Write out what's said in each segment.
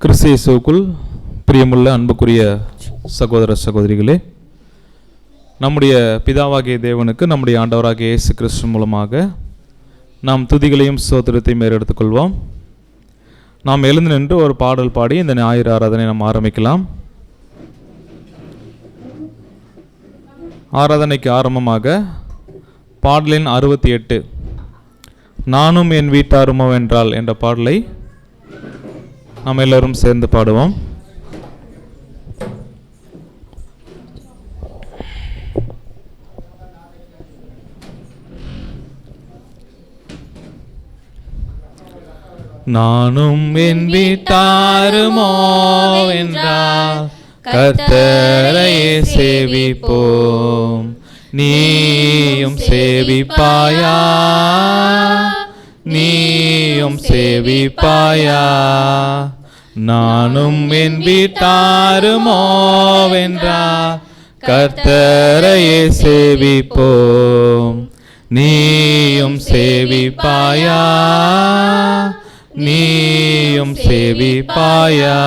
கிறிஸ்து இயேசுவுக்குள் பிரியமுள்ள அன்புக்குரிய சகோதர சகோதரிகளே, நம்முடைய பிதாவாகிய தேவனுக்கு நம்முடைய ஆண்டவராகிய இயேசு கிறிஸ்து மூலமாக நாம் துதிகளையும் ஸ்தோத்திரத்தையும் ஏறெடுத்துக்கொள்வோம். நாம் எழுந்து நின்று ஒரு பாடல் பாடி இந்த ஞாயிறு ஆராதனை நாம் ஆரம்பிக்கலாம். ஆராதனைக்கு ஆரம்பமாக பாடலின் 68 நானும் என் வீட்டாருமோ வென்றால் என்ற பாடலை நாம் எல்லோரும் சேர்ந்து பாடுவோம். நானும் என் வீட்டாருமோ வென்றால் கர்த்தரையே சேவிப்போம், நீயும் சேவிப்பாயா, நீயும் சேவிப்பாயா. நானும் என் வீட்டாருமோ வென்றால் கர்த்தரையே சேவிப்போம், நீயும் சேவிப்பாயா, நீயும் சேவிப்பாயா.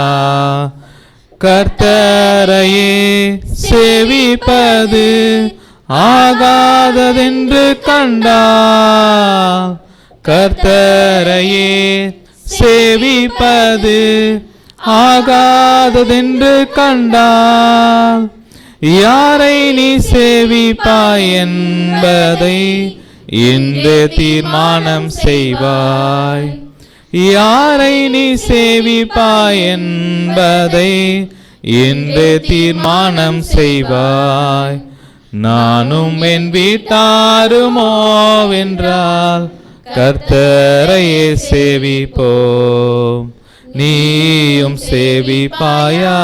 கர்த்தரையே சேவிப்பது ஆகாததென்று கண்டால், கர்த்தரையே சேவிப்பது ஆகாததென்று கண்டால், யாரை நீ சேவிப்பாய் என்பதை இன்று தீர்மானம் செய்வாய், யாரை நீ சேவிப்பாய் என்பதை இன்று தீர்மானம் செய்வாய். நானும் என் வீட்டாருமோ வென்றால் கர்த்தரையே சேவிப்போம், நீயும் சேவிப்பாயா,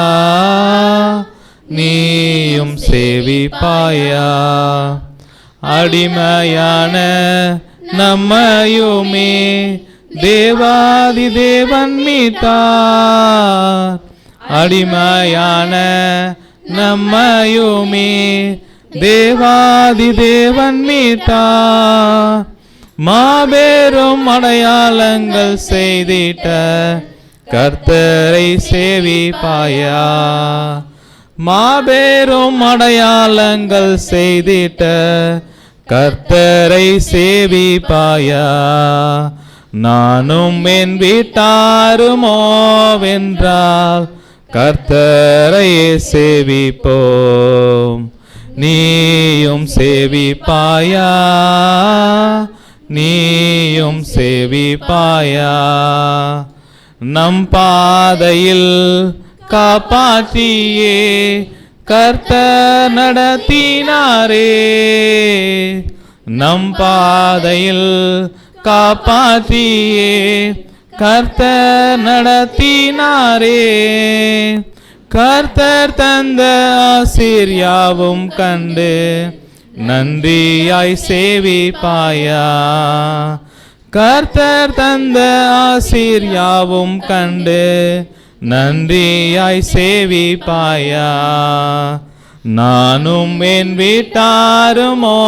நீயும் சேவிப்பாயா. அடிமையான நம்மையுமே தேவாதி தேவன் மீட்டார், அடிமையான நம்மையுமே தேவாதி தேவன் மீட்டார். மாபெரும் அடையாளங்கள் செய்திட்ட கர்த்தரை சேவிப்பாயா, மாபெரும் அடையாளங்கள் செய்திட்ட கர்த்தரை சேவிப்பாயா. நானும் என் வீட்டாருமோ வென்றால் கர்த்தரையே சேவிப்போம், நீயும் சேவிப்பாயா, நீயும் சேவிப்பாயா. நம் பாதையில் காப்பாற்றியே கர்த்தர் நடத்தினாரே, நம் பாதையில் காப்பாற்றியே கர்த்தர் நடத்தினாரே. கர்த்தர் தந்த ஆசீர்யாவும் கண்டு நன்றியாய் சேவிப்பாயா, கர்த்தர் தந்த ஆசீர்யாவும் கண்டு நன்றியாய் சேவிப்பாயா. நானும் என் வீட்டாருமோ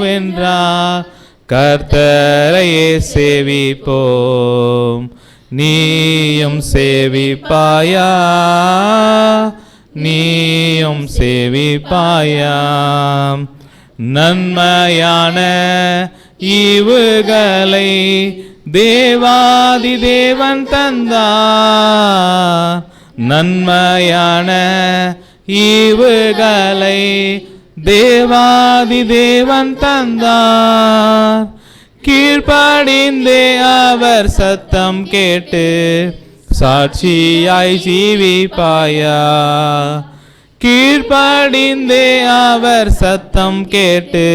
வென்றால் கர்த்தரையே சேவிப்போம், நீயும் சேவிப்பாயா, நீயும் சேவிப்பாயா. நன்மையான ஈவுகளை தேவாதி தேவன் தந்தார், நன்மையான ஈவுகளை தேவாதி தேவன் தந்தார். கீழ்ப்படிந்தே அவர் சத்தம் கேட்டு சாட்சியாய் ஜீவிப்பாயா, கீழ்ப்படிந்தே அவர் சத்தம் கேட்டு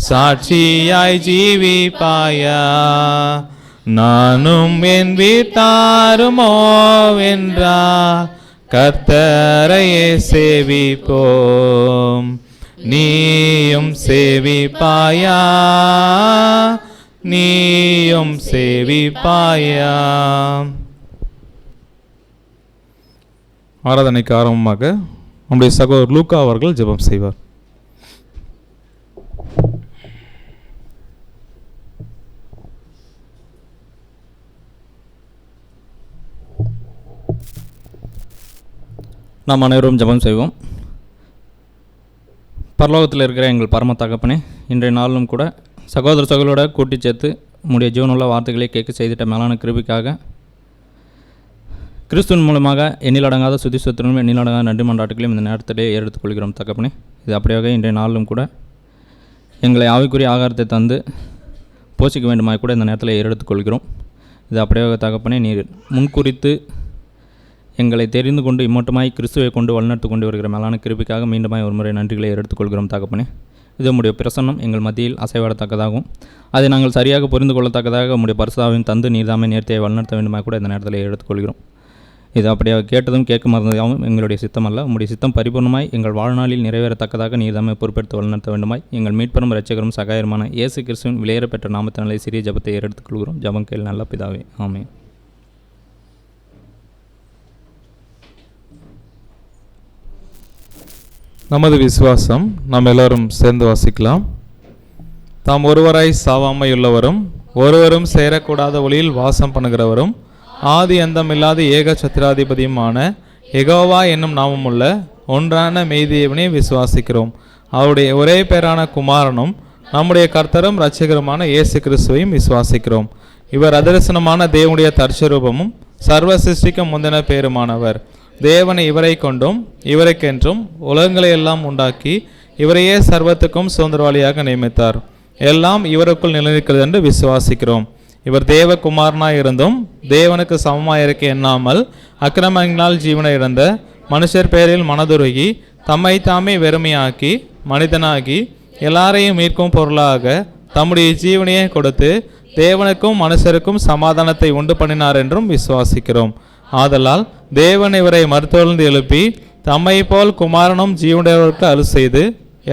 சாட்சியாய் ஜீவிப்பாயா. நானும் என் வீட்டாருமோ வென்றால் கர்த்தரையே சேவிப்போம், நீயும் சேவிப்பாயா, நீயும் சேவிப்பாயா. ஆராதனைக்கு ஆரம்பமாக நம்முடைய சகோதரர் லூக்கா அவர்கள் ஜெபம் செய்வார். நாம் அனைவரும் ஜெபம் செய்வோம். பரலோகத்தில் இருக்கிற எங்கள் பரம தகப்பனே, இன்றைய நாளிலும் கூட சகோதர சகோதரோட கூட்டி சேர்த்து உம்முடைய ஜீவனுள்ள வார்த்தைகளை கேட்க செய்திட்ட மேலான கிருபைக்காக கிறிஸ்துவின் மூலமாக எண்ணிலடங்காத சுதிசுத்தனும் எண்ணிலடங்காத நன்றி மன்றாட்டுகளையும் இந்த நேரத்திலே எடுத்துக்கொள்கிறோம் தகப்பனே. இது அப்படியாக இன்றைய நாளிலும் கூட எங்களை ஆவிக்குரிய ஆகாரத்தை தந்து போஷிக்க வேண்டுமாய் கூட இந்த நேரத்தில் எடுத்துக்கொள்கிறோம். இது அப்படியாக தகப்பனே, நீர் முன்குறித்து எங்களை தெரிந்து கொண்டு இம்மட்டுமாய் கிறிஸ்துவை கொண்டு வழிநடத்து கொண்டு வருகிற மேலான கிருபைக்காக மீண்டுமாய் ஒரு முறை நன்றிகளை எடுத்துக்கொள்கிறோம் தகப்பனே. இது உம்முடைய பிரசன்னம் எங்கள் மத்தியில் அசைவாடத்தக்கதாகவும் அதை நாங்கள் சரியாக புரிந்து கொள்ளத்தக்கதாக உம்முடைய பரிசுத்தாவின் தந்து நீர்தாமை நேர்த்தியை வழிநடத்த வேண்டுமாய் கூட இந்த நேரத்தில் எடுத்துக்கொள்கிறோம். இது அப்படியாக கேட்டதும் கேட்க மறந்ததாகவும் எங்களுடைய சித்தம் அல்ல, உம்முடைய சித்தம் பரிபூர்ணமாய் எங்கள் வாழ்நாளில் நிறைவேறத்தக்கதாக நீர்தாமை பொறுப்பெடுத்து வழிநடத்த வேண்டுமாய் எங்கள் மீட்பெரும் இரட்சகரும் சகாயருமான இயேசு கிறிஸ்துவின் விலையேறப்பெற்ற நாமத்தினாலே சிறிய ஜபத்தை எடுத்துக்கொள்கிறோம். ஜபம் கேள் நல்ல பிதாவே, ஆமென். நமது விசுவாசம் நாம் எல்லோரும் சேர்ந்து வாசிக்கலாம். தாம் ஒருவராய் சாவாமையுள்ளவரும் ஒருவரும் சேரக்கூடாத ஒளியில் வாசம் பண்ணுகிறவரும் ஆதி அந்தமில்லாத ஏக சத்திராதிபதியுமான யெகோவா என்னும் நாமமுள்ள ஒன்றான மெய்தேவனை விசுவாசிக்கிறோம். அவருடைய ஒரே பேரான குமாரனும் நம்முடைய கர்த்தரும் இரட்சகருமான இயேசு கிறிஸ்துவையும் விசுவாசிக்கிறோம். இவர் அதரிசனமான தேவனுடைய தற்சரூபமும் சர்வ சிருஷ்டிக்கும் முந்தின பேருமானவர். தேவனை இவரை கொண்டும் இவருக்கென்றும் உலகங்களை எல்லாம் உண்டாக்கி இவரையே சர்வத்துக்கும் சுதந்திரவாளியாக நியமித்தார். எல்லாம் இவருக்குள் நிலைநிற்கிறது என்று விசுவாசிக்கிறோம். இவர் தேவகுமாரனாய் இருந்தும் தேவனுக்கு சமமாயிருக்க எண்ணாமல் அக்கிரமங்களால் ஜீவனை இழந்த மனுஷர் பேரில் மனதுருகி தம்மை தாமே வெறுமையாக்கி மனிதனாகி எல்லாரையும் மீட்கும் பொருளாக தம்முடைய ஜீவனையை கொடுத்து தேவனுக்கும் மனுஷருக்கும் சமாதானத்தை உண்டு பண்ணினார் என்றும் விசுவாசிக்கிறோம். ஆதலால் தேவன் இவரை மறுத்தொழுந்து எழுப்பி தம்மை போல் குமாரனும் ஜீவனுடையவருக்கு அருள் செய்து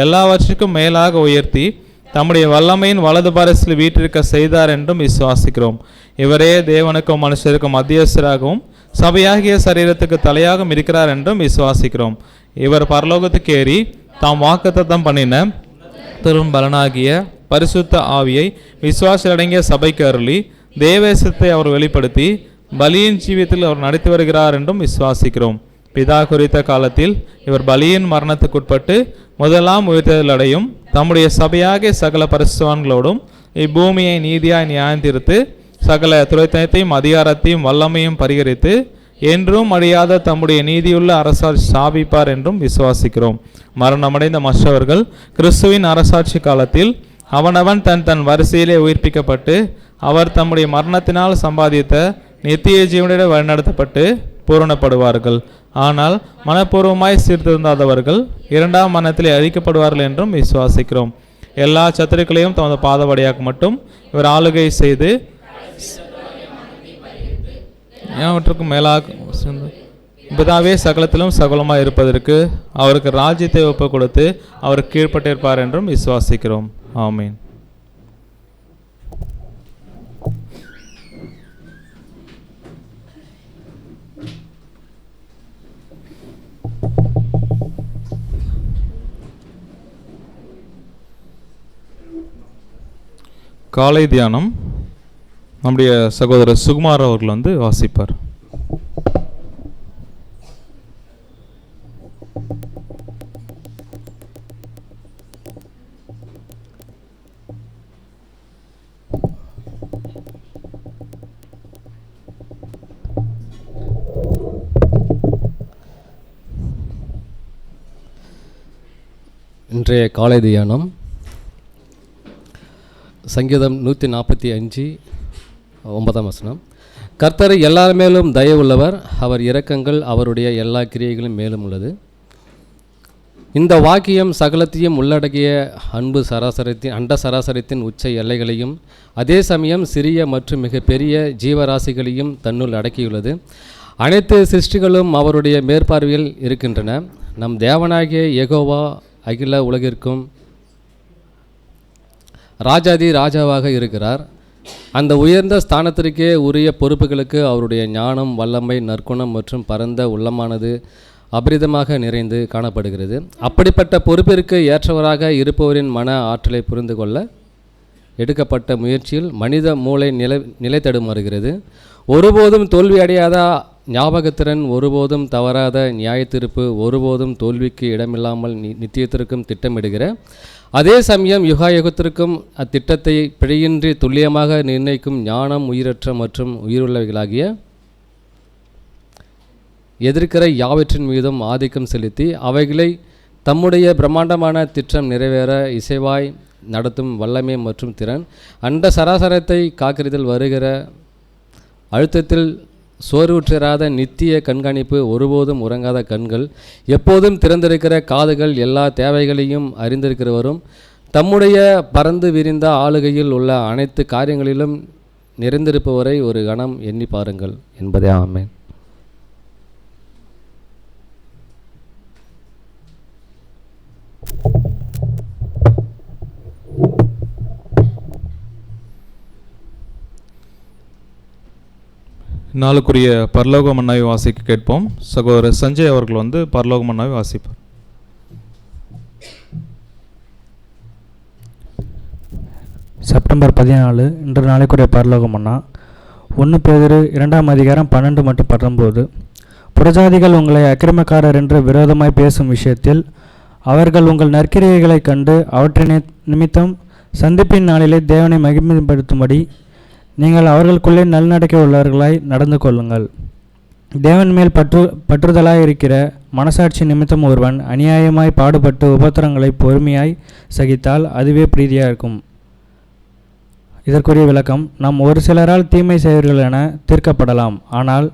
எல்லாவற்றுக்கும் மேலாக உயர்த்தி தம்முடைய வல்லமையின் வலது பாரசில் வீற்றிருக்க செய்தார் என்றும் விசுவாசிக்கிறோம். இவரே தேவனுக்கும் மனுஷருக்கும் மத்தியஸ்தராகவும் சபையாகிய சரீரத்துக்கு தலையாகவும் இருக்கிறார் என்றும் விசுவாசிக்கிறோம். இவர் பரலோகத்துக்கு ஏறி தாம் வாக்குத்தத்தம் பண்ணின பெரும் பலனாகிய பரிசுத்த ஆவியை விசுவாசம் அடங்கிய சபைக்கு அருளி தேவேசத்தை அவர் வெளிப்படுத்தி பலியின் ஜீவியத்தில் அவர் நடித்து வருகிறார் என்றும் விசுவாசிக்கிறோம். பிதா குறித்த காலத்தில் இவர் பலியின் மரணத்துக்குட்பட்டு முதலாம் உயிர்த்தெழுதல் அடையும் தம்முடைய சபையாகிய சகல பரிசுத்தவான்களோடும் இப்பூமியை நீதியாய் நியாயம் தீர்த்து சகல துரைத்தனத்தையும் அதிகாரத்தையும் வல்லமையும் பரிகரித்து என்றும் அழியாத தம்முடைய நீதியுள்ள அரசாட்சி ஸ்தாபிப்பார் என்றும் விசுவாசிக்கிறோம். மரணமடைந்த மற்றவர்கள் கிறிஸ்துவின் அரசாட்சி காலத்தில் அவனவன் தன் தன் வரிசையிலே உயிர்ப்பிக்கப்பட்டு அவர் தம்முடைய மரணத்தினால் சம்பாதித்த நித்திய ஜீவனுடைய வழிநடத்தப்பட்டு பூரணப்படுவார்கள். ஆனால் மனப்பூர்வமாய் சீர்திருந்தாதவர்கள் இரண்டாம் மரணத்திலே அழிக்கப்படுவார்கள் என்றும் விசுவாசிக்கிறோம். எல்லா சத்துருக்களையும் தமது பாதவடியாக மட்டும் இவர் ஆளுகை செய்து அவற்றுக்கும் மேலாக பிதாவே சகலத்திலும் சகலமாக இருப்பதற்கு அவருக்கு ராஜ்யத்தை ஒப்புக் கொடுத்து அவருக்கு கீழ்ப்பட்டிருப்பார் என்றும் விசுவாசிக்கிறோம். ஆமீன். காலை தியானம் நம்முடைய சகோதரர் சுகுமார் அவர்கள் வாசிப்பார். இன்றைய காலை தியானம் சங்கீதம் 145 9 கர்த்தர் எல்லார் மேலும் தயவுள்ளவர், அவர் இரக்கங்கள் அவருடைய எல்லா கிரியைகளும் மேலும் உள்ளது. இந்த வாக்கியம் சகலத்தையும் உள்ளடக்கிய அண்ட சராசரத்தின் உச்ச எல்லைகளையும் அதே சமயம் சிறிய மற்றும் மிக பெரிய ஜீவராசிகளையும் தன்னுள் அடக்கியுள்ளது. அனைத்து சிருஷ்டிகளும் அவருடைய மேற்பார்வையில் இருக்கின்றன. நம் தேவனாகிய யெகோவா அகில உலகிற்கும் ராஜாதி ராஜாவாக இருக்கிறார். அந்த உயர்ந்த ஸ்தானத்திற்கே உரிய பொறுப்புகளுக்கு அவருடைய ஞானம், வல்லமை, நற்குணம் மற்றும் பரந்த உள்ளமானது அபரிதமாக நிறைந்து காணப்படுகிறது. அப்படிப்பட்ட பொறுப்பிற்கு ஏற்றவராக இருப்பவரின் மன ஆற்றலை புரிந்து கொள்ள எடுக்கப்பட்ட முயற்சியில் மனித மூளை நிலை தடுமாறுகிறது. ஒருபோதும் தோல்வி அடையாத ஞாபகத்திறன் ஒருபோதும் தவறாத நியாயத்தீர்ப்பு ஒருபோதும் தோல்விக்கு இடமில்லாமல் நித்தியத்திற்கும் திட்டமிடுகிற, அதே சமயம் யுகாயுகத்திற்கும் அத்திட்டத்தை பிழையின்றி துல்லியமாக நிர்ணயிக்கும் ஞானம் உயிரற்ற மற்றும் உயிருள்ளவைகளாகிய எதிர்க்கிற யாவற்றின் மீதும் ஆதிக்கம் செலுத்தி அவைகளை தம்முடைய பிரம்மாண்டமான திட்டம் நிறைவேற இசைவாய் நடத்தும் வல்லமை மற்றும் திறன், அண்ட சராசரத்தை காக்கிறதில் வருகிற அழுத்தத்தில் சோர்வுற்றாத நித்திய கண்காணிப்பு, ஒருபோதும் உறங்காத கண்கள், எப்போதும் திறந்திருக்கிற காதுகள், எல்லா தேவைகளையும் அறிந்திருக்கிறவரும் தம்முடைய பறந்து விரிந்த ஆளுகையில் உள்ள அனைத்து காரியங்களிலும் நிறைந்திருப்பவரை ஒரு கணம் எண்ணி பாருங்கள் என்பதே. ஆமென். நாளுக்குரிய பரலோக மன்னாவை வாசிக்க கேட்போம். சகோதரர் சஞ்சய் அவர்கள் பரலோக மன்னாவை வாசிப்பார். செப்டம்பர் 14 இன்று நாளைக்குரிய பரலோக மன்னா 1 பேதுரு 2ஆம் அதிகாரம் 12 மற்றும் 19. புறஜாதிகள் உங்களை அக்கிரமக்காரர் என்று விரோதமாய் பேசும் விஷயத்தில் அவர்கள் உங்கள் நற்கிரியைகளைக் கண்டு அவற்றின் நிமித்தம் சந்திப்பின் நாளிலே தேவனை மகிமைப்படுத்தும்படி நீங்கள் அவர்களுக்குள்ளே நல்நடக்கை உள்ளவர்களாய் நடந்து கொள்ளுங்கள். தேவன் மேல் பற்றுதலாய் இருக்கிற மனசாட்சி நிமித்தம் ஒருவன் அநியாயமாய் பாடுபட்டு உபத்திரங்களை பொறுமையாய் சகித்தால் அதுவே பிரீதியாக இருக்கும். இதற்குரிய விளக்கம்: நாம் ஒரு சிலரால் தீமை செய்வர்கள் என தீர்க்கப்படலாம். ஆனால்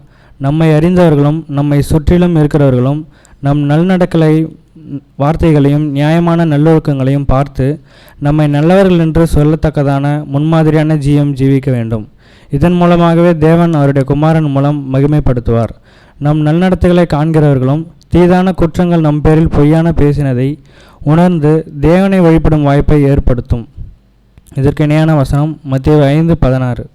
நம்மை அறிந்தவர்களும் நம்மை சுற்றிலும் இருக்கிறவர்களும் நம் நல்நடக்கலை வார்த்தைகளையும் நியாயமான நல்லொழுக்கங்களையும் பார்த்து நம்மை நல்லவர்கள் என்று சொல்லத்தக்கதான முன்மாதிரியான ஜீவிக்க வேண்டும். இதன் மூலமாகவே தேவன் அவருடைய குமாரன் மூலம் மகிமைப்படுத்துவார். நம் நல்நடத்தைகளை காண்கிறவர்களும் தீதான குற்றங்கள் நம் பேரில் பொய்யான பேசினதை உணர்ந்து தேவனை வழிபடும் வாய்ப்பை ஏற்படுத்தும். இதற்கு இணையான வசனம் மத்தேயு 5:16.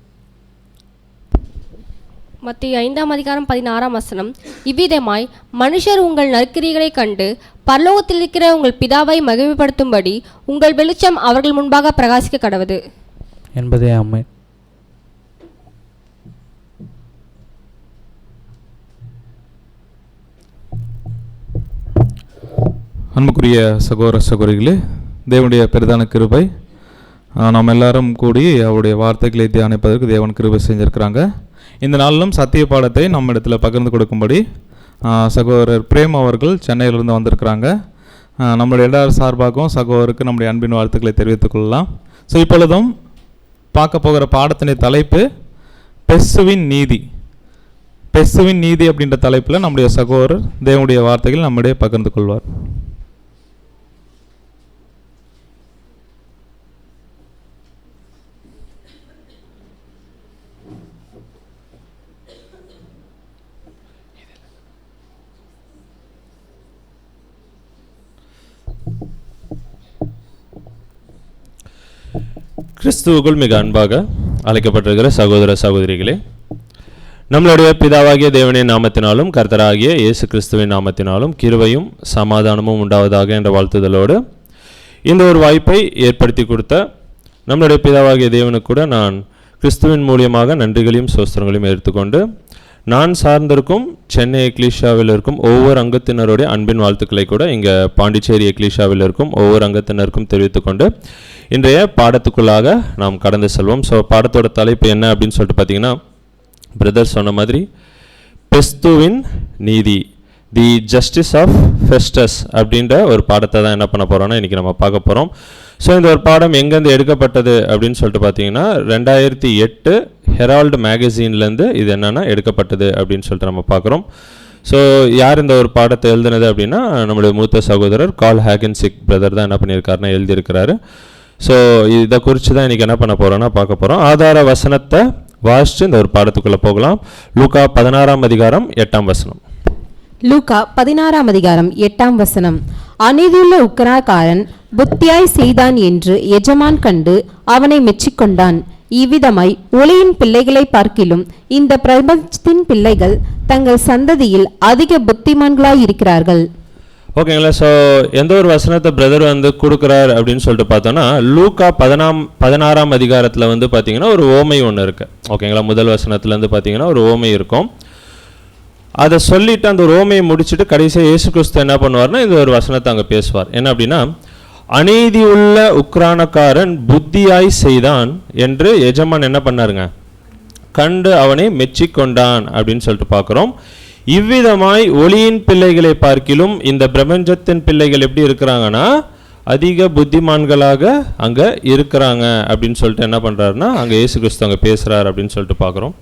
மத்தேயு 5ஆம் அதிகாரம் 16ஆம் வசனம்: இவ்விதமாய் மனுஷர் உங்கள் நற்கிரியைகளைக் கண்டு பரலோகத்தில் இருக்கிற உங்கள் பிதாவை மகிமைப்படுத்தும்படி உங்கள் வெளிச்சம் அவர்கள் முன்பாக பிரகாசிக்க கடவது என்பதே. ஆமென். அன்புக்குரிய சகோதர சகோதரிகளே, தேவனுடைய பெரிதான கிருபை, நாம் எல்லாரும் கூடி அவருடைய வார்த்தைகளை தியானிப்பதற்கு தேவன் கிருபை செஞ்சிருக்கிறாங்க. இந்த நாளிலும் சத்திய பாடத்தை நம்ம இடத்துல பகிர்ந்து கொடுக்கும்படி சகோதரர் பிரேம் அவர்கள் சென்னையிலிருந்து வந்திருக்கிறாங்க. நம்முடைய எல்லார் சார்பாகவும் சகோதரருக்கு நம்முடைய அன்பின் வாழ்த்துக்களை தெரிவித்துக் கொள்ளலாம். ஸோ இப்பொழுதும் பார்க்க போகிற பாடத்தின் தலைப்பு பெஸ்ஸுவின் நீதி. பெஸ்ஸுவின் நீதி அப்படின்ற தலைப்பில் நம்முடைய சகோதரர் தேவனுடைய வார்த்தைகள் நம்முடைய பகிர்ந்து கொள்வார். கிறிஸ்துவுக்குள் மிக அன்பாக அழைக்கப்பட்டிருக்கிற சகோதர சகோதரிகளே, நம்மளுடைய பிதாவாகிய தேவனின் நாமத்தினாலும் கர்த்தராகிய இயேசு கிறிஸ்துவின் நாமத்தினாலும் கிருபையும் சமாதானமும் உண்டாவதாக என்ற வாழ்த்துதலோடு இந்த ஒரு வாய்ப்பை ஏற்படுத்தி கொடுத்த நம்மளுடைய பிதாவாகிய தேவனுக்கு கூட நான் கிறிஸ்துவின் மூலியமாக நன்றிகளையும் சோஸ்திரங்களையும் எடுத்துக்கொண்டு நான் சார்ந்திருக்கும் சென்னை எக்லீஷாவில் இருக்கும் ஒவ்வொரு அங்கத்தினருடைய அன்பின் வாழ்த்துக்களை கூட இங்கே பாண்டிச்சேரி எக்லீஷாவில் இருக்கும் ஒவ்வொரு அங்கத்தினருக்கும் தெரிவித்துக்கொண்டு இன்றைய பாடத்துக்குள்ளாக நாம் கடந்து செல்வோம். ஸோ பாடத்தோட தலைப்பு என்ன அப்படின்னு சொல்லிட்டு பார்த்தீங்கன்னா, பிரதர் சொன்ன மாதிரி பெஸ்துவின் நீதி, தி ஜஸ்டிஸ் ஆஃப் ஃபெஸ்டஸ் அப்படின்ற ஒரு பாடத்தை தான் என்ன பண்ண போகிறோம்னா இன்றைக்கி நம்ம பார்க்க போகிறோம். ஸோ இந்த ஒரு பாடம் எங்கேருந்து எடுக்கப்பட்டது அப்படின்னு சொல்லிட்டு பார்த்தீங்கன்னா 2008 ஹெரால்டு மேகசீன்லேருந்து இது என்னென்னா எடுக்கப்பட்டது அப்படின்னு சொல்லிட்டு நம்ம பார்க்குறோம். ஸோ யார் இந்த ஒரு பாடத்தை எழுதுனது அப்படின்னா நம்மளுடைய மூத்த சகோதரர் கால் ஹேகன்சிக் பிரதர் தான் என்ன பண்ணியிருக்காருன்னா எழுதியிருக்கிறாரு. ஸோ இதை குறித்து தான் இன்றைக்கி என்ன பண்ண போகிறோன்னா பார்க்க போகிறோம். ஆதார வசனத்தை வாசித்து இந்த ஒரு பாடத்துக்குள்ளே போகலாம். லூக்கா 16ஆம் அதிகாரம் 8ஆம் வசனம். லூக்கா 16ஆம் அதிகாரம் 8ஆம் வசனம். அநீதியுள்ள உக்கிரகாரன் புத்தியாய் செய்தான் என்று எஜமான் கண்டு அவனை மெச்சிக்கொண்டான். இவ்விதமாய் ஒளியின் பிள்ளைகளை பார்க்கிலும் இந்த பிரபஞ்சத்தின் பிள்ளைகள் தங்கள் சந்ததியில் அதிக புத்திமான்களாய் இருக்கிறார்கள். ஓகேங்களா. ஸோ எந்த ஒரு வசனத்தை பிரதர் கொடுக்குறார் அப்படின்னு சொல்லிட்டு பார்த்தோன்னா லூக்கா 16ஆம் அதிகாரத்தில் பார்த்தீங்கன்னா ஒரு ஓமை ஒன்று இருக்குது. ஓகேங்களா. முதல் வசனத்துலேருந்து பார்த்தீங்கன்னா ஒரு ஓமை இருக்கும். அதை சொல்லிட்டு அந்த ரோமையை முடிச்சுட்டு கடைசியாக இயேசு கிறிஸ்து என்ன பண்ணுவார்னா இந்த ஒரு வசனத்தை அங்கே பேசுவார். என்ன அப்படின்னா, அநீதி உள்ள உக்ரானக்காரன் புத்தியாய் செய்தான் என்று எஜமான் என்ன பண்ணாருங்க, கண்டு அவனை மெச்சிக்கொண்டான் அப்படின்னு சொல்லிட்டு பார்க்குறோம். இவ்விதமாய் ஒளியின் பிள்ளைகளை பார்க்கிலும் இந்த பிரபஞ்சத்தின் பிள்ளைகள் எப்படி இருக்கிறாங்கன்னா அதிக புத்திமான்களாக அங்கே இருக்கிறாங்க அப்படின்னு சொல்லிட்டு என்ன பண்ணுறாருன்னா அங்கே இயேசு கிறிஸ்து அங்கே பேசுகிறார் அப்படின்னு சொல்லிட்டு பார்க்குறோம்.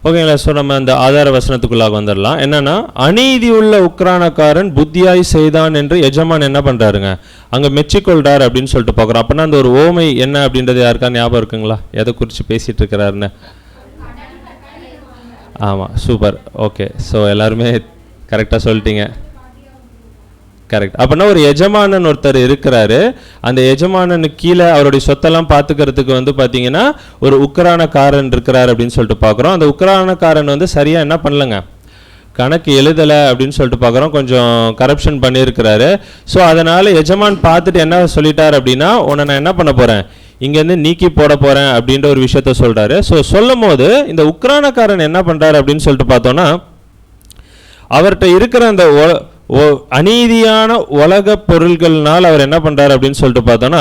ஓகேங்களா? ஸோ நம்ம அந்த ஆதார வசனத்துக்குள்ளாக வந்துடலாம். என்னன்னா, அநீதி உள்ள உக்ரானக்காரன் புத்தியாய் செய்தான் என்று எஜமான் என்ன பண்ணுறாருங்க, அங்கே மெச்சிக்கொள்கிறார் அப்படின்னு சொல்லிட்டு பார்க்குறோம். அப்படின்னா அந்த ஒரு ஓமை என்ன அப்படின்றது யாருக்கா ஞாபகம் இருக்குங்களா, எதை குறித்து பேசிகிட்டு இருக்கிறாருன்னு? ஆமாம், சூப்பர், ஓகே. ஸோ எல்லாருமே கரெக்டாக சொல்லிட்டீங்க. கரெக்ட். அப்படின்னா ஒரு எஜமானன் ஒருத்தர் இருக்கிறாரு, அந்த எஜமானனுக்கு கீழே அவருடைய சொத்தெல்லாம் பார்த்துக்கிறதுக்கு வந்து பார்த்தீங்கன்னா ஒரு உக்ரானக்காரன் இருக்கிறார் அப்படின்னு சொல்லிட்டு பார்க்குறோம். அந்த உக்ரானக்காரன் வந்து சரியாக என்ன பண்ணலங்க, கணக்கு எழுதலை அப்படின்னு சொல்லிட்டு பார்க்குறோம், கொஞ்சம் கரப்ஷன் பண்ணியிருக்கிறாரு. ஸோ அதனால் எஜமான் பார்த்துட்டு என்ன சொல்லிட்டார் அப்படின்னா, உன்னை நான் என்ன பண்ண போகிறேன், இங்கேருந்து நீக்கி போட போகிறேன் அப்படின்ற ஒரு விஷயத்த சொல்கிறாரு. ஸோ சொல்லும் போது இந்த உக்ரானக்காரன் என்ன பண்ணுறாரு அப்படின்னு சொல்லிட்டு பார்த்தோன்னா, அவர்கிட்ட இருக்கிற அந்த அநீதியான உலக பொருள்கள்னால் அவர் என்ன பண்ணுறாரு அப்படின்னு சொல்லிட்டு பார்த்தோன்னா,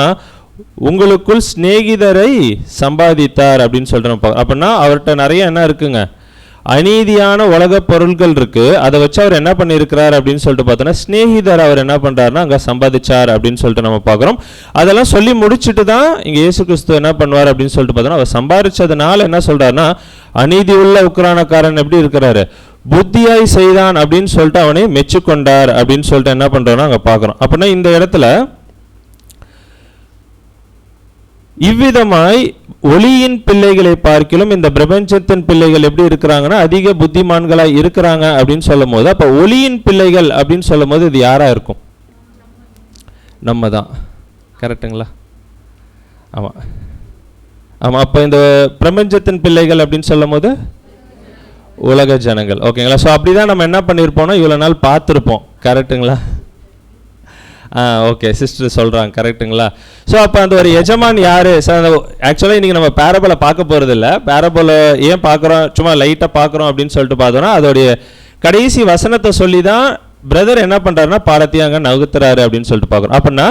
உங்களுக்குள் சிநேகிதரை சம்பாதித்தார் அப்படின்னு சொல்லிட்டு. அப்படின்னா அவர்கிட்ட நிறைய என்ன இருக்குங்க, அநீதியான உலக பொருள்கள் இருக்குது. அதை வச்சு அவர் என்ன பண்ணியிருக்கிறார் அப்படின்னு சொல்லிட்டு பார்த்தோன்னா, சிநேகிதர் அவர் என்ன பண்ணுறாருன்னா அங்கே சம்பாதிச்சார் அப்படின்னு சொல்லிட்டு நம்ம பார்க்குறோம். அதெல்லாம் சொல்லி முடிச்சுட்டு தான் இங்கே இயேசு கிறிஸ்து என்ன பண்ணுவார் அப்படின்னு சொல்லிட்டு பார்த்தோன்னா, அவர் சம்பாதிச்சதுனால என்ன சொல்கிறாருன்னா, அநீதி உள்ள உக்ரானக்காரன் எப்படி இருக்கிறாரு, புத்தியாய் செய்தான் அப்படின்னு சொல்லிட்டு அவனை மெச்சுக்கொண்டார் அப்படின்னு சொல்லிட்டு என்ன பண்ணுறோன்னா அங்கே பார்க்குறோம். அப்படின்னா இந்த இடத்துல இவ்விதமாய் ஒளியின் பிள்ளைகளை பார்க்கிலும் இந்த பிரபஞ்சத்தின் பிள்ளைகள் எப்படி இருக்கிறாங்கன்னா அதிக புத்திமான்களாய் இருக்கிறாங்க அப்படின்னு சொல்லும் போது, அப்போ ஒளியின் பிள்ளைகள் அப்படின்னு சொல்லும் போது இது யாராக இருக்கும், நம்ம தான். கரெக்டுங்களா? ஆமாம் ஆமாம். அப்போ இந்த பிரபஞ்சத்தின் பிள்ளைகள் அப்படின்னு சொல்லும் போது உலக ஜனங்கள். ஓகேங்களா? ஸோ அப்படி தான் நம்ம என்ன பண்ணியிருப்போம்னா இவ்வளோ நாள் பார்த்துருப்போம். கரெக்டுங்களா? ஓகே, சிஸ்டர் சொல்கிறாங்க. கரெக்டுங்களா? ஸோ அப்போ அந்த ஒரு எஜமான் யார் சார்? அந்த ஆக்சுவலாக இன்றைக்கி நம்ம பேரபோலை பார்க்க போகிறது இல்லை. பேரபோலை ஏன் பார்க்குறோம், சும்மா லைட்டாக பார்க்குறோம் அப்படின்னு சொல்லிட்டு பார்த்தோன்னா, அதோடைய கடைசி வசனத்தை சொல்லி தான் பிரதர் என்ன பண்ணுறாருன்னா பாடத்தையும் அங்கே நகுத்துறாரு அப்படின்னு சொல்லிட்டு பார்க்குறோம். அப்படின்னா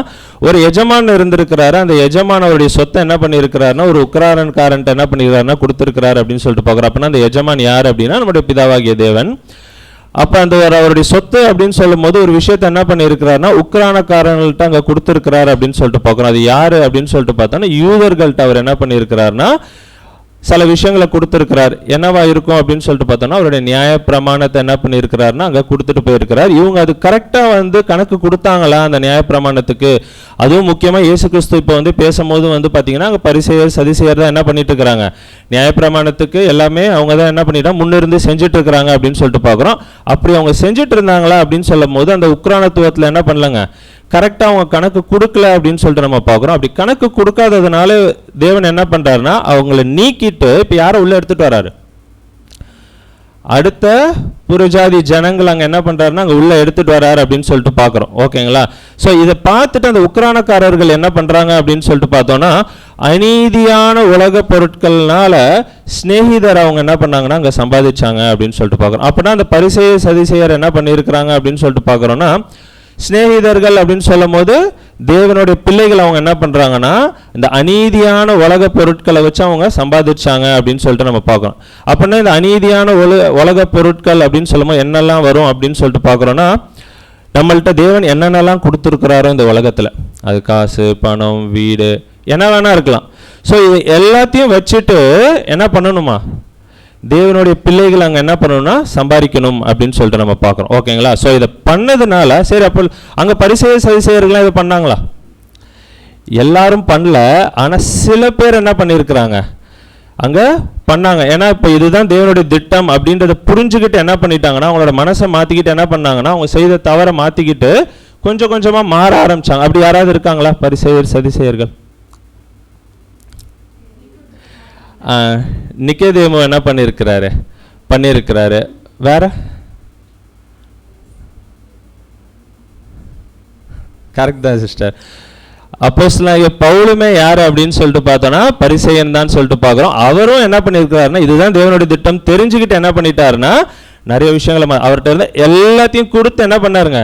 ஒரு எஜமான் இருந்திருக்கிறாரு, அந்த எஜமான் அவருடைய சொத்தை என்ன பண்ணியிருக்கிறாருன்னா ஒரு உக்ரானக்காரன்ட்டு என்ன பண்ணியிருக்காருன்னா கொடுத்துருக்கிறாரு அப்படின்னு சொல்லிட்டு பார்க்குறோம். அப்படின்னா அந்த எஜமான் யார் அப்படின்னா நம்முடைய பிதாவாகிய தேவன். அப்போ அந்த அவருடைய சொத்து அப்படின்னு சொல்லும் போது ஒரு விஷயத்தை என்ன பண்ணியிருக்கிறாருன்னா உக்ரானக்காரங்கள்ட்ட அங்கே கொடுத்துருக்கிறாரு அப்படின்னு சொல்லிட்டு பார்க்குறோம். அது யார் அப்படின்னு சொல்லிட்டு பார்த்தோன்னா யூதர்கள்ட்ட அவர் என்ன பண்ணியிருக்கிறாருன்னா சில விஷயங்களை கொடுத்துருக்கிறார். என்னவா இருக்கும் அப்படின்னு சொல்லிட்டு பார்த்தோன்னா அவருடைய நியாய பிரமாணத்தை என்ன பண்ணியிருக்கிறாருன்னா அங்கே கொடுத்துட்டு போயிருக்கிறார். இவங்க அது கரெக்டாக வந்து கணக்கு கொடுத்தாங்களா அந்த நியாய பிரமாணத்துக்கு? அதுவும் முக்கியமாக இயேசு கிறிஸ்து இப்போ வந்து பேசும்போது வந்து பார்த்தீங்கன்னா அங்கே பரிசேயர் சதிசேயர் தான் என்ன பண்ணிட்டு இருக்கிறாங்க, நியாய பிரமாணத்துக்கு எல்லாமே அவங்க தான் என்ன பண்ணிட்டா முன்னிருந்து செஞ்சுட்டு இருக்கிறாங்க அப்படின்னு சொல்லிட்டு பார்க்குறோம். அப்படி அவங்க செஞ்சுட்டு இருந்தாங்களா அப்படின்னு சொல்லும் போது அந்த உக்ரானத்துவத்தில் என்ன பண்ணலங்க, கரெக்டாக அவங்க கணக்கு கொடுக்கல அப்படின்னு சொல்லிட்டு நம்ம பார்க்குறோம். அப்படி கணக்கு கொடுக்காததுனால தேவன் என்ன பண்ணுறாருன்னா அவங்கள நீக்கிட்டு இப்போ யாரை உள்ளே எடுத்துகிட்டு வராரு, அடுத்த புறஜாதி ஜனங்கள் அங்கே என்ன பண்ணுறாருன்னா அங்கே உள்ளே எடுத்துகிட்டு வராரு அப்படின்னு சொல்லிட்டு பார்க்குறோம். ஓகேங்களா? ஸோ இதை பார்த்துட்டு அந்த உக்ரானக்காரர்கள் என்ன பண்ணுறாங்க அப்படின்னு சொல்லிட்டு பார்த்தோன்னா அநீதியான உலக பொருட்கள்னால சிநேகிதர் அவங்க என்ன பண்ணாங்கன்னா அங்கே சம்பாதிச்சாங்க அப்படின்னு சொல்லிட்டு பார்க்குறோம். அப்படின்னா அந்த பரிசேயர் சதிசேயர் என்ன பண்ணியிருக்கிறாங்க அப்படின்னு சொல்லிட்டு பார்க்குறோன்னா சிநேகிதர்கள் அப்படின்னு சொல்லும் போது தேவனுடைய பிள்ளைகள் அவங்க என்ன பண்ணுறாங்கன்னா இந்த அநீதியான உலக பொருட்களை வச்சு அவங்க சம்பாதிச்சாங்க அப்படின்னு சொல்லிட்டு நம்ம பார்க்குறோம். அப்படின்னா இந்த அநீதியான உலக பொருட்கள் அப்படின்னு சொல்லும்போது என்னெல்லாம் வரும் அப்படின்னு சொல்லிட்டு பார்க்குறோன்னா நம்மள்கிட்ட தேவன் என்னென்னலாம் கொடுத்துருக்குறாரோ இந்த உலகத்தில், அது காசு பணம் வீடு என்ன வேணா இருக்கலாம். ஸோ இது எல்லாத்தையும் வச்சுட்டு என்ன பண்ணணுமா, தேவனுடைய பிள்ளைகள் அங்கே என்ன பண்ணணும்னா சம்பாதிக்கணும் அப்படின்னு சொல்லிட்டு நம்ம பார்க்குறோம். ஓகேங்களா? ஸோ இதை பண்ணதுனால சரி, அப்போ அங்கே பரிசேயர் சதிசேயர்கள்லாம் இதை பண்ணாங்களா? எல்லாரும் பண்ணல. ஆனால் சில பேர் என்ன பண்ணியிருக்கிறாங்க, அங்கே பண்ணாங்க. ஏன்னா இப்போ இதுதான் தேவனுடைய திட்டம் அப்படின்றத புரிஞ்சுக்கிட்டு என்ன பண்ணிட்டாங்கன்னா, அவங்களோட மனசை மாற்றிக்கிட்டு என்ன பண்ணாங்கன்னா, அவங்க செய்த தவறை மாற்றிக்கிட்டு கொஞ்சம் கொஞ்சமாக மாற ஆரம்பித்தாங்க. அப்படி யாராவது இருக்காங்களா பரிசேயர் சதிசேயர்கள்? நிக்கோதேமு என்ன பண்ணியிருக்கிறாரு. வேற கரெக்ட் தான் சிஸ்டர். அப்போஸ்தலனாகிய பவுலுமே யார் அப்படின்னு சொல்லிட்டு பார்த்தோன்னா பரிசேயன் தான் சொல்லிட்டு பார்க்குறோம். அவரும் என்ன பண்ணியிருக்கிறாருன்னா, இதுதான் தேவனுடைய திட்டம் தெரிஞ்சுக்கிட்டு என்ன பண்ணிட்டாருன்னா, நிறைய விஷயங்களை அவர்கிட்ட இருந்து எல்லாத்தையும் கொடுத்து என்ன பண்ணாருங்க,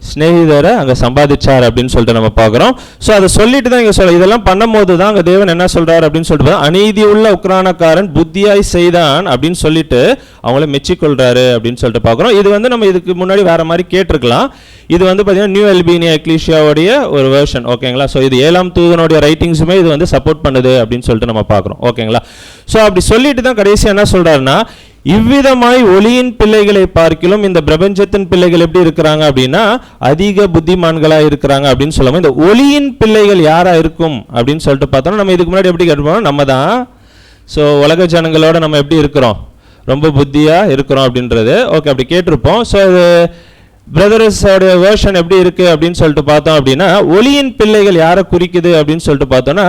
ஸ்நேகிதரை அங்கே சம்பாதிச்சார் அப்படின்னு சொல்லிட்டு நம்ம பார்க்குறோம். ஸோ அதை சொல்லிட்டு தான் இங்கே இதெல்லாம் பண்ணும்போது தான் அங்கே தேவன் என்ன சொல்கிறார் அப்படின்னு சொல்லிட்டு, அநீதி உள்ள உக்ரானக்காரன் புத்தியாய் செய்தான் அப்படின்னு சொல்லிட்டு அவங்கள மெச்சிக்கொள்கிறாரு அப்படின்னு சொல்லிட்டு பார்க்குறோம். இது வந்து நம்ம இதுக்கு முன்னாடி வேறு மாதிரி கேட்டிருக்கலாம். இது வந்து பார்த்தீங்கன்னா நியூ அல்பீனியா எக்லீஷியாவுடைய ஒரு வெர்ஷன். ஓகேங்களா? ஸோ இது 7ஆம் தூதனுடைய ரைட்டிங்ஸுமே இது வந்து சப்போர்ட் பண்ணுது அப்படின்னு சொல்லிட்டு நம்ம பார்க்குறோம். ஓகேங்களா? ஸோ அப்படி சொல்லிட்டு தான் கடைசி என்ன சொல்கிறாருன்னா, இவ்விதமாய் ஒளியின் பிள்ளைகளை பார்க்கிலும் இந்த பிரபஞ்சத்தின் பிள்ளைகள் எப்படி இருக்கிறாங்க அப்படின்னா அதிக புத்திமான்களாக இருக்கிறாங்க அப்படின்னு சொல்லுவோம். இந்த ஒளியின் பிள்ளைகள் யாராக இருக்கும் அப்படின்னு சொல்லிட்டு பார்த்தோம்னா, நம்ம இதுக்கு முன்னாடி எப்படி கேட்டுப்போம், நம்ம தான். ஸோ உலக ஜனங்களோட நம்ம எப்படி இருக்கிறோம், ரொம்ப புத்தியாக இருக்கிறோம் அப்படின்றது ஓகே அப்படி கேட்டிருப்போம். ஸோ அது பிரதர்ஸோடைய வேர்ஷன் எப்படி இருக்குது அப்படின்னு சொல்லிட்டு பார்த்தோம் அப்படின்னா, ஒளியின் பிள்ளைகள் யாரை குறிக்குது அப்படின்னு சொல்லிட்டு பார்த்தோன்னா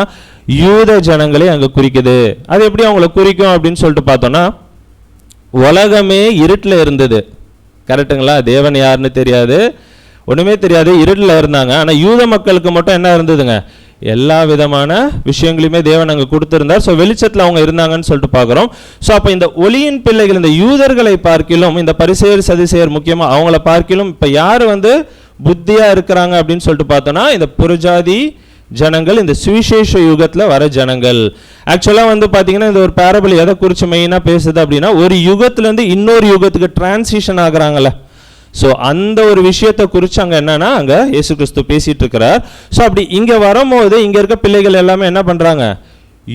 யூத ஜனங்களே அங்கே குறிக்குது. அது எப்படி அவங்கள குறிக்கும் அப்படின்னு சொல்லிட்டு பார்த்தோன்னா, உலகமே இருட்டில் இருந்தது. கரெக்டுங்களா? தேவன் யாருன்னு தெரியாது, ஒன்றுமே தெரியாது, இருட்டில் இருந்தாங்க. ஆனால் யூத மக்களுக்கு மட்டும் என்ன இருந்ததுங்க, எல்லா விதமான விஷயங்களையுமே தேவன் அங்கே கொடுத்துருந்தார். ஸோ வெளிச்சத்தில் அவங்க இருந்தாங்கன்னு சொல்லிட்டு பார்க்குறோம். ஸோ அப்போ இந்த ஒளியின் பிள்ளைகள் இந்த யூதர்களை பார்க்கிலும் இந்த பரிசேயர் சதிசேயர் முக்கியமாக அவங்கள பார்க்கிலும் இப்போ யார் வந்து புத்தியாக இருக்கிறாங்க அப்படின்னு சொல்லிட்டு பார்த்தோன்னா, இந்த புறஜாதி ஜனங்கள், இந்த சுவிசேஷ யுகத்தில் வர ஜனங்கள். ஆக்சுவலாக வந்து பார்த்தீங்கன்னா இந்த ஒரு பேரபிள் எதை குறித்து மெயினாக பேசுது அப்படின்னா, ஒரு யுகத்துலேருந்து இன்னொரு யுகத்துக்கு டிரான்சிஷன் ஆகுறாங்கல்ல. ஸோ அந்த ஒரு விஷயத்தை குறித்து அங்கே என்னன்னா அங்கே இயேசு கிறிஸ்து பேசிகிட்டு இருக்கிறார். ஸோ அப்படி இங்கே வரும்போது இங்கே இருக்க பிள்ளைகள் எல்லாமே என்ன பண்ணுறாங்க,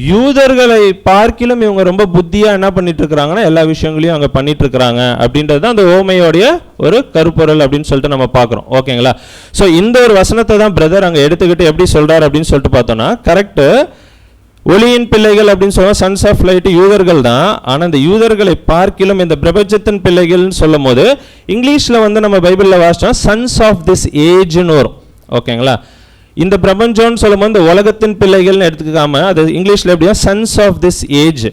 யூதர்களை பார்க்கிலும் இவங்க ரொம்ப புத்தியாக என்ன பண்ணிட்டு இருக்கிறாங்கன்னா எல்லா விஷயங்களையும் அங்கே பண்ணிட்டு இருக்கிறாங்க அப்படின்றது தான் அந்த ஓமையோடைய ஒரு கருப்பொருள் அப்படின்னு சொல்லிட்டு நம்ம பார்க்குறோம். ஓகேங்களா? ஸோ இந்த ஒரு வசனத்தை தான் பிரதர் அங்கே எடுத்துக்கிட்டு எப்படி சொல்கிறார் அப்படின்னு சொல்லிட்டு பார்த்தோன்னா, கரெக்டு, ஒளியின் பிள்ளைகள் அப்படின்னு சொல்லுவோம், சன்ஸ் ஆஃப் லைட் யூதர்கள் தான். ஆனால் இந்த யூதர்களை பார்க்கிலும் இந்த பிரபஞ்சத்தின் பிள்ளைகள்னு சொல்லும் போது இங்கிலீஷில் வந்து நம்ம பைபிளில் வாசிச்சோம் சன்ஸ் ஆஃப் திஸ் ஏஜ்னு வரும். ஓகேங்களா? இந்த பிரபஞ்சம்னு சொல்லும்போது இந்த உலகத்தின் பிள்ளைகள்னு எடுத்துக்காம அது இங்கிலீஷில் எப்படியா sons of this age.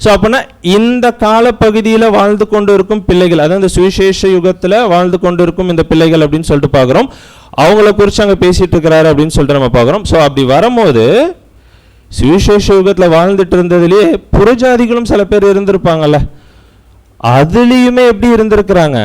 So அப்படின்னா இந்த காலப்பகுதியில் வாழ்ந்து கொண்டு இருக்கும் பிள்ளைகள், அதாவது இந்த சுவிசேஷ யுகத்தில் வாழ்ந்து கொண்டு இருக்கும் இந்த பிள்ளைகள் அப்படின்னு சொல்லிட்டு பார்க்குறோம். அவங்கள குறித்து அங்கே பேசிகிட்டு இருக்கிறாரு அப்படின்னு சொல்லிட்டு நம்ம பார்க்குறோம். ஸோ அப்படி வரும்போது சுவிசேஷ யுகத்தில் வாழ்ந்துட்டு இருந்ததுலேயே புறஜாதிகளும் சில பேர் இருந்திருப்பாங்கல்ல, அதுலேயுமே எப்படி இருந்திருக்கிறாங்க,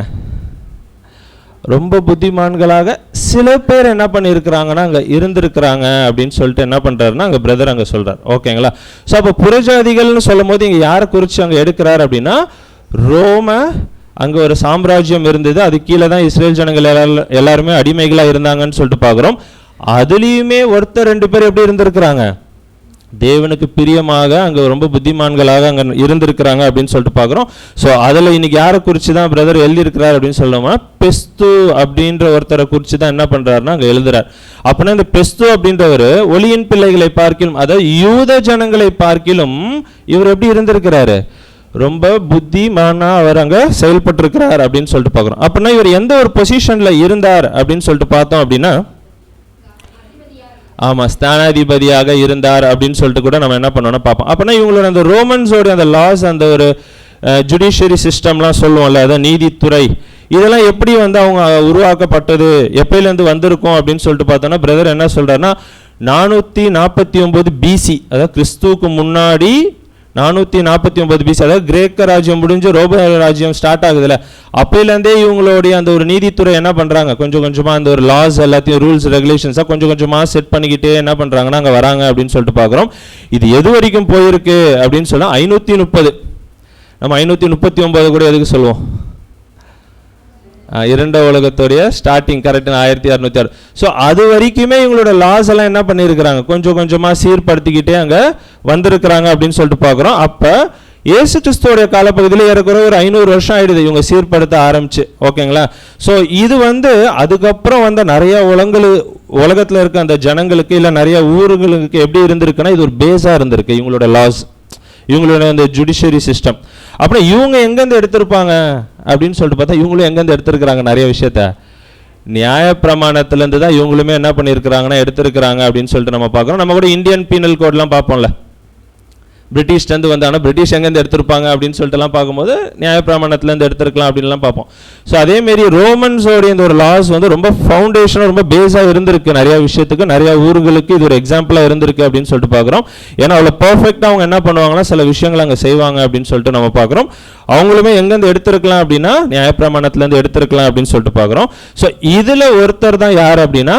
ரொம்ப புத்திமான்களாக சில பேர் என்ன பண்ணியிருக்கிறாங்கன்னா அங்கே இருந்திருக்கிறாங்க அப்படின்னு சொல்லிட்டு என்ன பண்ணுறாருன்னா அங்கே பிரதர் அங்கே சொல்கிறார். ஓகேங்களா? ஸோ அப்போ புறஜாதிகள்னு சொல்லும் போது இங்கே யாரை குறித்து அங்கே எடுக்கிறார் அப்படின்னா, ரோம அங்கே ஒரு சாம்ராஜ்யம் இருந்தது, அது கீழே தான் இஸ்ரேல் ஜனங்கள் எல்லாருமே அடிமைகளாக இருந்தாங்கன்னு சொல்லிட்டு பார்க்குறோம். அதுலேயுமே ஒருத்தர் ரெண்டு பேர் எப்படி இருந்திருக்கிறாங்க, தேவனுக்கு பிரியமாக அங்கே ரொம்ப புத்திமான்களாக அங்கே இருந்திருக்கிறாங்க அப்படின்னு சொல்லிட்டு பார்க்குறோம். ஸோ அதில் இன்னைக்கு யாரை குறித்து தான் பிரதர் எழுதியிருக்கிறார் அப்படின்னு சொல்லணும்னா, பெஸ்து அப்படின்ற ஒருத்தரை குறித்து தான் என்ன பண்ணுறாருன்னா அங்கே எழுதுறார். அப்படின்னா இந்த பெஸ்து அப்படின்றவர் ஒளியின் பிள்ளைகளை பார்க்கிலும், அதாவது யூத ஜனங்களை பார்க்கிலும் இவர் எப்படி இருந்திருக்கிறாரு, ரொம்ப புத்திமானா அவர் அங்கே செயல்பட்டிருக்கிறார் அப்படின்னு சொல்லிட்டு பார்க்குறோம். அப்படின்னா இவர் எந்த ஒரு பொசிஷனில் இருந்தார் அப்படின்னு சொல்லிட்டு பார்த்தோம் அப்படின்னா, ஆமாம், ஸ்தானாதிபதியாக இருந்தார் அப்படின்னு சொல்லிட்டு கூட நம்ம என்ன பண்ணோம்னா பார்ப்போம். அப்படின்னா இவங்களோட அந்த ரோமன்ஸோடைய அந்த லாஸ், அந்த ஒரு ஜுடிஷியரி சிஸ்டம்லாம் சொல்லுவோம்ல, அதான் நீதித்துறை, இதெல்லாம் எப்படி வந்து அவங்க உருவாக்கப்பட்டது, எப்பயிலேருந்து வந்திருக்கும் அப்படின்னு சொல்லிட்டு பார்த்தோன்னா பிரதர் என்ன சொல்கிறாருன்னா 449 BC, அதாவது கிறிஸ்துவுக்கு முன்னாடி 449 BC, அதாவது கிரேக்க ராஜ்யம் முடிஞ்சு ரோம ராஜ்யம் ஸ்டார்ட் ஆகுதுல்ல, அப்போலேருந்தே இவங்களுடைய அந்த ஒரு நீதித்துறை என்ன பண்ணுறாங்க, கொஞ்சம் கொஞ்சமாக அந்த ஒரு லாஸ் எல்லாத்தையும் ரூல்ஸ் ரெகுலேஷன்ஸாக கொஞ்சம் கொஞ்சமாக செட் பண்ணிக்கிட்டே என்ன பண்ணுறாங்கன்னா அங்கே வராங்க அப்படின்னு சொல்லிட்டு பார்க்குறோம். இது எது வரைக்கும் போயிருக்கு அப்படின்னு சொன்னால் 530, நம்ம 539 கூட எதுக்கு சொல்லுவோம், இரண்டாம் உலகத்துடைய ஸ்டார்டிங் கரெக்டு 1606. ஸோ அது வரைக்குமே இவங்களோட லாஸ் எல்லாம் என்ன பண்ணியிருக்கிறாங்க, கொஞ்சம் கொஞ்சமாக சீர்படுத்திக்கிட்டே அங்கே வந்திருக்கிறாங்க அப்படின்னு சொல்லிட்டு பார்க்குறோம். அப்போ இயேசு கிறிஸ்துவோடைய காலப்பகுதியில் ஏறக்குறைய ஒரு 500 வருஷம் ஆயிடுது இவங்க சீர்படுத்த ஆரம்பிச்சு. ஓகேங்களா? ஸோ இது வந்து அதுக்கப்புறம் வந்த நிறைய உலகத்தில் இருக்க அந்த ஜனங்களுக்கு இல்லை நிறைய ஊர்களுக்கு எப்படி இருந்திருக்குன்னா இது ஒரு பேஸாக இருந்திருக்கு இவங்களோட லாஸ். இவங்களுடைய அந்த ஜுடிஷியரி சிஸ்டம். அப்புறம் இவங்க எங்கேருந்து எடுத்திருப்பாங்க அப்படின்னு சொல்லிட்டு பார்த்தா இவங்களும் எங்கேருந்து எடுத்திருக்கிறாங்க நிறைய விஷயத்த நியாயப்பிரமாணத்திலேருந்து தான் இவங்களுமே என்ன பண்ணியிருக்கிறாங்கன்னா எடுத்திருக்கிறாங்க அப்படின்னு சொல்லிட்டு நம்ம பார்க்குறோம். நம்ம கூட இந்தியன் பீனல் கோட்லாம் பார்ப்போம்ல, பிரிட்டிஷ்லேருந்து வந்து, ஆனால் பிரிட்டிஷ் எங்கேருந்து எடுத்திருப்பாங்க அப்படின்னு சொல்லிட்டுலாம் பார்க்கும்போது நியாயப்பிரமாணத்துலேருந்து எடுத்திருக்கலாம் அப்படின்லாம் பார்ப்போம். ஸோ அதேமாரி ரோமன்ஸோடைய இந்த ஒரு லாஸ் வந்து ரொம்ப ஃபவுண்டேஷனாக ரொம்ப பேஸாக இருந்திருக்கு நிறையா விஷயத்துக்கு, நிறையா ஊர்களுக்கு இது ஒரு எக்ஸாம்பிளாக இருந்திருக்கு அப்படின்னு சொல்லிட்டு பார்க்குறோம். ஏன்னா அவ்வளோ பர்ஃபெக்டாக அவங்க என்ன பண்ணுவாங்கன்னா சில விஷயங்கள் அங்கே செய்வாங்க அப்படின்னு சொல்லிட்டு நம்ம பார்க்குறோம். அவங்களுமே எங்கேருந்து எடுத்திருக்கலாம் அப்படின்னா நியாயப்பிரமாணத்துலேருந்து எடுத்திருக்கலாம் அப்படின்னு சொல்லிட்டு பார்க்குறோம். ஸோ இதில் ஒருத்தர் தான் யார் அப்படின்னா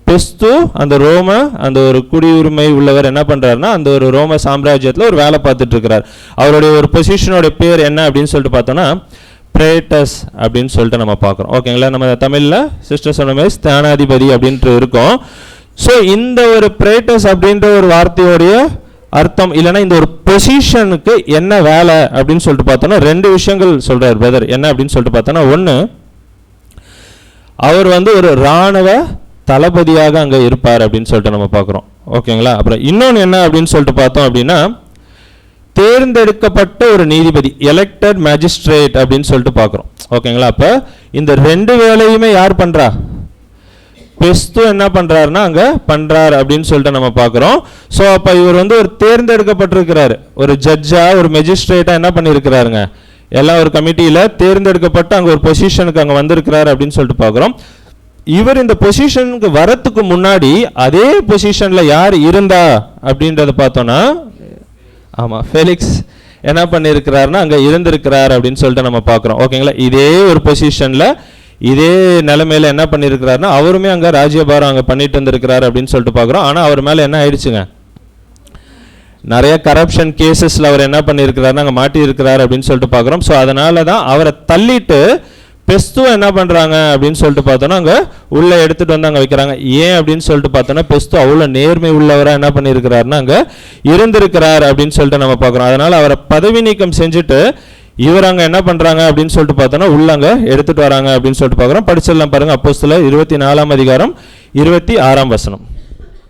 பெஸ்து, அந்த ரோம அந்த ஒரு குடியுரிமை உள்ளவர் என்ன பண்ணுறாருன்னா அந்த ஒரு ரோம சாம்ராஜ்யத்தில் ஒரு வேலை பார்த்துட்டு இருக்கிறார். அவருடைய ஒரு பொசிஷனோட பேர் என்ன அப்படின்னு சொல்லிட்டு பார்த்தோன்னா பிரேட்டஸ் அப்படின்னு சொல்லிட்டு நம்ம பார்க்குறோம். ஓகேங்களா, நம்ம தமிழில் சிஸ்டர் சொன்ன மாதிரி ஸ்தானாதிபதி அப்படின்ட்டு இருக்கோம். ஸோ இந்த ஒரு பிரேட்டஸ் அப்படின்ற ஒரு வார்த்தையோடைய அர்த்தம் இல்லைன்னா இந்த ஒரு பொசிஷனுக்கு என்ன வேலை அப்படின்னு சொல்லிட்டு பார்த்தோன்னா ரெண்டு விஷயங்கள் சொல்கிறார் பிரதர். என்ன அப்படின்னு சொல்லிட்டு பார்த்தோன்னா, ஒன்று அவர் வந்து ஒரு இராணுவ தளபதியாக அங்கே இருப்பார் அப்படின்னு சொல்லிட்டு நம்ம பார்க்குறோம். ஓகேங்களா, அப்புறம் இன்னொன்று என்ன அப்படின்னு சொல்லிட்டு பார்த்தோம் அப்படின்னா தேர்ந்தெடுக்கப்பட்ட ஒரு நீதிபதி, எலெக்டட் மேஜிஸ்ட்ரேட் அப்படின்னு சொல்லிட்டு பார்க்குறோம். ஓகேங்களா, அப்போ இந்த ரெண்டு வேலையுமே யார் பண்ணுறா? பெஸ்து என்ன பண்ணுறாருன்னா அங்கே பண்ணுறாரு அப்படின்னு சொல்லிட்டு நம்ம பார்க்குறோம். ஸோ அப்போ இவர் வந்து ஒரு தேர்ந்தெடுக்கப்பட்டிருக்கிறாரு, ஒரு ஜட்ஜாக ஒரு மெஜிஸ்ட்ரேட்டாக என்ன பண்ணியிருக்கிறாருங்க, எல்லாம் ஒரு கமிட்டியில் தேர்ந்தெடுக்கப்பட்டு அங்கே ஒரு பொசிஷனுக்கு அங்கே வந்திருக்கிறாரு அப்படின்னு சொல்லிட்டு பார்க்குறோம். இவர் இந்த பொசிஷனுக்கு வரத்துக்கு முன்னாடி அதே பொசிஷனில் யார் இருந்தா அப்படின்றத பார்த்தோன்னா, ஆமாம், ஃபெலிக்ஸ் என்ன பண்ணியிருக்கிறாருன்னா அங்கே இருந்திருக்கிறார் அப்படின்னு சொல்லிட்டு நம்ம பார்க்குறோம். ஓகேங்களா, இதே ஒரு பொசிஷனில் இதே நிலைமையில் என்ன பண்ணியிருக்கிறாருன்னா அவருமே அங்கே ராஜ்யபாரம் அங்கே பண்ணிட்டு இருந்திருக்கிறார் அப்படின்னு சொல்லிட்டு பார்க்குறோம். ஆனால் அவர் மேலே என்ன ஆயிடுச்சுங்க, நிறைய கரப்ஷன் கேசஸில் அவர் என்ன பண்ணியிருக்கிறாருன்னா அங்கே மாட்டியிருக்கிறார் அப்படின்னு சொல்லிட்டு பார்க்குறோம். ஸோ அதனால தான் அவரை தள்ளிட்டு பெஸ்து என்ன பண்ணுறாங்க அப்படின்னு சொல்லிட்டு பார்த்தோன்னா அங்கே உள்ளே எடுத்துகிட்டு வந்து அங்கே வைக்கிறாங்க. ஏன் அப்படின்னு சொல்லிட்டு பார்த்தோன்னா பெஸ்து அவ்வளோ நேர்மை உள்ளவராக என்ன பண்ணியிருக்கிறாருன்னா அங்கே இருந்திருக்கிறார் அப்படின்னு சொல்லிட்டு நம்ம பார்க்குறோம். அதனால் அவரை பதவி நீக்கம் செஞ்சுட்டு இவர் அங்கே என்ன பண்ணுறாங்க அப்படின்னு சொல்லிட்டு பார்த்தோன்னா உள்ள அங்கே எடுத்துகிட்டு வராங்க அப்படின்னு சொல்லிட்டு பார்க்குறோம். படிச்சிடலாம் பாருங்கள், அப்போஸ்தலர் 24 அதிகாரம் 26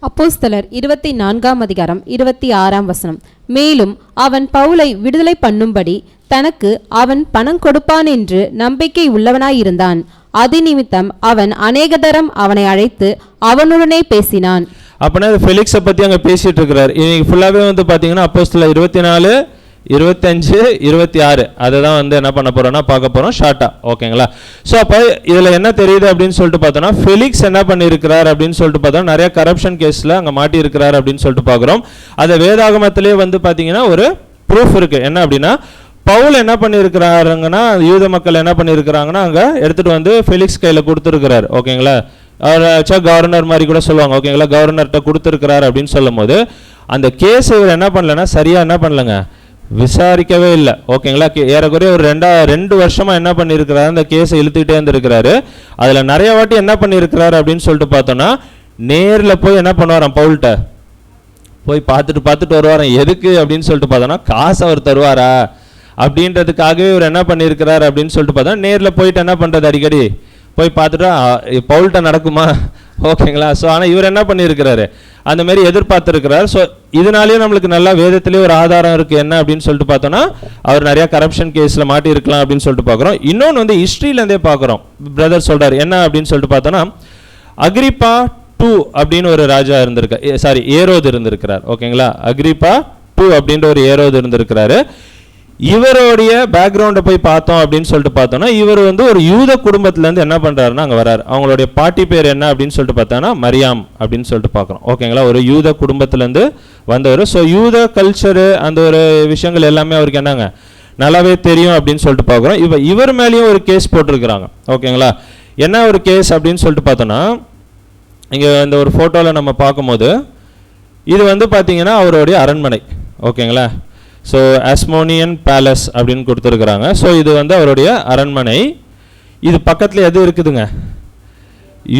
அப்போஸ்தலர் 24 26 மேலும் அவன் பவுலை விடுதலை பண்ணும்படி தனக்கு அவன் பணம் கொடுப்பான் என்று நம்பிக்கை உள்ளவனாயிருந்தான். அது நிமித்தம் அவன் அநேக தரம் அவனை அழைத்து அவனுடனே பேசினான். அப்படின்னா ஃபெலிக்ஸை பற்றி அங்கே பேசிட்டு இருக்கிறார். இன்னைக்கு ஃபுல்லாகவே வந்து பார்த்தீங்கன்னா அப்போஸ்தலர் 24, 25, 26 அதை தான் வந்து என்ன பண்ண போகிறோன்னா பார்க்க போகிறோம் ஷார்ட்டாக. ஓகேங்களா, ஸோ அப்போ இதில் என்ன தெரியுது அப்படின்னு சொல்லிட்டு பார்த்தோன்னா ஃபெலிக்ஸ் என்ன பண்ணியிருக்கிறார் அப்படின்னு சொல்லிட்டு பார்த்தோம் நிறைய கரப்ஷன் கேஸில் அங்கே மாட்டியிருக்கிறார் அப்படின்னு சொல்லிட்டு பார்க்குறோம். அதை வேதாகமத்திலே வந்து பார்த்தீங்கன்னா ஒரு ப்ரூஃப் இருக்குது. என்ன அப்படின்னா பவுல் என்ன பண்ணியிருக்கிறாருங்கன்னா யூத மக்கள் என்ன பண்ணியிருக்கிறாங்கன்னா அங்கே எடுத்துகிட்டு வந்து ஃபெலிக்ஸ் கையில் கொடுத்துருக்கிறார். ஓகேங்களா, அவர் கவர்னர் மாதிரி கூட சொல்லுவாங்க. ஓகேங்களா, கவர்னர்கிட்ட கொடுத்துருக்கிறார் அப்படின்னு சொல்லும் போது அந்த கேஸ் இவர் என்ன பண்ணலன்னா சரியாக என்ன பண்ணலங்க, விசாரிக்கவே இல்லை. ஓகேங்களா, ஏறக்குறைய ஒரு 2 வருஷமாக என்ன பண்ணியிருக்கிறாரு, அந்த கேஸை இழுத்துக்கிட்டே இருந்திருக்கிறாரு. அதில் நிறைய வாட்டி என்ன பண்ணியிருக்கிறாரு அப்படின்னு சொல்லிட்டு பார்த்தோன்னா நேரில் போய் என்ன பண்ணுவாராம், பவுல்கிட்ட போய் பார்த்துட்டு வருவாராம். எதுக்கு அப்படின்னு சொல்லிட்டு பார்த்தோன்னா காசு அவர் தருவாரா அப்படின்றதுக்காகவே இவர் என்ன பண்ணியிருக்கிறார் அப்படின்னு சொல்லிட்டு பார்த்தா நேரில் போயிட்டு என்ன பண்ணுறது, அடிக்கடி போய் பார்த்துட்டா பவுல்கிட்ட நடக்குமா? ஓகேங்களா, ஸோ ஆனால் இவர் என்ன பண்ணியிருக்கிறாரு, அந்த மாதிரி எதிர்பார்த்துருக்கிறார். ஸோ இதனாலேயே நம்மளுக்கு நல்லா வேதத்திலேயே ஒரு ஆதாரம் இருக்குது. என்ன அப்படின்னு சொல்லிட்டு பார்த்தோன்னா அவர் நிறையா கரப்ஷன் கேஸில் மாட்டியிருக்கலாம் அப்படின்னு சொல்லிட்டு பார்க்குறோம். இன்னொன்று வந்து ஹிஸ்ட்ரியிலேருந்தே பார்க்குறோம். பிரதர் சொல்கிறார் என்ன அப்படின்னு சொல்லிட்டு பார்த்தோன்னா அக்ரிப்பா 2 அப்படின்னு ஒரு ராஜா ஏரோது இருந்திருக்கிறார். ஓகேங்களா, அக்ரிப்பா 2 அப்படின்ற ஒரு ஏரோது இருந்திருக்கிறாரு. இவருடைய பேக்ரவுண்டை போய் பார்த்தோம் அப்படின்னு சொல்லிட்டு பார்த்தோன்னா இவர் வந்து ஒரு யூத குடும்பத்திலேருந்து என்ன பண்ணுறாருன்னா அங்கே வரார். அவங்களுடைய பாட்டி பேர் என்ன அப்படின்னு சொல்லிட்டு பார்த்தோன்னா மரியாம் அப்படின்னு சொல்லிட்டு பார்க்குறோம். ஓகேங்களா, ஒரு யூத குடும்பத்திலேருந்து வந்தவர். ஸோ யூத கல்ச்சரு அந்த ஒரு விஷயங்கள் எல்லாமே அவருக்கு என்னங்க நல்லாவே தெரியும் அப்படின்னு சொல்லிட்டு பார்க்குறோம். இவர் மேலேயும் ஒரு கேஸ் போட்டிருக்கிறாங்க. ஓகேங்களா, என்ன ஒரு கேஸ் அப்படின்னு சொல்லிட்டு பார்த்தோன்னா இங்கே இந்த ஒரு ஃபோட்டோவில் நம்ம பார்க்கும்போது இது வந்து பார்த்தீங்கன்னா அவருடைய அரண்மனை. ஓகேங்களா, ஸோ ஆஸ்மோனியன் பேலஸ் அப்படின்னு கொடுத்துருக்குறாங்க. ஸோ இது வந்து அவருடைய அரண்மனை. இது பக்கத்தில் எது இருக்குதுங்க,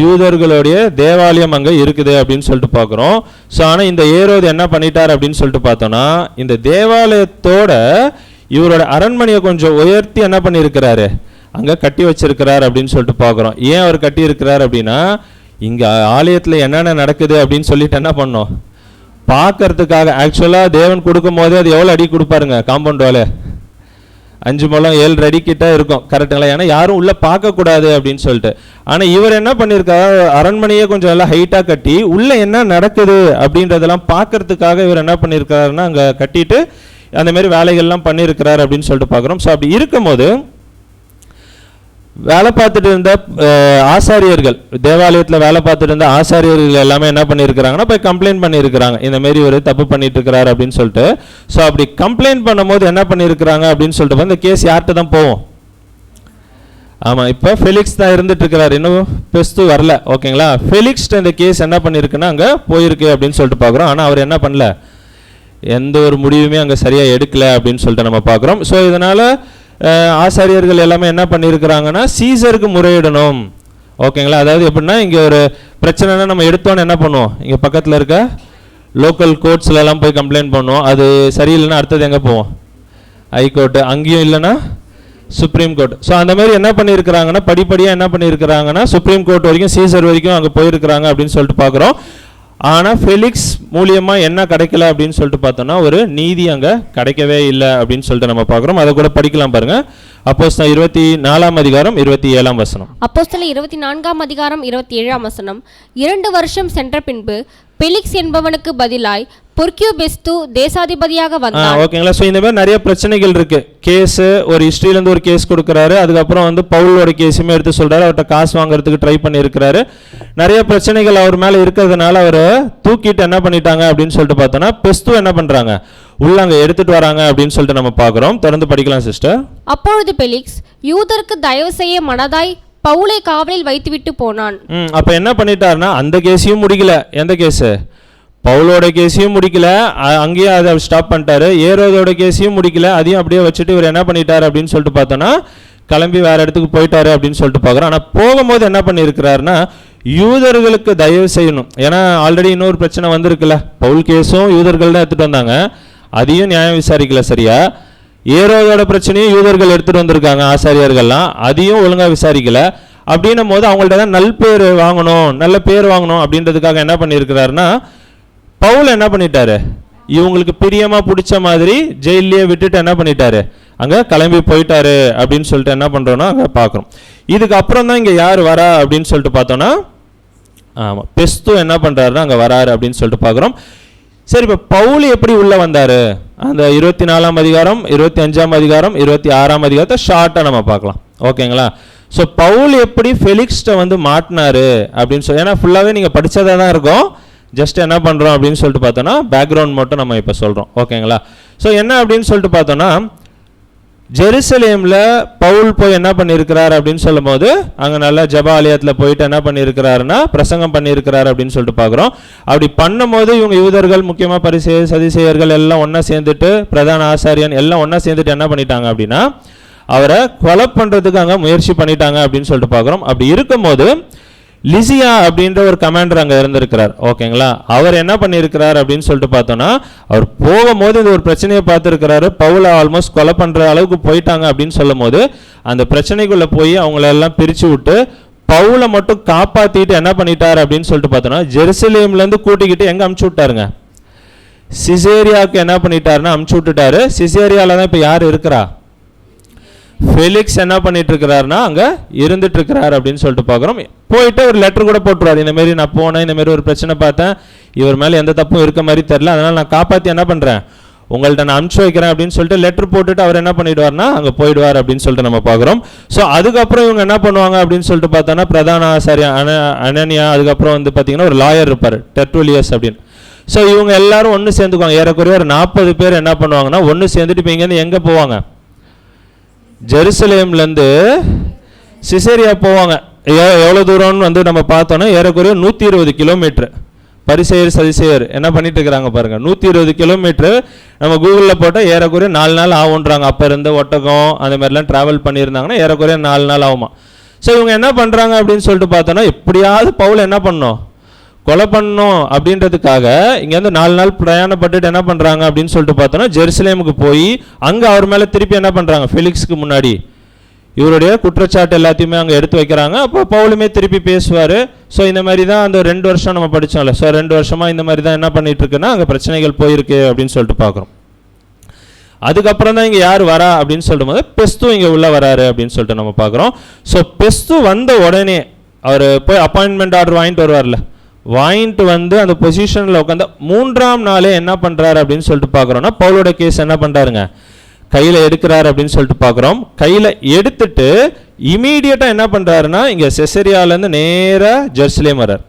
யூதர்களுடைய தேவாலயம் அங்கே இருக்குது அப்படின்னு சொல்லிட்டு பார்க்குறோம். ஸோ ஆனால் இந்த ஏரோது என்ன பண்ணிட்டார் அப்படின்னு சொல்லிட்டு பார்த்தோன்னா இந்த தேவாலயத்தோட இவரோட அரண்மனையை கொஞ்சம் உயர்த்தி என்ன பண்ணியிருக்கிறாரு, அங்கே கட்டி வச்சிருக்கிறார் அப்படின்னு சொல்லிட்டு பார்க்குறோம். ஏன் அவர் கட்டி இருக்கிறார் அப்படின்னா இங்கே ஆலயத்தில் என்னென்ன நடக்குது அப்படின்னு சொல்லிட்டு என்ன பண்ணோம் பார்க்கறதுக்காக. ஆக்சுவலாக தேவன் கொடுக்கும் போதே அது எவ்வளோ அடி கொடுப்பாருங்க, காம்பவுண்ட் வால் 5 முழம் 7 அடி கிட்ட இருக்கும், கரெக்டுங்களா? ஏன்னா யாரும் உள்ளே பார்க்கக்கூடாது அப்படின்னு சொல்லிட்டு. ஆனால் இவர் என்ன பண்ணியிருக்காரு, அரண்மனையே கொஞ்சம் எல்லாம் ஹைட்டாக கட்டி உள்ளே என்ன நடக்குது அப்படின்றதெல்லாம் பார்க்கறதுக்காக இவர் என்ன பண்ணியிருக்காருன்னா அங்கே கட்டிட்டு அந்த மாதிரி வேலைகள்லாம் பண்ணியிருக்கிறார் அப்படின்னு சொல்லிட்டு பார்க்குறோம். ஸோ அப்படி இருக்கும்போது வேலை பார்த்துட்டு இருந்த ஆசாரியர்கள், தேவாலயத்தில் வேலை பார்த்துட்டு இருந்த ஆசாரியர்கள் எல்லாமே என்ன பண்ணியிருக்கிறாங்கன்னா போய் கம்ப்ளைண்ட் பண்ணியிருக்கிறாங்க, இந்த மாரி ஒரு தப்பு பண்ணிட்டு இருக்கிறாரு அப்படின்னு சொல்லிட்டு. ஸோ அப்படி கம்ப்ளைண்ட் பண்ணும்போது என்ன பண்ணியிருக்கிறாங்க அப்படின்னு சொல்லிட்டு இந்த கேஸ் யார்கிட்ட தான் போவோம்? ஆமாம், இப்போ ஃபெலிக்ஸ் தான் இருந்துட்டு இருக்கிறார், இன்னும் பெஸ்து வரல. ஓகேங்களா? ஃபெலிக்ஸ்ட்டு இந்த கேஸ் என்ன பண்ணியிருக்குன்னா அங்கே போயிருக்கு அப்படின்னு சொல்லிட்டு பார்க்குறோம். ஆனால் அவர் என்ன பண்ணல, எந்த ஒரு முடிவுமே அங்கே சரியாக எடுக்கலை அப்படின்னு சொல்லிட்டு நம்ம பார்க்குறோம். ஸோ இதனால் ஆசாரியர்கள் எல்லாமே என்ன பண்ணியிருக்கிறாங்கன்னா சீசருக்கு முறையிடணும். ஓகேங்களா? அதாவது எப்படின்னா இங்கே ஒரு பிரச்சனைனா நம்ம எடுத்தோன்னு என்ன பண்ணுவோம், இங்கே பக்கத்தில் இருக்க லோக்கல் கோர்ட்ஸ்லாம் போய் கம்ப்ளைண்ட் பண்ணுவோம். அது சரியில்லைன்னா அடுத்தது எங்கே போவோம், ஹைகோர்ட்டு, அங்கேயும் இல்லைன்னா சுப்ரீம் கோர்ட். ஸோ அந்த மாதிரி என்ன பண்ணியிருக்கிறாங்கன்னா படிப்படியாக என்ன பண்ணியிருக்கிறாங்கன்னா சுப்ரீம் கோர்ட் வரைக்கும், சீசர் வரைக்கும் அங்கே போயிருக்கிறாங்க அப்படின்னு சொல்லிட்டு பார்க்குறோம். ஆனால் ஃபெலிக்ஸ் மூலியமாக என்ன கிடைக்கல அப்படின்னு சொல்லிட்டு பார்த்தோன்னா ஒரு நீதி அங்கே கிடைக்கவே இல்லை அப்படின்னு சொல்லிட்டு நம்ம பார்க்குறோம். அதை கூட படிக்கலாம் பாருங்க. அப்போஸ்தலர் 24ஆம் அதிகாரம் 27ஆம் வசனம். அப்போஸ்தலர் 24ஆம் அதிகாரம் 27ஆம் வசனம். 2 வருஷம் சென்ற பின்பு பெலிக்ஸ் என்பவனுக்கு பதிலாய் பொர்க்கியு பெஸ்து தேசாதிபதியாக வந்தான். ஓகேங்களா? ஸோ இந்த மாதிரி நிறைய பிரச்சனைகள் இருக்கு. கேஸு ஒரு ஹிஸ்ட்ரியிலேருந்து ஒரு கேஸ் கொடுக்குறாரு, அதுக்கப்புறம் பவுலோட கேஸுமே எடுத்து சொல்றாரு, அவர்கிட்ட காசு வாங்குறதுக்கு ட்ரை பண்ணியிருக்கிறாரு. நிறைய பிரச்சனைகள் அவர் மேலே இருக்கிறதுனால அவர் தூக்கிட்டு என்ன பண்ணிட்டாங்க அப்படின்னு சொல்லிட்டு பார்த்தோன்னா பெஸ்து என்ன பண்ணுறாங்க, உள்ள அங்கே எடுத்துட்டு வராங்க அப்படின்னு சொல்லிட்டு நம்ம பார்க்குறோம். தொடர்ந்து படிக்கலாம் சிஸ்டர். அப்பொழுது பெலிக்ஸ் யூதருக்கு தயவு செய்ய மனதாய் பவுலை காவலில் வைத்துவிட்டு போனான். அப்போ என்ன பண்ணிட்டாருன்னா அந்த கேஸையும் முடிக்கல. எந்த கேஸு? பவுலோட கேஸையும் முடிக்கல, அங்கேயே அதை ஸ்டாப் பண்ணிட்டாரு. ஏரோதோட கேஸையும் முடிக்கல, அதையும் அப்படியே வச்சுட்டு இவர் என்ன பண்ணிட்டாரு அப்படின்னு சொல்லிட்டு பார்த்தோன்னா கிளம்பி வேற இடத்துக்கு போயிட்டாரு அப்படின்னு சொல்லிட்டு பார்க்குறோம். ஆனால் போகும்போது என்ன பண்ணியிருக்கிறாருன்னா யூதர்களுக்கு தயவு செய்யணும். ஏன்னா ஆல்ரெடி இன்னொரு பிரச்சனை வந்திருக்குல்ல, பவுல் கேஸும் யூதர்கள் தான் எடுத்துகிட்டு வந்தாங்க, அதையும் நியாயம் விசாரிக்கல சரியா. ஏரோதோட பிரச்சனையும் யூதர்கள் எடுத்துகிட்டு வந்திருக்காங்க ஆசாரியர்கள்லாம், அதையும் ஒழுங்காக விசாரிக்கல. அப்படின்னும் போது அவங்கள்ட்ட தான் நல்ல பேர் வாங்கணும் அப்படின்றதுக்காக என்ன பண்ணியிருக்கிறாருன்னா பவுல் என்ன பண்ணிட்டாரு, இவங்களுக்கு பிரியமாக பிடிச்ச மாதிரி ஜெயிலே விட்டுட்டு என்ன பண்ணிட்டாரு, அங்கே கிளம்பி போயிட்டாரு அப்படின்னு சொல்லிட்டு என்ன பண்ணுறோன்னா அங்கே பார்க்குறோம். இதுக்கு அப்புறம் தான் இங்கே யார் வரா அப்படின்னு சொல்லிட்டு பார்த்தோன்னா, ஆமாம், பெஸ்து என்ன பண்ணுறாருன்னா அங்கே வராரு அப்படின்னு சொல்லிட்டு பார்க்குறோம். சரி, இப்போ பவுல் எப்படி உள்ளே வந்தார், அந்த 24ஆம் அதிகாரம் 25ஆம் அதிகாரம் 26ஆம் அதிகாரத்தை ஷார்ட்டாக நம்ம பார்க்கலாம். ஓகேங்களா? ஸோ பவுல் எப்படி ஃபெலிக்ஸ்ட்டை மாட்டினாரு அப்படின்னு சொல்லி, ஏன்னா ஃபுல்லாகவே நீங்கள் படித்ததாக தான் இருக்கும், ஜஸ்ட் என்ன பண்ணுறோம் அப்படின்னு சொல்லிட்டு பார்த்தோன்னா பேக்ரவுண்ட் மட்டும் நம்ம இப்போ சொல்கிறோம். ஓகேங்களா? ஸோ என்ன அப்படின்னு சொல்லிட்டு பார்த்தோன்னா ஜெருசலேமில் பவுல் போய் என்ன பண்ணியிருக்கிறார் அப்படின்னு சொல்லும் போது அங்கே நல்லா ஜெப ஆலயத்தில் போயிட்டு என்ன பண்ணியிருக்கிறாருன்னா பிரசங்கம் பண்ணியிருக்கிறாரு அப்படின்னு சொல்லிட்டு பார்க்குறோம். அப்படி பண்ணும்போது இவங்க யூதர்கள் முக்கியமாக பரிசேயர் சதிசேயர்கள் எல்லாம் ஒன்றா சேர்ந்துட்டு, பிரதான ஆசாரியன் எல்லாம் ஒன்றா சேர்ந்துட்டு என்ன பண்ணிட்டாங்க அப்படின்னா அவரை கொலை பண்ணுறதுக்கு அங்கே முயற்சி பண்ணிட்டாங்க அப்படின்னு சொல்லிட்டு பார்க்குறோம். அப்படி இருக்கும்போது லிசியா அப்படின்ற ஒரு கமாண்டர் அங்கே இருந்திருக்கிறார். ஓகேங்களா? அவர் என்ன பண்ணியிருக்கிறார் அப்படின்னு சொல்லிட்டு பார்த்தோன்னா அவர் போகும்போது இந்த ஒரு பிரச்சனையை பார்த்துருக்கிறாரு, பவுலை ஆல்மோஸ்ட் கொலை பண்ணுற அளவுக்கு போயிட்டாங்க அப்படின்னு சொல்லும் போது அந்த பிரச்சனைக்குள்ளே போய் அவங்களெல்லாம் பிரித்து விட்டு பவுலை மட்டும் காப்பாற்றிட்டு என்ன பண்ணிட்டார் அப்படின்னு சொல்லிட்டு பார்த்தோன்னா ஜெருசலேம்லேருந்து கூட்டிக்கிட்டு எங்கே அமுச்சு விட்டாருங்க, சிசேரியாவுக்கு என்ன பண்ணிட்டாருன்னா அமுச்சு விட்டுட்டாரு. சிசேரியாவில் தான் இப்போ யார் இருக்கிறா, ஃபெலிக்ஸ் என்ன பண்ணிட்டு இருக்கிறாருன்னா அங்கே இருந்துட்டு இருக்கிறார் அப்படின்னு சொல்லிட்டு பார்க்குறோம். போயிட்டு ஒரு லெட்டர் கூட போட்டுருவார், இந்தமாரி நான் போனேன், இந்தமாரி ஒரு பிரச்சனை பார்த்தேன், இவர் மேலே எந்த தப்பும் இருக்க மாதிரி தெரில, அதனால் நான் காப்பாற்றி என்ன பண்ணுறேன் உங்கள்கிட்ட நான் அனுப்பிச்சு வைக்கிறேன் அப்படின்னு சொல்லிட்டு லெட்டர் போட்டுட்டு அவர் என்ன பண்ணிடுவார்னா அங்கே போயிடுவார் அப்படின்னு சொல்லிட்டு நம்ம பார்க்குறோம். ஸோ அதுக்கப்புறம் இவங்க என்ன பண்ணுவாங்க அப்படின்னு சொல்லிட்டு பார்த்தோன்னா பிரதான ஆசாரியா அனனியா, அதுக்கப்புறம் பார்த்தீங்கன்னா ஒரு லாயர் இருப்பார் டெர்ட்டுலியஸ் அப்படின்னு. ஸோ இவங்க எல்லாரும் ஒன்று சேர்ந்துக்குவாங்க. ஏறக்குறைய ஒரு 40 பேர் என்ன பண்ணுவாங்கன்னா ஒன்று சேர்ந்துட்டு இப்போ இங்கேருந்து எங்கே போவாங்க, ஜெருசலேம்லேருந்து சிசேரியா போவாங்க. எவ்வளோ தூரம்னு நம்ம பார்த்தோன்னா ஏறக்குறைய 120 கிலோமீட்டர். பரிசேயர் சதிசேயர் என்ன பண்ணிட்டு இருக்கிறாங்க பாருங்க, 120 கிலோமீட்டர் நம்ம கூகுளில் போட்டால் ஏறக்குறைய 4 நாள் ஆகுன்றாங்க. அப்போ இருந்த ஒட்டகம் அந்த மாதிரிலாம் ட்ராவல் பண்ணியிருந்தாங்கன்னா ஏறக்குறைய 4 நாள் ஆகுமா. ஸோ இவங்க என்ன பண்ணுறாங்க அப்படின்னு சொல்லிட்டு பார்த்தோன்னா எப்படியாவது பவுல் என்ன பண்ணணும், கொலை பண்ணணும் அப்படின்றதுக்காக இங்கேருந்து 4 நாள் பிரயாணப்பட்டுட்டு என்ன பண்ணுறாங்க அப்படின்னு சொல்லிட்டு பார்த்தோன்னா ஜெருசலேமுக்கு போய் அங்கே அவர் மேலே திருப்பி என்ன பண்ணுறாங்க, ஃபெலிக்ஸுக்கு முன்னாடி இவருடைய குற்றச்சாட்டு எல்லாத்தையுமே அங்கே எடுத்து வைக்கிறாங்க. அப்போ பவுலுமே திருப்பி பேசுவார். ஸோ இந்த மாதிரி தான் அந்த 2 வருஷம் நம்ம படித்தோம்ல, ஸோ 2 வருஷமாக இந்த மாதிரி தான் என்ன பண்ணிட்டு இருக்குன்னா அங்கே பிரச்சனைகள் போயிருக்கு அப்படின்னு சொல்லிட்டு பார்க்குறோம். அதுக்கப்புறம் தான் இங்கே யார் வரா அப்படின்னு சொல்லும் போது பெஸ்து இங்கே உள்ளே வராரு அப்படின்னு சொல்லிட்டு நம்ம பார்க்குறோம். ஸோ பெஸ்து வந்த உடனே அவர் போய் அப்பாயின்மெண்ட் ஆர்டர் வாங்கிட்டு வருவார்ல, வாங்கிட்டு வந்து அந்த பொசிஷனில் உட்காந்து 3ஆம் நாளே என்ன பண்ணுறாரு அப்படின்னு சொல்லிட்டு பார்க்குறோன்னா பவுலோட கேஸ் என்ன பண்ணுறாருங்க கையில் எடுக்கிறாரு அப்படின்னு சொல்லிட்டு பார்க்குறோம். கையில் எடுத்துட்டு இமீடியட்டாக என்ன பண்ணுறாருன்னா இங்கே செசரியாலேருந்து நேராக ஜெருசலேம் வர்றார்.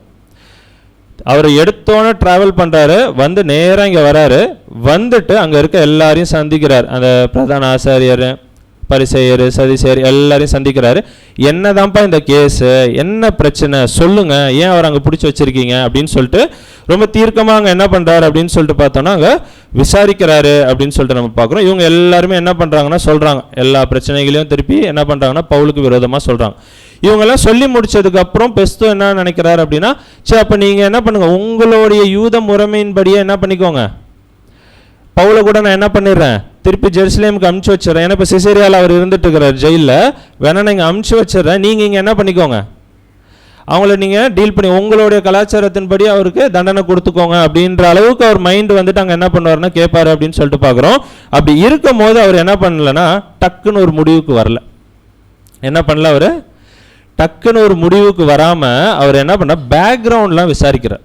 அவர் எடுத்தோன்னே ட்ராவல் பண்ணுறாரு, வந்து நேராக இங்கே வராரு. வந்துட்டு அங்கே இருக்க எல்லாரையும் சந்திக்கிறார். அந்த பிரதான ஆசாரியர், பரிசேயர், சதிசேயர் எல்லாரையும் சந்திக்கிறாரு. என்னதான்ப்பா இந்த கேஸு, என்ன பிரச்சனை சொல்லுங்க, ஏன் அவர் அங்கே பிடிச்சி வச்சிருக்கீங்க அப்படின்னு சொல்லிட்டு ரொம்ப தீர்க்கமாக அங்கே என்ன பண்ணுறாரு அப்படின்னு சொல்லிட்டு பார்த்தோன்னா அங்கே விசாரிக்கிறாரு அப்படின்னு சொல்லிட்டு நம்ம பார்க்குறோம். இவங்க எல்லாருமே என்ன பண்ணுறாங்கன்னா சொல்கிறாங்க, எல்லா பிரச்சனைகளையும் திருப்பி என்ன பண்ணுறாங்கன்னா பவுலுக்கு விரோதமாக சொல்கிறாங்க. இவங்கெல்லாம் சொல்லி முடிச்சதுக்கப்புறம் பெஸ்து என்ன நினைக்கிறாரு அப்படின்னா, சரி அப்போ நீங்கள் என்ன பண்ணுங்க, உங்களுடைய யூத முறைமையின்படியே என்ன பண்ணிக்கோங்க, பவுலை கூட நான் என்ன பண்ணிடுறேன் திருப்பி ஜெருசலேமுக்கு அமுச்சு வச்சிடறேன். ஏன்னா இப்போ சிசேரியாவில் அவர் இருந்துட்டு இருக்கிறார் ஜெயிலில், வேணா நீங்கள் அமுச்சு வச்சிடறேன், நீங்கள் இங்கே என்ன பண்ணிக்கோங்க, அவங்கள நீங்கள் டீல் பண்ணி உங்களுடைய கலாச்சாரத்தின்படி அவருக்கு தண்டனை கொடுத்துக்கோங்க அப்படின்ற அளவுக்கு அவர் மைண்டு வந்துட்டு அங்கே என்ன பண்ணுவார்னா கேட்பாரு அப்படின்னு சொல்லிட்டு பார்க்குறோம். அப்படி இருக்கும் போது அவர் என்ன பண்ணலன்னா டக்குன்னு ஒரு முடிவுக்கு வரல. என்ன பண்ணல அவர் டக்குன்னு ஒரு முடிவுக்கு வராமல் அவர் என்ன பண்ண பேக்ரவுண்ட்லாம் விசாரிக்கிறார்.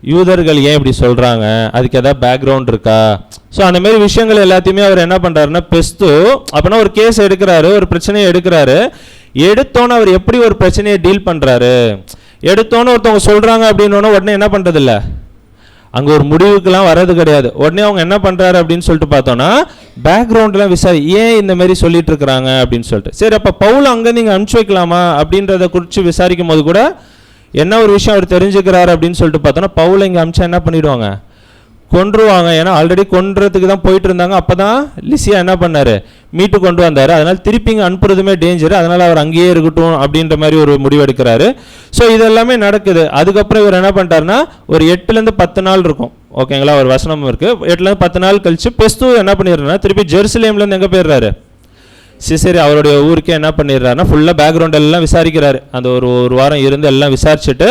யூதர்கள் ஏன் இப்படி சொல்கிறாங்க, அதுக்கு எதாவது பேக்ரவுண்ட் இருக்கா, ஸோ அந்த மாதிரி விஷயங்கள் எல்லாத்தையுமே அவர் என்ன பண்ணுறாருன்னா பெஸ்து அப்படின்னா ஒரு கேஸ் எடுக்கிறாரு, ஒரு பிரச்சனையை எடுக்கிறாரு. எடுத்தோன்னு அவர் எப்படி ஒரு பிரச்சனையை டீல் பண்ணுறாரு, எடுத்தோன்னு ஒருத்தவங்க சொல்கிறாங்க அப்படின்னோன்னு உடனே என்ன பண்ணுறதில்ல, அங்கே ஒரு முடிவுக்கெல்லாம் வர்றது கிடையாது. உடனே அவங்க என்ன பண்ணுறாரு அப்படின்னு சொல்லிட்டு பார்த்தோன்னா பேக்ரவுண்ட்லாம் ஏன் இந்த மாதிரி சொல்லிட்டு இருக்கிறாங்க அப்படின்னு சொல்லிட்டு. சரி அப்போ பவுல் அங்கே நீங்கள் அனுப்பிச்சு வைக்கலாமா அப்படின்றத குறித்து விசாரிக்கும் போது கூட என்ன ஒரு விஷயம் அவர் தெரிஞ்சுக்கிறாரு அப்படின்னு சொல்லிட்டு பார்த்தோன்னா பவுலை இங்கே அனுப்பிச்சா என்ன பண்ணிவிடுவாங்க, கொன்றுவாங்க. ஏன்னா ஆல்ரெடி கொன்றதுக்கு தான் போயிட்டு இருந்தாங்க. அப்போ தான் லிசியா என்ன பண்ணார், மீட்டு கொண்டு வந்தார். அதனால் திருப்பி இங்கே அனுப்புறதுமே டேஞ்சர், அதனால் அவர் அங்கேயே இருக்கட்டும் அப்படின்ற மாதிரி ஒரு முடிவு எடுக்கிறாரு. ஸோ இதெல்லாமே நடக்குது. அதுக்கப்புறம் இவர் என்ன பண்ணிட்டாருன்னா ஒரு 8லேருந்து 10 நாள் இருக்கும், ஓகேங்களா, ஒரு வசனம் இருக்குது. 8லேருந்து 10 நாள் கழிச்சு பெஸ்து என்ன பண்ணிடுறாருன்னா திருப்பி ஜெருசலேம்லேருந்து எங்கே போயிடுறாரு, சிசேரியா அவருடைய ஊருக்கே என்ன பண்ணிடுறாருன்னா ஃபுல்லாக பேக்ரவுண்ட் எல்லாம் விசாரிக்கிறாரு. அந்த ஒரு வாரம் இருந்து எல்லாம் விசாரிச்சுட்டு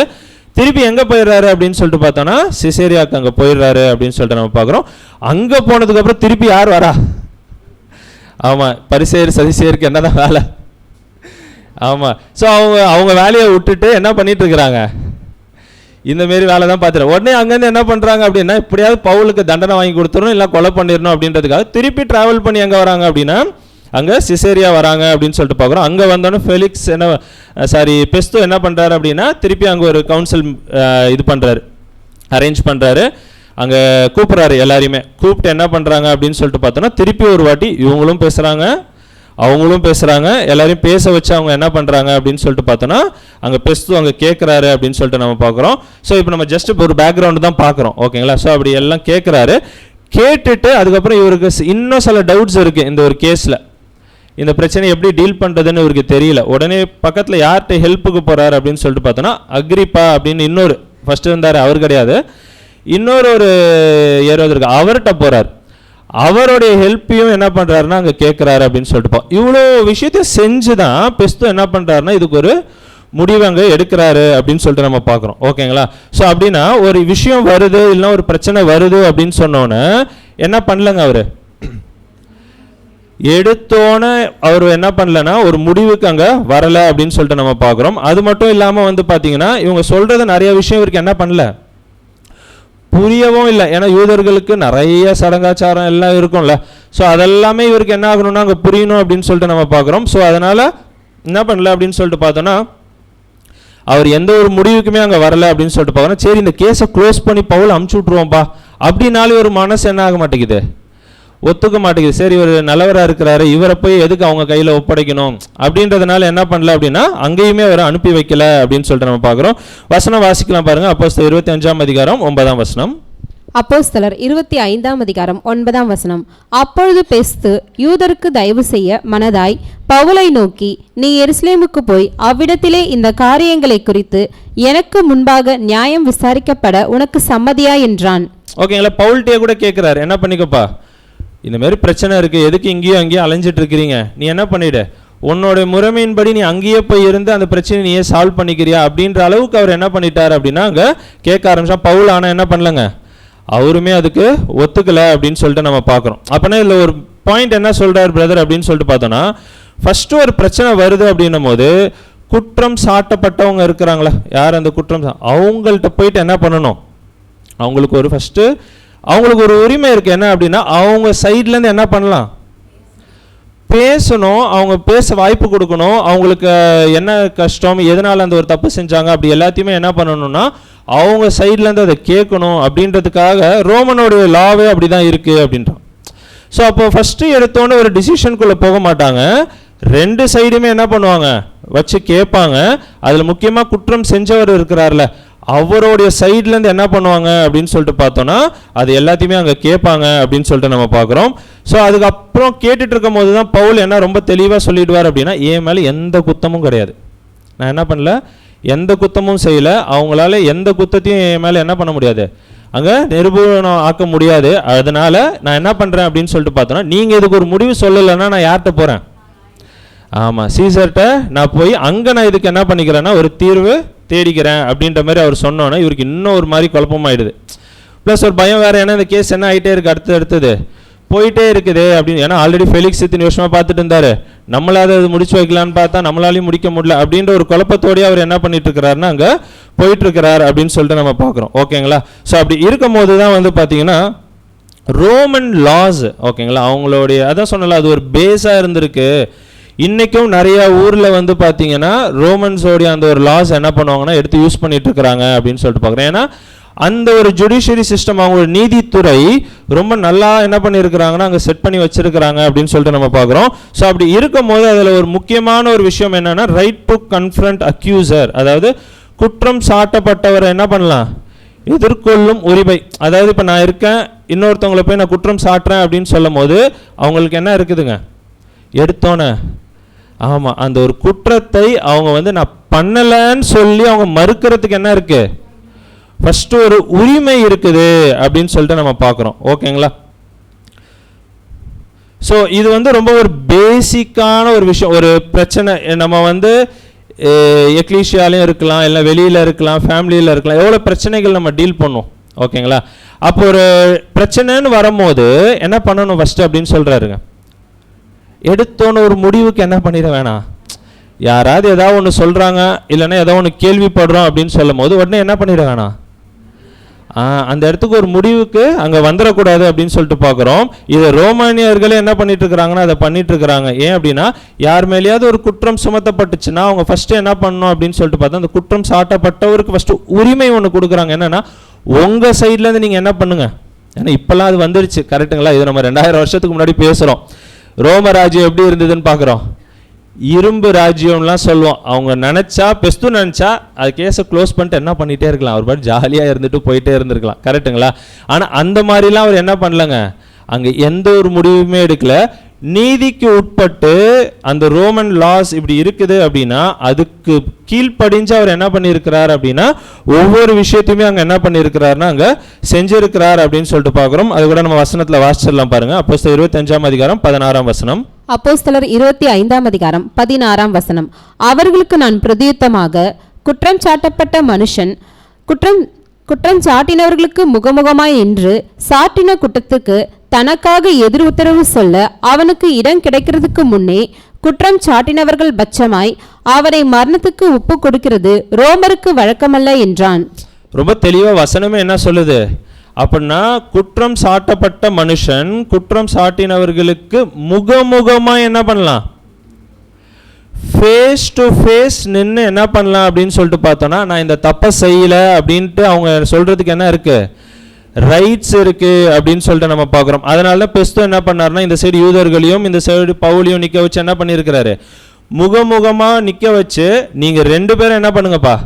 திருப்பி எங்கே போயிடுறாரு அப்படின்னு சொல்லிட்டு பார்த்தோன்னா சிசேரியாவுக்கு அங்கே போயிடுறாரு அப்படின்னு சொல்லிட்டு நம்ம பார்க்குறோம். அங்கே போனதுக்கப்புறம் திருப்பி யார் வரா, ஆமாம் பரிசேயர் சதிசேயருக்கு என்ன தான் வேலை, ஆமாம். ஸோ அவங்க வேலையை விட்டுட்டு என்ன பண்ணிட்டு இருக்கிறாங்க, இந்தமாரி வேலை தான் பார்த்துட்டு உடனே அங்கேருந்து என்ன பண்ணுறாங்க அப்படின்னா இப்படியாவது பவுலுக்கு தண்டனை வாங்கி கொடுத்துடணும், இல்லை கொலை பண்ணிடணும் அப்படின்றதுக்காக திருப்பி ட்ராவல் பண்ணி எங்கே வராங்க அப்படின்னா அங்கே சிசேரியா வராங்க அப்படின்னு சொல்லிட்டு பார்க்குறோம். அங்கே வந்தோன்னே ஃபெலிக்ஸ் பெஸ்து என்ன பண்ணுறாரு அப்படின்னா திருப்பி அங்கே ஒரு கவுன்சில் இது பண்ணுறாரு, அரேஞ்ச் பண்ணுறாரு. அங்கே கூப்பிட்றாரு எல்லாரையுமே, கூப்பிட்டு என்ன பண்ணுறாங்க அப்படின்னு சொல்லிட்டு பார்த்தோன்னா திருப்பி ஒரு வாட்டி இவங்களும் பேசுகிறாங்க அவங்களும் பேசுகிறாங்க, எல்லாரையும் பேச வச்சு அவங்க என்ன பண்ணுறாங்க அப்படின்னு சொல்லிட்டு பார்த்தோன்னா அங்கே பெஸ்து அங்கே கேட்குறாரு அப்படின்னு சொல்லிட்டு நம்ம பார்க்குறோம். ஸோ இப்போ நம்ம ஜஸ்ட் இப்போ ஒரு பேக்ரவுண்டு தான் பார்க்குறோம், ஓகேங்களா. ஸோ அப்படி எல்லாம் கேட்குறாரு. கேட்டுட்டு அதுக்கப்புறம் இவருக்கு இன்னும் சில டவுட்ஸ் இருக்குது இந்த ஒரு கேஸில், இந்த பிரச்சனை எப்படி டீல் பண்ணுறதுன்னு இவருக்கு தெரியல. உடனே பக்கத்தில் யார்கிட்ட ஹெல்ப்புக்கு போகிறாரு அப்படின்னு சொல்லிட்டு பார்த்தோன்னா அக்ரிப்பா அப்படின்னு இன்னொரு ஃபஸ்ட்டு இருந்தார், அவர் கிடையாது, இன்னொரு ஏரோது இருக்கு, அவர்கிட்ட போகிறார். அவருடைய ஹெல்ப்பையும் என்ன பண்ணுறாருன்னா அங்கே கேட்குறாரு அப்படின்னு சொல்லிட்டு இவ்வளோ விஷயத்தை செஞ்சு தான் பெஸ்து என்ன பண்ணுறாருன்னா இதுக்கு ஒரு முடிவு அங்கே எடுக்கிறாரு அப்படின்னு சொல்லிட்டு நம்ம பார்க்குறோம், ஓகேங்களா. ஸோ அப்படின்னா ஒரு விஷயம் வருது இல்லைன்னா ஒரு பிரச்சனை வருது அப்படின்னு சொன்னோன்னே என்ன பண்ணலங்க, அவர் எடுத்தோன்னே அவர் என்ன பண்ணலன்னா ஒரு முடிவுக்கு அங்கே வரலை அப்படின்னு சொல்லிட்டு நம்ம பார்க்குறோம். அது மட்டும் இல்லாமல் வந்து பார்த்தீங்கன்னா இவங்க சொல்கிறது நிறைய விஷயம் இவருக்கு என்ன பண்ணல, புரியவும் இல்லை. ஏன்னா யூதர்களுக்கு நிறைய சடங்காச்சாரம் எல்லாம் இருக்கும்ல, ஸோ அதெல்லாமே இவருக்கு என்ன ஆகணும்னா அங்கே புரியணும் அப்படின்னு சொல்லிட்டு நம்ம பார்க்குறோம். ஸோ அதனால் என்ன பண்ணல அப்படின்னு சொல்லிட்டு பார்த்தோன்னா அவர் எந்த ஒரு முடிவுக்குமே அங்கே வரலை அப்படின்னு சொல்லிட்டு பார்க்குறோம். சரி இந்த கேஸை க்ளோஸ் பண்ணி பவுல் அமுச்சு விட்ருவோம்ப்பா அப்படின்னாலும் ஒரு மனசு என்ன ஆக மாட்டேங்குது, ஒத்துக்க மாட்டேங்குது. சரி இவர் நல்லவராக இருக்கிறாரு, இவரை போய் எதுக்கு அவங்க கையில் ஒப்படைக்கணும் அப்படின்றதுனால என்ன பண்ணல அப்படின்னா அங்கேயுமே அவரை அனுப்பி வைக்கல அப்படின்னு சொல்லிட்டு நம்ம பார்க்குறோம். வசனம் வாசிக்கலாம் பாருங்க, அப்போஸ்தலர் 25ஆம் அதிகாரம் 9ஆம் வசனம். அப்போஸ்தலர் 25ஆம் அதிகாரம் 9ஆம் வசனம். அப்பொழுது பெஸ்து யூதருக்கு தயவு செய்ய மனதாய் பவுலை நோக்கி, நீ எருசலேமுக்கு போய் அவ்விடத்திலே இந்த காரியங்களை குறித்து எனக்கு முன்பாக நியாயம் விசாரிக்கப்பட உனக்கு சம்மதியா என்றான். ஓகேங்களா. பவுல்கிட்டே கூட கேட்குறாரு, என்ன பண்ணிக்கப்பா இந்த மாதிரி பிரச்சனை இருக்குது, எதுக்கு இங்கேயும் அங்கேயும் அலைஞ்சிட்டு இருக்கிறீங்க, நீ என்ன பண்ணிவிடு உன்னோட முறைமையின்படி நீ அங்கேயே போய் இருந்து அந்த பிரச்சனை நீயே சால்வ் பண்ணிக்கிறியா அப்படின்ற அளவுக்கு அவர் என்ன பண்ணிட்டார் அப்படின்னா அங்கே கேட்க ஆரம்பிச்சா. பவுல் ஆனால் என்ன பண்ணலங்க, அவருமே அதுக்கு ஒத்துக்கலை அப்படின்னு சொல்லிட்டு நம்ம பார்க்குறோம். அப்போனா இதில் ஒரு பாயிண்ட் என்ன சொல்கிறார் பிரதர் அப்படின்னு சொல்லிட்டு பார்த்தோன்னா, ஃபஸ்ட்டு ஒரு பிரச்சனை வருது அப்படின்னும் போது குற்றம் சாட்டப்பட்டவங்க இருக்கிறாங்களா, யார் அந்த குற்றம் அவங்கள்ட்ட போயிட்டு என்ன பண்ணணும், அவங்களுக்கு ஒரு ஃபஸ்ட்டு அவங்களுக்கு ஒரு உரிமை இருக்குது. என்ன அப்படின்னா அவங்க சைட்லேருந்து என்ன பண்ணலாம், பேசணும், அவங்க பேச வாய்ப்பு கொடுக்கணும், அவங்களுக்கு என்ன கஷ்டம், எதனால் அந்த ஒரு தப்பு செஞ்சாங்க, அப்படி எல்லாத்தையுமே என்ன பண்ணணும்னா அவங்க சைட்லேருந்து அதை கேட்கணும். அப்படின்றதுக்காக ரோமனோடைய லாவே அப்படி தான் இருக்குது அப்படின்றான். ஸோ அப்போ ஃபஸ்ட்டு எடுத்தோன்னே ஒரு டிசிஷனுக்குள்ளே போக மாட்டாங்க, ரெண்டு சைடுமே என்ன பண்ணுவாங்க வச்சு கேட்பாங்க. அதில் முக்கியமாக குற்றம் செஞ்சவர் இருக்கிறார்ல, அவருடைய சைட்லேருந்து என்ன பண்ணுவாங்க அப்படின்னு சொல்லிட்டு பார்த்தோன்னா அது எல்லாத்தையுமே அங்கே கேட்பாங்க அப்படின்னு சொல்லிட்டு நம்ம பார்க்குறோம். ஸோ அதுக்கப்புறம் கேட்டுட்டு இருக்கும் போது தான் பவுல் என்ன ரொம்ப தெளிவாக சொல்லிடுவார் அப்படின்னா, என் மேலே எந்த குத்தமும் கிடையாது, நான் என்ன பண்ணல, எந்த குத்தமும் செய்யலை, அவங்களால எந்த குத்தத்தையும் என் மேலே என்ன பண்ண முடியாது, அங்கே நிரூபணம் ஆக்க முடியாது. அதனால் நான் என்ன பண்ணுறேன் அப்படின்னு சொல்லிட்டு பார்த்தோன்னா, நீங்கள் இதுக்கு ஒரு முடிவு சொல்லலைன்னா நான் யார்கிட்ட போகிறேன், ஆமாம் சீசர்கிட்ட நான் போய் அங்கே நான் இதுக்கு என்ன பண்ணிக்கிறேன்னா ஒரு தீர்வு தேடிக்கிறேன் அப்படின்ற மாதிரி அவர் சொன்னோன்னா இவருக்கு இன்னும் ஒரு மாதிரி குழப்பமாயிடுது. ப்ளஸ் ஒரு பயம் வேறு, ஏன்னா இந்த கேஸ் என்ன ஆகிட்டே இருக்குது, அடுத்தது போயிட்டே இருக்குது அப்படின்னு. ஏன்னா ஆல்ரெடி ஃபெலிக்ஸ் இத்தனை வருஷமாக பார்த்துட்டு இருந்தார், நம்மளாவது அது முடிச்சு வைக்கலான்னு பார்த்தா நம்மளாலையும் முடிக்க முடியல அப்படின்ற ஒரு குழப்பத்தோடய அவர் என்ன பண்ணிட்டு இருக்கிறாருன்னா அங்கே போயிட்டுருக்கிறார் அப்படின்னு சொல்லிட்டு நம்ம பார்க்குறோம். ஓகேங்களா. ஸோ அப்படி இருக்கும் போது தான் வந்து பார்த்தீங்கன்னா ரோமன் லாஸ், ஓகேங்களா, அவங்களுடைய அதான் சொன்னல அது ஒரு பேஸாக இருந்திருக்கு. இன்றைக்கும் நிறையா ஊரில் வந்து பார்த்தீங்கன்னா ரோமன்ஸோடைய அந்த ஒரு லாஸ் என்ன பண்ணுவாங்கன்னா எடுத்து யூஸ் பண்ணிட்டு இருக்கிறாங்க அப்படின்னு சொல்லிட்டு பார்க்குறேன். ஏன்னா அந்த ஒரு ஜுடிஷியரி சிஸ்டம், அவங்களோட நீதித்துறை ரொம்ப நல்லா என்ன பண்ணியிருக்கிறாங்கன்னா அங்கே செட் பண்ணி வச்சிருக்கிறாங்க அப்படின்னு சொல்லிட்டு நம்ம பார்க்குறோம். ஸோ அப்படி இருக்கும் போது அதில் ஒரு முக்கியமான ஒரு விஷயம் என்னென்னா ரைட் டு கன்ஃபரண்ட் அக்யூசர், அதாவது குற்றம் சாட்டப்பட்டவரை என்ன பண்ணலாம், எதிர்கொள்ளும் உரிமை. அதாவது இப்போ நான் இருக்கேன், இன்னொருத்தவங்களை போய் நான் குற்றம் சாட்டுறேன் அப்படின்னு சொல்லும் போது அவங்களுக்கு என்ன இருக்குதுங்க, எடுத்தோன்னே ஆமாம் அந்த ஒரு குற்றத்தை அவங்க வந்து நான் பண்ணலைன்னு சொல்லி அவங்க மறுக்கிறதுக்கு என்ன இருக்குது, ஃபஸ்ட்டு ஒரு உரிமை இருக்குது அப்படின்னு சொல்லிட்டு நம்ம பார்க்குறோம். ஓகேங்களா. ஸோ இது வந்து ரொம்ப ஒரு பேசிக்கான ஒரு விஷயம். ஒரு பிரச்சனை நம்ம வந்து எக்லீஷியாலையும் இருக்கலாம், இல்லை வெளியில் இருக்கலாம், ஃபேமிலியில் இருக்கலாம், எவ்வளோ பிரச்சனைகள் நம்ம டீல் பண்ணோம். ஓகேங்களா. அப்போ ஒரு பிரச்சனைன்னு வரும்போது என்ன பண்ணணும் ஃபஸ்ட்டு அப்படின்னு சொல்கிறாருங்க, எடுத்தோன்னு ஒரு முடிவுக்கு என்ன பண்ணிட வேணாம், யாராவது ஏதாவது ஒன்று சொல்கிறாங்க இல்லைன்னா ஏதாவது ஒன்று கேள்விப்படுறோம் அப்படின்னு சொல்லும் போது உடனே என்ன பண்ணிட வேணாம், அந்த இடத்துக்கு ஒரு முடிவுக்கு அங்கே வந்துடக்கூடாது அப்படின்னு சொல்லிட்டு பார்க்குறோம். இதை ரோமானியர்களே என்ன பண்ணிட்டு இருக்கிறாங்கன்னா அதை பண்ணிட்டு இருக்கிறாங்க. ஏன் அப்படின்னா யார் மேலேயாவது ஒரு குற்றம் சுமத்தப்பட்டுச்சுன்னா அவங்க ஃபஸ்ட்டு என்ன பண்ணணும் அப்படின்னு சொல்லிட்டு பார்த்தா அந்த குற்றம் சாட்டப்பட்டவருக்கு ஃபஸ்ட்டு உரிமை ஒன்று கொடுக்குறாங்க. என்னென்னா உங்கள் சைட்லேருந்து நீங்கள் என்ன பண்ணுங்கள், ஏன்னா இப்போல்லாம் அது வந்துருச்சு கரெக்டுங்களா. இது நம்ம 2000 வருஷத்துக்கு முன்னாடி பேசுகிறோம். ரோம ராஜ்யம் எப்படி இருந்ததுன்னு பார்க்குறோம், இரும்பு ராஜ்யம்லாம் சொல்லுவோம். அவங்க நினச்சா பெஸ்ட்டு நினச்சா அது கேஸை க்ளோஸ் பண்ணிட்டு என்ன பண்ணிகிட்டே இருக்கலாம், அவர் பாட்டு ஜாலியாக இருந்துட்டு போயிட்டே இருந்திருக்கலாம். கரெக்டுங்களா. ஆனால் அந்த மாதிரிலாம் அவர் என்ன பண்ணலங்க, அங்கே எந்த ஒரு முடிவுமே எடுக்கல. நீதிக்கு உட்பட்டு அந்த ரோமன் லாஸ் இப்படி இருக்குது அப்படின்னா அதுக்கு கீழ்ப்படிஞ்சு அவர் என்ன பண்ணியிருக்கிறார் அப்படின்னா ஒவ்வொரு விஷயத்தையுமே அங்கே என்ன பண்ணியிருக்கிறாருன்னா அங்கே செஞ்சிருக்கிறார் அப்படின்னு சொல்லிட்டு பார்க்குறோம். அது கூட நம்ம வசனத்தில் வாசிச்சிடலாம் பாருங்க. அப்போஸ்தலர் 25ஆம் அதிகாரம் 16ஆம் வசனம். அப்போஸ்தலர் 25ஆம் அதிகாரம் 16ஆம் வசனம். அவர்களுக்கு நான் பிரதியுத்தமாக, குற்றம் சாட்டப்பட்ட மனுஷன் குற்றம் சாட்டினவர்களுக்கு முகமுகமாய் என்று சாட்டின குற்றத்துக்கு தனக்காக எதிர் உத்தரவு சொல்ல அவனுக்கு இடம் கிடைக்கிறதுக்கு முன்னே குற்றம் சாட்டினவர்கள் பட்சமாய் அவரை மரணத்துக்கு ஒப்பு கொடுக்கிறது ரோமருக்கு வழக்கமல்ல என்றான். ரொம்ப தெளிவா வசனமே என்ன சொல்லுது அப்படின்னா, குற்றம் சாட்டப்பட்ட மனுஷன் குற்றம் சாட்டினவர்களுக்கு முகமுகமா என்ன பண்ணலாம், ஃபேஸ் டு ஃபேஸ் நின்று என்ன பண்ணலாம் அப்படின்னு சொல்லிட்டு பார்த்தோன்னா, நான் இந்த தப்பை செய்யலை அப்படின்ட்டு அவங்க சொல்கிறதுக்கு என்ன இருக்குது, ரைட்ஸ் இருக்குது அப்படின்னு சொல்லிட்டு நம்ம பார்க்குறோம். அதனால தான் பெஸ்தோ என்ன பண்ணார்னா இந்த சைடு யூதர்களையும் இந்த சைடு பவுலையும் நிற்க வச்சு என்ன பண்ணியிருக்கிறாரு, முகமுகமாக நிற்க வச்சு நீங்கள் 2 பேரும் என்ன பண்ணுங்கப்பா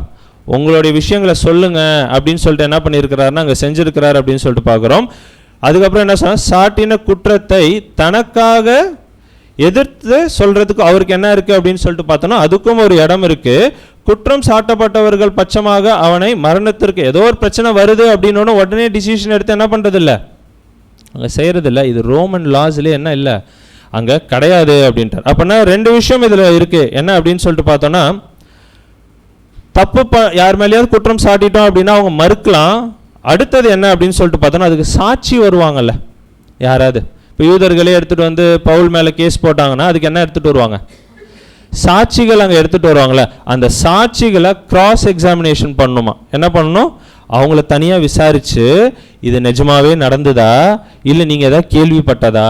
உங்களுடைய விஷயங்களை சொல்லுங்கள் அப்படின்னு சொல்லிட்டு என்ன பண்ணியிருக்கிறாருன்னா அங்கே செஞ்சுருக்கிறார் அப்படின்னு சொல்லிட்டு பார்க்குறோம். அதுக்கப்புறம் என்ன சொன்னால், சாட்டின குற்றத்தை தனக்காக எதிர்த்து சொல்கிறதுக்கு அவருக்கு என்ன இருக்குது அப்படின்னு சொல்லிட்டு பார்த்தோன்னா அதுக்கும் ஒரு இடம் இருக்குது. குற்றம் சாட்டப்பட்டவர்கள் பட்சமாக அவனை மரணத்திற்கு ஏதோ ஒரு பிரச்சனை வருது அப்படின்னு உடனே டிசிஷன் எடுத்து என்ன பண்ணுறதில்ல, அங்கே செய்கிறதில்ல. இது ரோமன் லாஸ்லேயே என்ன இல்லை, அங்கே கிடையாது அப்படின்ட்டார். அப்படின்னா ரெண்டு விஷயம் இதில் இருக்குது. என்ன அப்படின்னு சொல்லிட்டு பார்த்தோன்னா, தப்பு யார் மேலேயாவது குற்றம் சாட்டிட்டோம் அப்படின்னா அவங்க மறுக்கலாம். அடுத்தது என்ன அப்படின்னு சொல்லிட்டு பார்த்தோன்னா, அதுக்கு சாட்சி வருவாங்கல்ல யாராவது. இப்போ யூதர்களே எடுத்துகிட்டு வந்து பவுல் மேலே கேஸ் போட்டாங்கன்னா அதுக்கு என்ன எடுத்துகிட்டு வருவாங்க? சாட்சிகள் அங்கே எடுத்துகிட்டு வருவாங்களே, அந்த சாட்சிகளை கிராஸ் எக்ஸாமினேஷன் பண்ணணுமா. என்ன பண்ணணும்? அவங்கள தனியாக விசாரித்து இது நிஜமாவே நடந்ததா இல்லை நீங்கள் எதாவது கேள்விப்பட்டதா.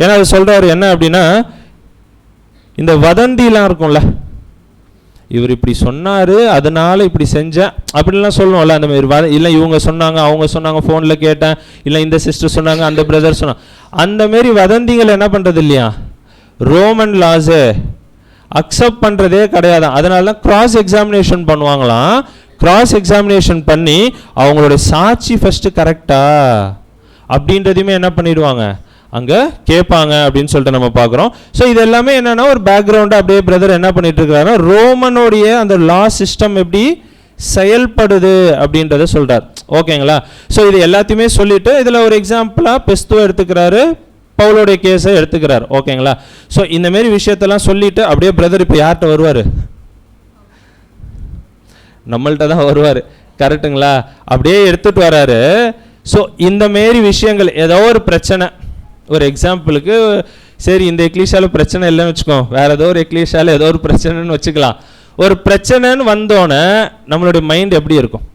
ஏன்னா அது சொல்கிறாரு என்ன அப்படின்னா, இந்த வதந்திலாம் இருக்கும்ல, இவர் இப்படி சொன்னார் அதனால இப்படி செஞ்சேன் அப்படின்லாம் சொல்லுவோம்ல, அந்த மாதிரி இல்லை இவங்க சொன்னாங்க அவங்க சொன்னாங்க ஃபோனில் கேட்டேன், இல்லை இந்த சிஸ்டர் சொன்னாங்க அந்த பிரதர் சொன்னாங்க, அந்த மாரி வதந்திகள் என்ன பண்ணுறது இல்லையா, ரோமன் லாஸு அக்செப்ட் பண்ணுறதே கிடையாது. அதனால தான் கிராஸ் எக்ஸாமினேஷன் பண்ணுவாங்களாம். கிராஸ் எக்ஸாமினேஷன் பண்ணி அவங்களோட சாட்சி ஃபஸ்ட்டு கரெக்டா அப்படின்றதையுமே என்ன பண்ணிடுவாங்க அங்கே கேட்பாங்க அப்படின்னு சொல்லிட்டு நம்ம பார்க்குறோம். ஸோ இது எல்லாமே என்னென்னா ஒரு பேக்ரவுண்டாக அப்படியே பிரதர் என்ன பண்ணிட்டு இருக்கிறாருன்னா, ரோமனுடைய அந்த லா சிஸ்டம் எப்படி செயல்படுது அப்படின்றத சொல்கிறார். ஓகேங்களா? ஸோ இது எல்லாத்தையுமே சொல்லிவிட்டு இதில் ஒரு எக்ஸாம்பிளாக பெஸ்துவை எடுத்துக்கிறாரு, பவுலோடைய கேஸை எடுத்துக்கிறார். ஓகேங்களா? ஸோ இந்தமாரி விஷயத்தெல்லாம் சொல்லிவிட்டு அப்படியே பிரதர் இப்போ யார்கிட்ட வருவார்? நம்மள்கிட்ட தான் வருவார். கரெக்டுங்களா? அப்படியே எடுத்துகிட்டு வராரு. ஸோ இந்தமாரி விஷயங்கள் ஏதோ ஒரு பிரச்சனை, ஒரு எக்ஸாம்பிளுக்கு சரி இந்த எக்லீஷாவில் பிரச்சனை இல்லைன்னு வச்சுக்கோம், வேறு ஏதோ ஒரு எக்லீஷாவில் ஏதோ ஒரு பிரச்சனைன்னு வச்சுக்கலாம். ஒரு பிரச்சனைன்னு வந்தோடனே நம்மளுடைய மைண்ட் எப்படி இருக்கும்?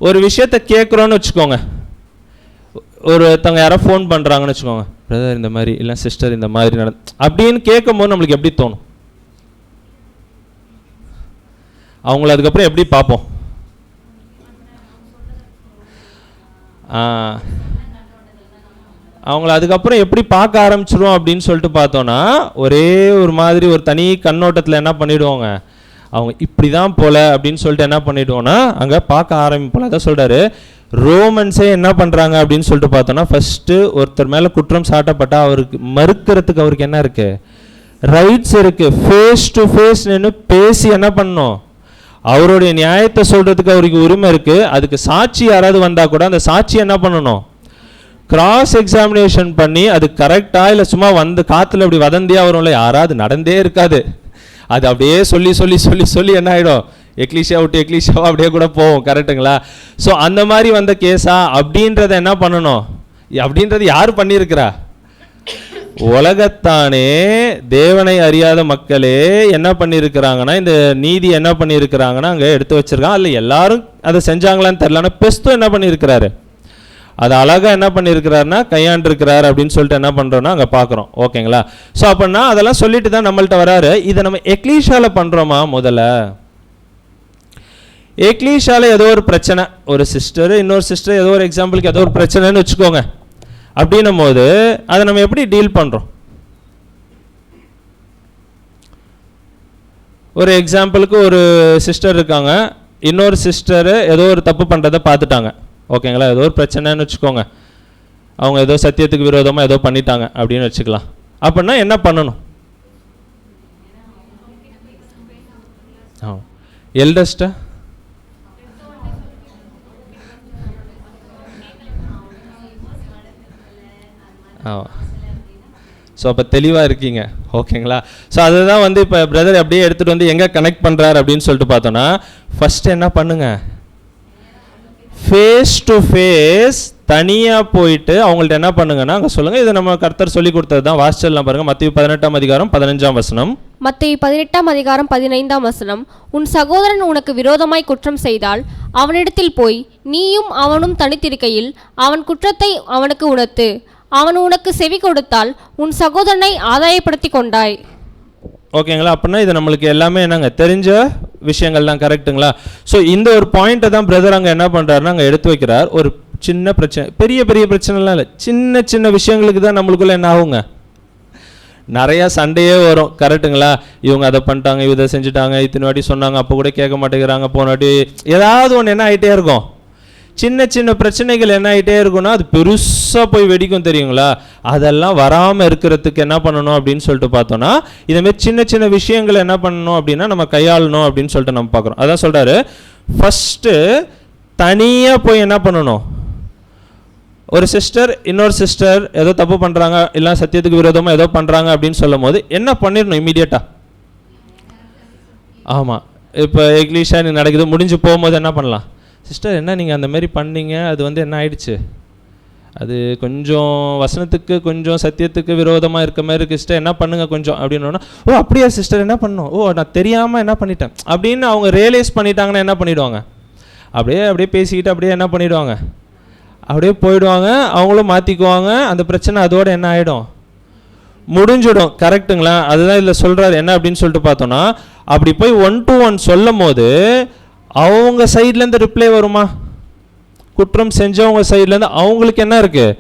ஒரு விஷயத்தை கேட்குறோன்னு வச்சுக்கோங்க, ஒருத்தவங்க யாரோ ஃபோன் பண்ணுறாங்கன்னு வச்சுக்கோங்க, பிரதர் இந்த மாதிரி இல்லை சிஸ்டர் இந்த மாதிரி அப்படின்னு கேட்கும்போது நம்மளுக்கு எப்படி தோணும்? அவங்கள அதுக்கப்புறம் எப்படி பார்ப்போம்? அவங்கள அதுக்கப்புறம் எப்படி பார்க்க ஆரம்பிச்சிருவோம் அப்படின்னு சொல்லிட்டு பார்த்தோன்னா, ஒரே ஒரு மாதிரி ஒரு தனி கண்ணோட்டத்தில் என்ன பண்ணிவிடுவோங்க, அவங்க இப்படி தான் போல அப்படின்னு சொல்லிட்டு என்ன பண்ணிவிடுவோன்னா அங்கே பார்க்க ஆரம்பிப்போம். அதான் சொல்கிறாரு, ரோமன்ஸே என்ன பண்ணுறாங்க அப்படின்னு சொல்லிட்டு பார்த்தோன்னா, ஃபஸ்ட்டு ஒருத்தர் மேலே குற்றம் சாட்டப்பட்டால் அவருக்கு மறுக்கிறதுக்கு அவருக்கு என்ன இருக்குது, ரைட்ஸ் இருக்குது. ஃபேஸ் டு ஃபேஸ் நின்று பேசி என்ன பண்ணணும், அவருடைய நியாயத்தை சொல்கிறதுக்கு அவருக்கு உரிமை இருக்குது. அதுக்கு சாட்சி யாராவது வந்தால் கூட அந்த சாட்சி என்ன பண்ணணும், கிராஸ் எக்ஸாமினேஷன் பண்ணி அது கரெக்டாக இல்லை சும்மா வந்து காற்றுல அப்படி வதந்தியாக வரும்ல, யாராவது நடந்தே இருக்காது, அது அப்படியே சொல்லி சொல்லி சொல்லி சொல்லி என்ன ஆகிடும், எக்லீஷியா விட்டு எக்லீஷியாவா அப்படியே கூட போவோம். கரெக்டுங்களா? ஸோ அந்த மாதிரி வந்த கேஸா அப்படின்றத என்ன பண்ணணும், அப்படின்றது யார் பண்ணியிருக்கிறா, உலகத்தானே தேவனை அறியாத மக்களே என்ன பண்ணியிருக்கிறாங்கன்னா இந்த நீதி என்ன பண்ணியிருக்கிறாங்கன்னா அங்கே எடுத்து வச்சிருக்காங்க. அதில் எல்லாரும் அதை செஞ்சாங்களான்னு தெரியல, ஆனால் பெஸ்தும் என்ன பண்ணியிருக்கிறாரு, அது அழகாக என்ன பண்ணியிருக்கிறாருன்னா கையாண்டிருக்கிறார் அப்படின்னு சொல்லிட்டு என்ன பண்ணுறோன்னா அங்கே பார்க்குறோம். ஓகேங்களா? ஸோ அப்படின்னா அதெல்லாம் சொல்லிட்டு தான் நம்மள்ட்ட வராரு. இதை நம்ம எக்லீஷாவில் பண்ணுறோமா? முதல்ல எக்லீஷாவில் ஏதோ ஒரு பிரச்சனை, ஒரு சிஸ்டர் இன்னொரு சிஸ்டர் ஏதோ ஒரு எக்ஸாம்பிளுக்கு ஏதோ ஒரு பிரச்சனைன்னு வச்சுக்கோங்க. அப்படின்னும் போது அதை நம்ம எப்படி டீல் பண்ணுறோம்? ஒரு எக்ஸாம்பிளுக்கு ஒரு சிஸ்டர் இருக்காங்க, இன்னொரு சிஸ்டரு ஏதோ ஒரு தப்பு பண்ணுறதை பார்த்துட்டாங்க. ஓகேங்களா? ஏதோ ஒரு பிரச்சனைன்னு வச்சுக்கோங்க, அவங்க ஏதோ சத்தியத்துக்கு விரோதமாக ஏதோ பண்ணிட்டாங்க அப்படின்னு வச்சுக்கலாம். அப்படின்னா என்ன பண்ணணும்? எல்டஸ்ட்டா ஸோ அப்போ தெளிவாக இருக்கீங்க. ஓகேங்களா? ஸோ அதுதான் வந்து இப்போ பிரதர் அப்படியே எடுத்துகிட்டு வந்து எங்கே கனெக்ட் பண்ணுறாரு அப்படின்னு சொல்லிட்டு பார்த்தோன்னா, ஃபஸ்ட்டு என்ன பண்ணுங்க, ஃபேஸ் டு ஃபேஸ் தனியாக போயிட்டு அவங்கள்ட்ட என்ன பண்ணுங்கன்னா அங்கே சொல்லுங்கள். இதை நம்ம கர்த்தர் சொல்லி கொடுத்தது தான். வாசிச்சல்லாம் பாருங்கள், மத்தேயு 18ஆம் அதிகாரம் 15ஆம் வசனம். மத்தேயு 18ஆம் அதிகாரம் 15ஆம் வசனம். உன் சகோதரன் உனக்கு விரோதமாய் குற்றம் செய்தால் அவனிடத்தில் போய் நீயும் அவனும் தனித்திருக்கையில் அவன் குற்றத்தை அவனுக்கு உணர்த்து. அவன் உனக்கு செவி கொடுத்தால் உன் சகோதரனை ஆதாயப்படுத்தி கொண்டாய். ஓகேங்களா? அப்படின்னா இது நம்மளுக்கு எல்லாமே என்னங்க தெரிஞ்ச விஷயங்கள் தான். கரெக்டுங்களா? ஸோ இந்த ஒரு பாயிண்ட்டை தான் பிரதர் அங்கே என்ன பண்ணுறாருன்னா அங்கே எடுத்து வைக்கிறார். ஒரு சின்ன பிரச்சனை, பெரிய பெரிய பிரச்சனைலாம் இல்லை, சின்ன சின்ன விஷயங்களுக்கு தான் நம்மளுக்குள்ள என்ன ஆகுங்க, நிறையா சண்டையே வரும். கரெக்டுங்களா? இவங்க அதை பண்ணிட்டாங்க, இதை செஞ்சுட்டாங்க, இத்தனை வாட்டி சொன்னாங்க, அப்போ கூட கேட்க மாட்டேங்கிறாங்க, போன வாட்டி ஏதாவது ஒன்று என்ன ஆகிட்டே இருக்கும். சின்ன சின்ன பிரச்சனைகள் என்ன ஆகிட்டே இருக்குன்னா அது பெருசாக போய் வெடிக்கும். தெரியுங்களா? அதெல்லாம் வராமல் இருக்கிறதுக்கு என்ன பண்ணணும் அப்படின்னு சொல்லிட்டு பார்த்தோன்னா, இதேமாரி சின்ன சின்ன விஷயங்கள் என்ன பண்ணணும் அப்படின்னா நம்ம கையாளணும் அப்படின்னு சொல்லிட்டு நம்ம பார்க்குறோம். அதான் சொல்கிறாரு, ஃபஸ்ட்டு தனியாக போய் என்ன பண்ணணும், ஒரு சிஸ்டர் இன்னொரு சிஸ்டர் ஏதோ தப்பு பண்ணுறாங்க, இல்லை சத்தியத்துக்கு விரோதமாக ஏதோ பண்ணுறாங்க அப்படின்னு சொல்லும் போது என்ன பண்ணிடணும் இமீடியட்டாக? ஆமாம், இப்போ எக்லீஷா நீ நடக்குது, முடிஞ்சு போகும்போது என்ன பண்ணலாம்? சிஸ்டர் என்ன நீங்கள் அந்த மாதிரி பண்ணீங்க, அது என்ன ஆயிடுச்சு, அது கொஞ்சம் வசனத்துக்கு கொஞ்சம் சத்தியத்துக்கு விரோதமாக இருக்க மாதிரி இருக்கு சிஸ்டர், என்ன பண்ணுங்கள் கொஞ்சம் அப்படின்னா, ஓ அப்படியா சிஸ்டர் என்ன பண்ணணும், ஓ நான் தெரியாமல் என்ன பண்ணிட்டேன் அப்படின்னு அவங்க ரியலைஸ் பண்ணிட்டாங்கன்னா என்ன பண்ணிவிடுவாங்க? அப்படியே பேசிக்கிட்டு அப்படியே என்ன பண்ணிவிடுவாங்க? அப்படியே போயிடுவாங்க, அவங்களும் மாற்றிக்குவாங்க, அந்த பிரச்சனை அதோடு என்ன ஆகிடும்? முடிஞ்சிடும். கரெக்டுங்களா? அதுதான் இதில் சொல்கிறாரு. என்ன அப்படின்னு சொல்லிட்டு பார்த்தோன்னா, அப்படி போய் 1 to 1 சொல்லும் போது அவங்க சைட்லேருந்து ரிப்ளை வருமா? குற்றம் செஞ்சவங்க சைட்லேருந்து அவங்களுக்கு என்ன இருக்குது?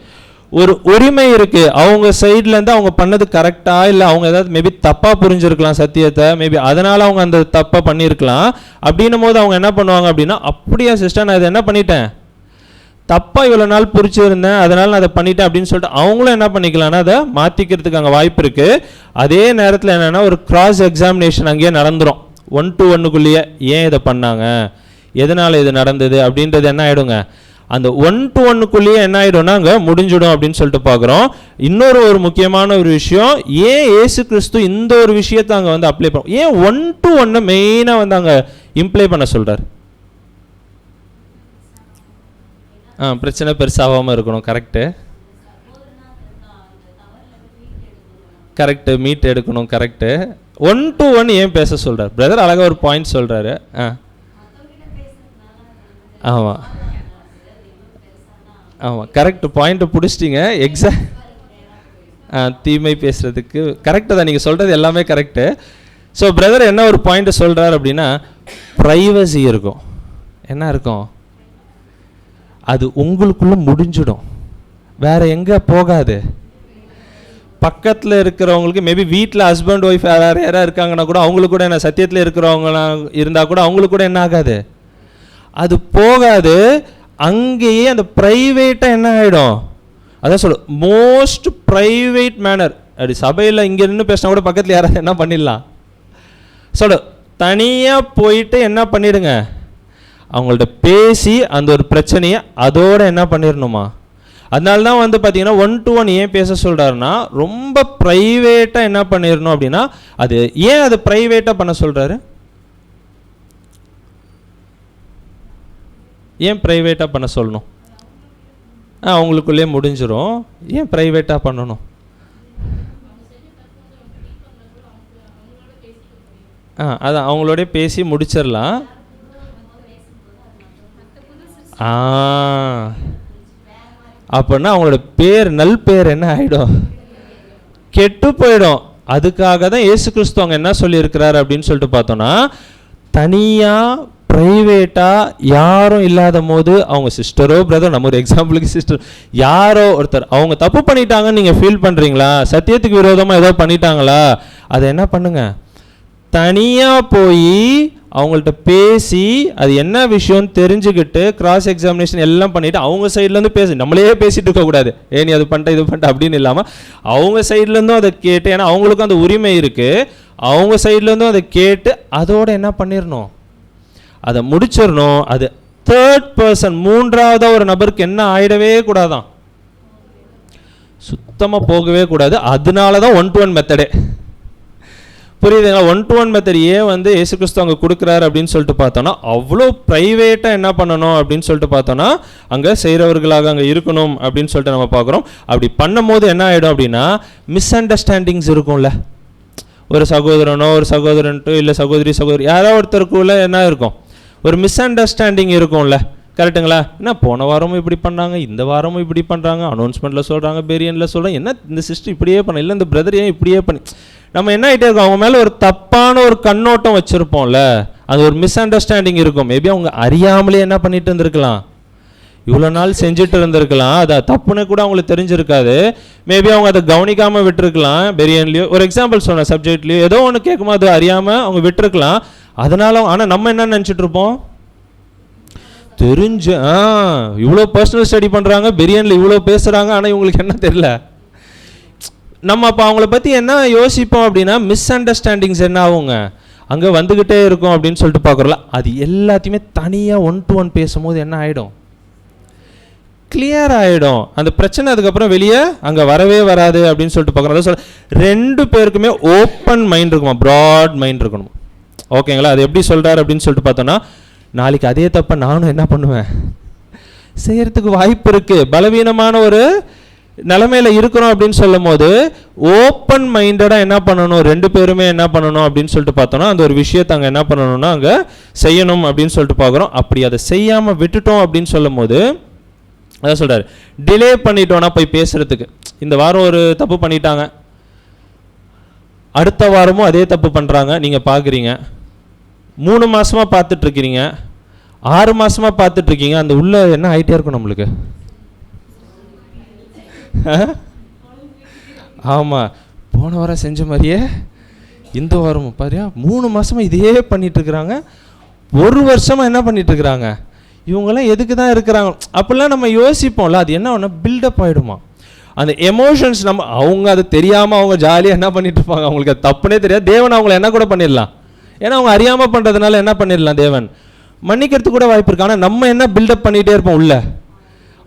ஒரு உரிமை இருக்குது. அவங்க சைட்லேருந்து அவங்க பண்ணது கரெக்டாக, இல்லை அவங்க ஏதாவது மேபி தப்பாக புரிஞ்சிருக்கலாம் சத்தியத்தை, மேபி அதனால் அவங்க அந்த தப்பாக பண்ணியிருக்கலாம். அப்படின்னும் போது அவங்க என்ன பண்ணுவாங்க அப்படின்னா, அப்படியா சிஸ்டர் நான் இதை என்ன பண்ணிட்டேன், தப்பாக இவ்வளோ நாள் புரிச்சிருந்தேன், அதனால் நான் அதை பண்ணிட்டேன் அப்படின்னு சொல்லிட்டு அவங்களும் என்ன பண்ணிக்கலாம்னா அதை மாற்றிக்கிறதுக்கு அங்கே வாய்ப்பு இருக்குது. அதே நேரத்தில் என்னென்னா ஒரு கிராஸ் எக்ஸாமினேஷன் அங்கேயே நடந்துடும். 1 to 1 ஏன் இதை பண்ணாங்க, எதனால் இது நடந்தது அப்படின்றது என்ன ஆகிடுங்க, அந்த 1 to 1 என்ன ஆகிடும்னா அங்கே முடிஞ்சிடும் அப்படின்னு சொல்லிட்டு பார்க்குறோம். இன்னொரு முக்கியமான ஒரு விஷயம், ஏன் இயேசு கிறிஸ்து இந்த ஒரு விஷயத்தை அங்கே அப்ளை பண்ணும், ஏன் 1 to 1 மெயினாக அங்கே இம்ப்ளை பண்ண சொல்கிறார்? பிரச்சனை பெருசாகாமல் இருக்கணும். கரெக்டு மீட் எடுக்கணும். கரெக்டு. 1 to 1 ஏன் பேச சொல்கிறார்? பிரதர் அழகாக ஒரு பாயிண்ட் சொல்கிறாரு. ஆமாம் கரெக்ட் பாயிண்ட்டை பிடிச்சிட்டிங்க. தீமை பேசுகிறதுக்கு கரெக்டு தான், நீங்கள் சொல்கிறது எல்லாமே கரெக்டு. ஸோ பிரதர் என்ன ஒரு பாயிண்ட்டை சொல்கிறார் அப்படின்னா, ப்ரைவசி இருக்கும். என்ன இருக்கும்? அது உங்களுக்குள்ளே முடிஞ்சிடும், வேறு எங்கே போகாது. பக்கத்தில் இருக்கிறவங்களுக்கு மேபி வீட்டில் ஹஸ்பண்ட் ஒய்ஃப் யாராவது இருக்காங்கன்னா கூட அவங்களுக்கு கூட என்ன சத்தியத்தில் இருக்கிறவங்களாம் இருந்தால் கூட அவங்களுக்கு கூட என்ன ஆகாது, அது போகாது. அங்கேயே அந்த ப்ரைவேட்டாக என்ன ஆகிடும், அதான் சொல்ல மோஸ்ட் ப்ரைவேட் மேனர். அப்படி சபையில் இங்கே நின்று பேசினா கூட பக்கத்தில் யாராவது என்ன பண்ணிடலாம் சொல்ல, தனியாக போயிட்டு என்ன பண்ணிடுங்க, அவங்கள்ட்ட பேசி அந்த ஒரு பிரச்சனையை அதோடு என்ன பண்ணிடணுமா. அதனால தான் பார்த்தீங்கன்னா 1 to 1 ஏன் பேச சொல்கிறாருன்னா, ரொம்ப ப்ரைவேட்டாக என்ன பண்ணிடணும் அப்படின்னா, அது ஏன் அது ப்ரைவேட்டாக பண்ண சொல்கிறாரு, ஏன் ப்ரைவேட்டாக பண்ண சொல்லணும்? அவங்களுக்குள்ளே முடிஞ்சிடும், ஏன் ப்ரைவேட்டாக பண்ணணும்? அதான் அவங்களோட பேசி முடிச்சிடலாம். அப்படின்னா அவங்களோட பேர் நல் பேர் என்ன ஆகிடும், கெட்டு போயிடும். அதுக்காக தான் இயேசு கிறிஸ்து அவங்க என்ன சொல்லியிருக்கிறாரு அப்படின்னு சொல்லிட்டு பார்த்தோன்னா, தனியாக ப்ரைவேட்டாக யாரும் இல்லாத போது அவங்க சிஸ்டரோ பிரதர், நம்ம ஒரு எக்ஸாம்பிளுக்கு சிஸ்டர் யாரோ ஒருத்தர் அவங்க தப்பு பண்ணிட்டாங்கன்னு நீங்கள் ஃபீல் பண்ணுறீங்களா, சத்தியத்துக்கு விரோதமாக ஏதோ பண்ணிட்டாங்களா, அதை என்ன பண்ணுங்க, தனியாக போய் அவங்கள்ட்ட பேசி அது என்ன விஷயம்னு தெரிஞ்சுக்கிட்டு கிராஸ் எக்ஸாமினேஷன் எல்லாம் பண்ணிவிட்டு அவங்க சைட்லேருந்து நம்மளே பேசிகிட்டு இருக்கக்கூடாது, நீ அது பண்ணிட்ட இது பண்ணிட்ட அப்படின்னு இல்லாமல் அவங்க சைட்லேருந்தும் அதை கேட்டு, ஏன்னா அவங்களுக்கும் அந்த உரிமை இருக்குது, அவங்க சைட்லேருந்தும் அதை கேட்டு அதோடு என்ன பண்ணிடணும், அதை முடிச்சிடணும். அது தேர்ட் பர்சன், மூன்றாவதாக ஒரு நபருக்கு என்ன ஆகிடவே கூடாதான், சுத்தமாக போகவே கூடாது. அதனால தான் 1 to 1 மெத்தடே. புரியுதுங்களா? 1 to 1 மெத்தட் ஏன் இயேசு கிறிஸ்து அங்கே கொடுக்குறாரு அப்படின்னு சொல்லிட்டு பார்த்தோன்னா, அவ்வளோ ப்ரைவேட்டாக என்ன பண்ணணும் அப்படின்னு சொல்லிட்டு பார்த்தோன்னா, அங்கே செய்கிறவர்களாக அங்கே இருக்கணும் அப்படின்னு சொல்லிட்டு நம்ம பார்க்குறோம். அப்படி பண்ணும் போது என்ன ஆகிடும் அப்படின்னா, மிஸ் அண்டர்ஸ்டாண்டிங்ஸ் இருக்கும்ல, ஒரு சகோதரனோ ஒரு சகோதரன்ட்டோ இல்லை சகோதரி யாரோ ஒருத்தருக்குள்ள என்ன இருக்கும், ஒரு மிஸ் அண்டர்ஸ்டாண்டிங் இருக்கும்ல. கரெக்டுங்களா? என்ன போன வாரமும் இப்படி பண்ணாங்க, இந்த வாரமும் இப்படி பண்ணுறாங்க, அனௌன்ஸ்மெண்ட்டில் சொல்கிறாங்க, பெரியனில் சொல்கிறாங்க, என்ன இந்த சிஸ்டர் இப்படியே பண்ண, இல்லை இந்த பிரதர் ஏன் இப்படியே பண்ணி, நம்ம என்ன ஆகிட்டே இருக்கோம், அவங்க மேலே ஒரு தப்பான ஒரு கண்ணோட்டம் வச்சுருப்போம்ல, அது ஒரு மிஸ் அண்டர்ஸ்டாண்டிங் இருக்கும். மேபி அவங்க அறியாமலே என்ன பண்ணிட்டு இருந்திருக்கலாம், இவ்வளோ நாள் செஞ்சுட்டு இருந்திருக்கலாம், அது தப்புன்னு கூட அவங்களுக்கு தெரிஞ்சிருக்காது. மேபி அவங்க அதை கவனிக்காமல் விட்டுருக்கலாம். பெரியன்லேயோ ஒரு எக்ஸாம்பிள் சொன்ன சப்ஜெக்ட்லேயோ ஏதோ ஒன்று கேட்கும்போது அது அறியாமல் அவங்க விட்டுருக்கலாம். அதனால ஆனால் நம்ம என்ன நினச்சிட்டு இருப்போம், தெரிஞ்சு இவ்வளோ பர்சனல் ஸ்டடி பண்ணுறாங்க, பிரியாணியில் இவ்வளோ பேசுகிறாங்க, ஆனால் இவங்களுக்கு என்ன தெரியல. நம்ம அப்போ அவங்கள பற்றி என்ன யோசிப்போம் அப்படின்னா, மிஸ் அண்டர்ஸ்டாண்டிங்ஸ் என்ன ஆகுங்க அங்கே வந்துக்கிட்டே இருக்கும் அப்படின்னு சொல்லிட்டு பார்க்குறோம்ல. அது எல்லாத்தையுமே தனியாக 1 to 1 பேசும்போது என்ன ஆகிடும், கிளியர் ஆகிடும். அந்த பிரச்சனை அதுக்கப்புறம் வெளியே அங்கே வரவே வராது அப்படின்னு சொல்லிட்டு பார்க்குறோம். அதான் சொல்ல 2 பேருக்குமே ஓப்பன் மைண்ட் இருக்குமா, ப்ராட் மைண்ட் இருக்கணும். ஓகேங்களா? அது எப்படி சொல்கிறாரு அப்படின்னு சொல்லிட்டு பார்த்தோன்னா, நாளைக்கு அதே தப்பை நானும் என்ன பண்ணுவேன், செய்கிறதுக்கு வாய்ப்பு இருக்குது. பலவீனமான ஒரு நிலைமையில் இருக்கிறோம் அப்படின்னு சொல்லும் போது ஓப்பன் மைண்டடாக என்ன பண்ணணும், 2 பேருமே என்ன பண்ணணும் அப்படின்னு சொல்லிட்டு பார்த்தோன்னா, அந்த ஒரு விஷயத்தை அங்கே என்ன பண்ணணும்னா அங்கே செய்யணும் அப்படின்னு சொல்லிட்டு பார்க்குறோம். அப்படி அதை செய்யாமல் விட்டுட்டோம் அப்படின்னு சொல்லும் போது அதான் சொல்கிறார், டிலே பண்ணிட்டோன்னா போய் பேசுகிறதுக்கு. இந்த வாரம் ஒரு தப்பு பண்ணிட்டாங்க, அடுத்த வாரமும் அதே தப்பு பண்ணுறாங்க, நீங்கள் பார்க்குறீங்க. 3 மாதமாக பார்த்துட்ருக்கிறீங்க, 6 மாதமாக பார்த்துட்ருக்கீங்க. அந்த உள்ள என்ன ஆகிட்டே இருக்கும் நம்மளுக்கு. ஆமாம், போன வாரம் செஞ்ச மாதிரியே இந்த வாரமும் பாரியா 3 மாதமாக இதே பண்ணிகிட்ருக்குறாங்க, 1 வருஷமாக என்ன பண்ணிகிட்ருக்குறாங்க, இவங்கெல்லாம் எதுக்கு தான் இருக்கிறாங்க அப்படிலாம் நம்ம யோசிப்போம்ல. அது என்ன ஒன்று பில்டப் ஆகிடுமா அந்த எமோஷன்ஸ். அவங்க அது தெரியாமல் அவங்க ஜாலியாக என்ன பண்ணிட்டு இருப்பாங்க, அவங்களுக்கு அது தப்புனே தெரியாது. தேவன் அவங்கள என்ன கூட பண்ணிடலாம், ஏன்னா அவங்க அறியாமல் பண்ணுறதுனால என்ன பண்ணிடலாம், தேவன் மன்னிக்கிறதுக்கு கூட வாய்ப்பு இருக்குது. ஆனால் நம்ம என்ன பில்டப் பண்ணிகிட்டே இருப்போம் உள்ள,